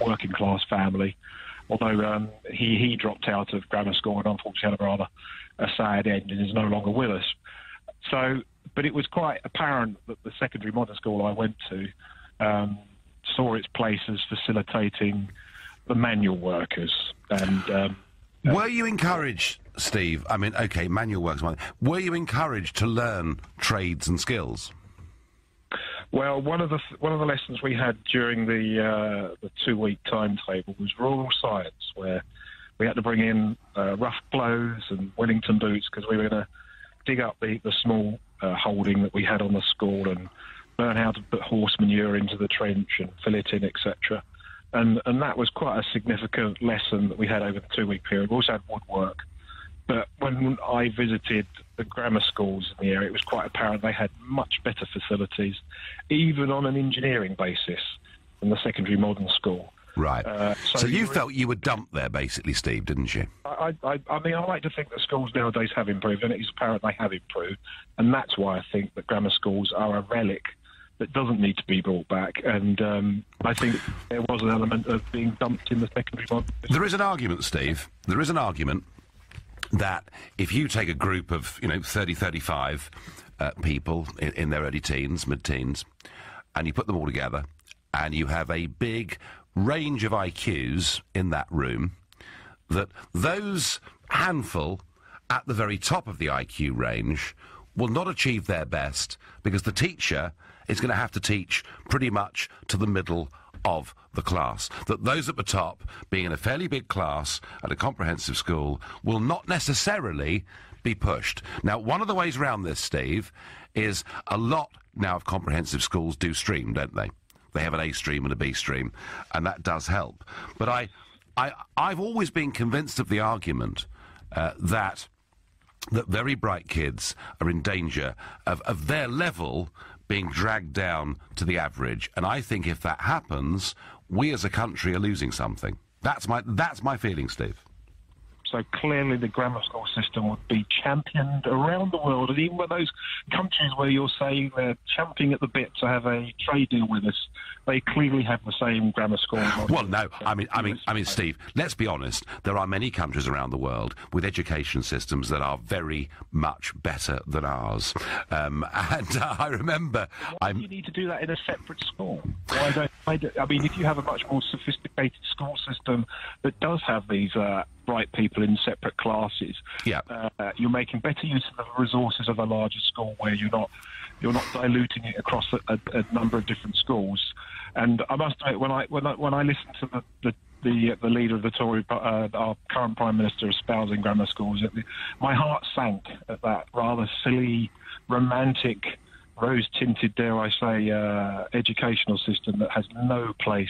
[SPEAKER 11] working class family, although he dropped out of grammar school and unfortunately had a rather sad end and is no longer with us. So, but it was quite apparent that the secondary modern school I went to saw its place as facilitating the manual workers. And
[SPEAKER 1] were you encouraged, Steve? I mean, okay, manual work's one. Were you encouraged to learn trades and skills?
[SPEAKER 11] Well, one of the lessons we had during the 2-week timetable was rural science, where we had to bring in rough clothes and Wellington boots, because we were going to dig up the small holding that we had on the school and learn how to put horse manure into the trench and fill it in, etc. And that was quite a significant lesson that we had over the 2-week period. We also had woodwork. But when I visited the grammar schools in the area, it was quite apparent they had much better facilities, even on an engineering basis, than the secondary modern school.
[SPEAKER 1] Right. So you felt you were dumped there, basically, Steve, didn't you?
[SPEAKER 11] I mean, I like to think that schools nowadays have improved, and it is apparent they have improved. And that's why I think that grammar schools are a relic that doesn't need to be brought back. And I think there was an element of being dumped in the secondary modern.
[SPEAKER 1] There is an argument, Steve. There is an argument that if you take a group of, 30, 35 people in their early teens, mid-teens, and you put them all together, and you have a big range of IQs in that room, that those handful at the very top of the IQ range will not achieve their best, because the teacher is going to have to teach pretty much to the middle of the class. That those at the top, being in a fairly big class at a comprehensive school, will not necessarily be pushed. Now, one of the ways around this, Steve, is a lot now of comprehensive schools do stream, don't they? They have an A stream and a B stream, and that does help. But I've always been convinced of the argument that very bright kids are in danger of their level being dragged down to the average. And I think if that happens, we as a country are losing something. That's my feeling, Steve.
[SPEAKER 11] So clearly the grammar school system would be championed around the world, and even with those countries where you're saying they're champing at the bit to have a trade deal with us, they clearly have the same grammar school model.
[SPEAKER 1] Well, no, I mean, Steve, let's be honest. There are many countries around the world with education systems that are very much better than ours. And I remember...
[SPEAKER 11] Why do you need to do that in a separate school? I mean, if you have a much more sophisticated school system that does have these bright people in separate classes, you're making better use of the resources of a larger school, where you're not diluting it across a number of different schools. And I must admit, when I listen to the the leader of the Tory, our current Prime Minister, espousing grammar schools. My heart sank at that rather silly, romantic, rose-tinted, dare I say, educational system that has no place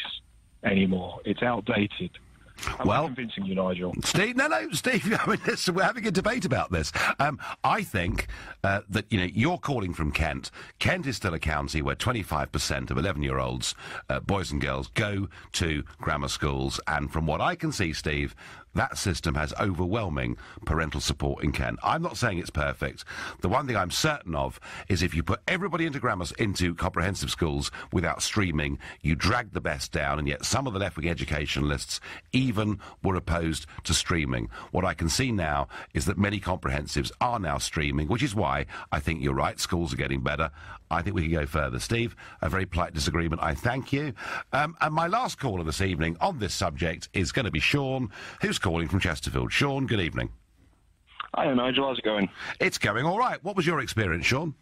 [SPEAKER 11] anymore. It's outdated. I'm not convincing you, Nigel.
[SPEAKER 1] Steve, Steve, I mean, listen, we're having a debate about this. I think that, you're calling from Kent. Kent is still a county where 25% of 11-year-olds, boys and girls, go to grammar schools. And from what I can see, Steve, that system has overwhelming parental support in Kent. I'm not saying it's perfect. The one thing I'm certain of is if you put everybody into comprehensive schools without streaming, you drag the best down, and yet some of the left-wing educationalists even were opposed to streaming. What I can see now is that many comprehensives are now streaming, which is why I think you're right, schools are getting better. I think we can go further. Steve, a very polite disagreement. I thank you. And my last caller this evening on this subject is going to be Sean, who's calling from Chesterfield. Sean, good evening.
[SPEAKER 12] Hi, Nigel. How's it going?
[SPEAKER 1] It's going all right. What was your experience, Sean?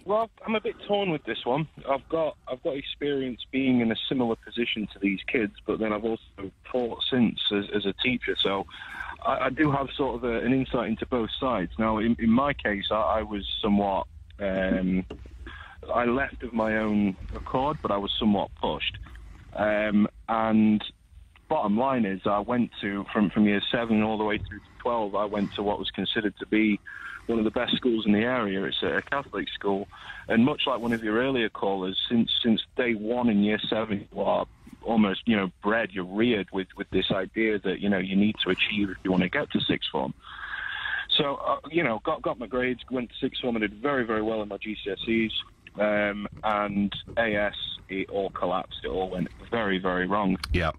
[SPEAKER 12] Well, I'm a bit torn with this one. I've got experience being in a similar position to these kids, but then I've also taught since as a teacher, so I do have sort of an insight into both sides. Now, in my case, I was somewhat... I left of my own accord, but I was somewhat pushed. And bottom line is, I went to, from year 7 all the way through to 12, I went to what was considered to be one of the best schools in the area. It's a Catholic school, and much like one of your earlier callers, since day 1 in year 7, you are almost, bred, you're reared with this idea that, you need to achieve if you want to get to sixth form. So, got my grades, went to sixth form, and did very, very well in my GCSEs. And AS, it all collapsed. It all went very, very wrong.
[SPEAKER 1] Yeah.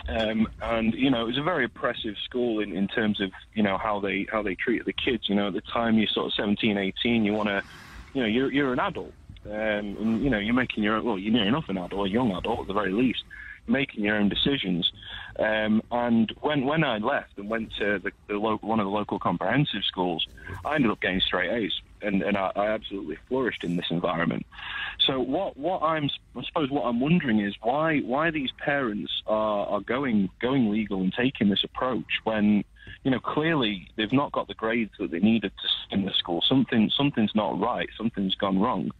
[SPEAKER 12] And, it was a very oppressive school in terms of, how they treated the kids. At the time you're sort of 17, 18, you want to, you're an adult. And, you're making your own, well, you're near enough an adult, a young adult at the very least, making your own decisions. And when I left and went to one of the local comprehensive schools, I ended up getting straight A's, and I absolutely flourished in this environment. So what I'm wondering is why these parents are going legal and taking this approach when clearly they've not got the grades that they needed to stay in the school. Something's not right. Something's gone wrong.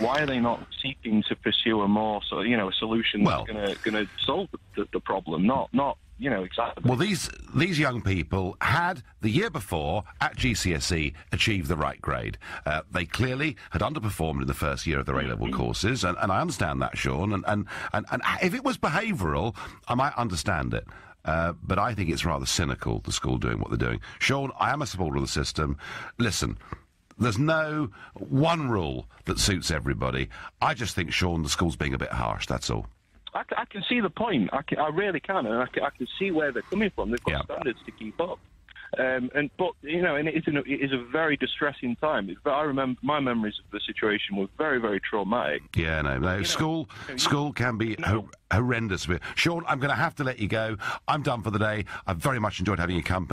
[SPEAKER 12] Why are they not seeking to pursue a more a solution that's going to solve the problem? Not exactly.
[SPEAKER 1] Well, these young people had the year before at GCSE achieved the right grade. They clearly had underperformed in the first year of their A-level courses, and I understand that, Sean. And if it was behavioural, I might understand it. But I think it's rather cynical, the school doing what they're doing. Sean, I am a supporter of the system. Listen. There's no one rule that suits everybody. I just think, Sean, the school's being a bit harsh, that's all.
[SPEAKER 12] I can see the point. I really can, and I can see where they're coming from. They've got standards to keep up. And it is a very distressing time. I remember my memories of the situation were very, very traumatic.
[SPEAKER 1] Yeah, no. School can be horrendous. Sean, I'm going to have to let you go. I'm done for the day. I've very much enjoyed having you company.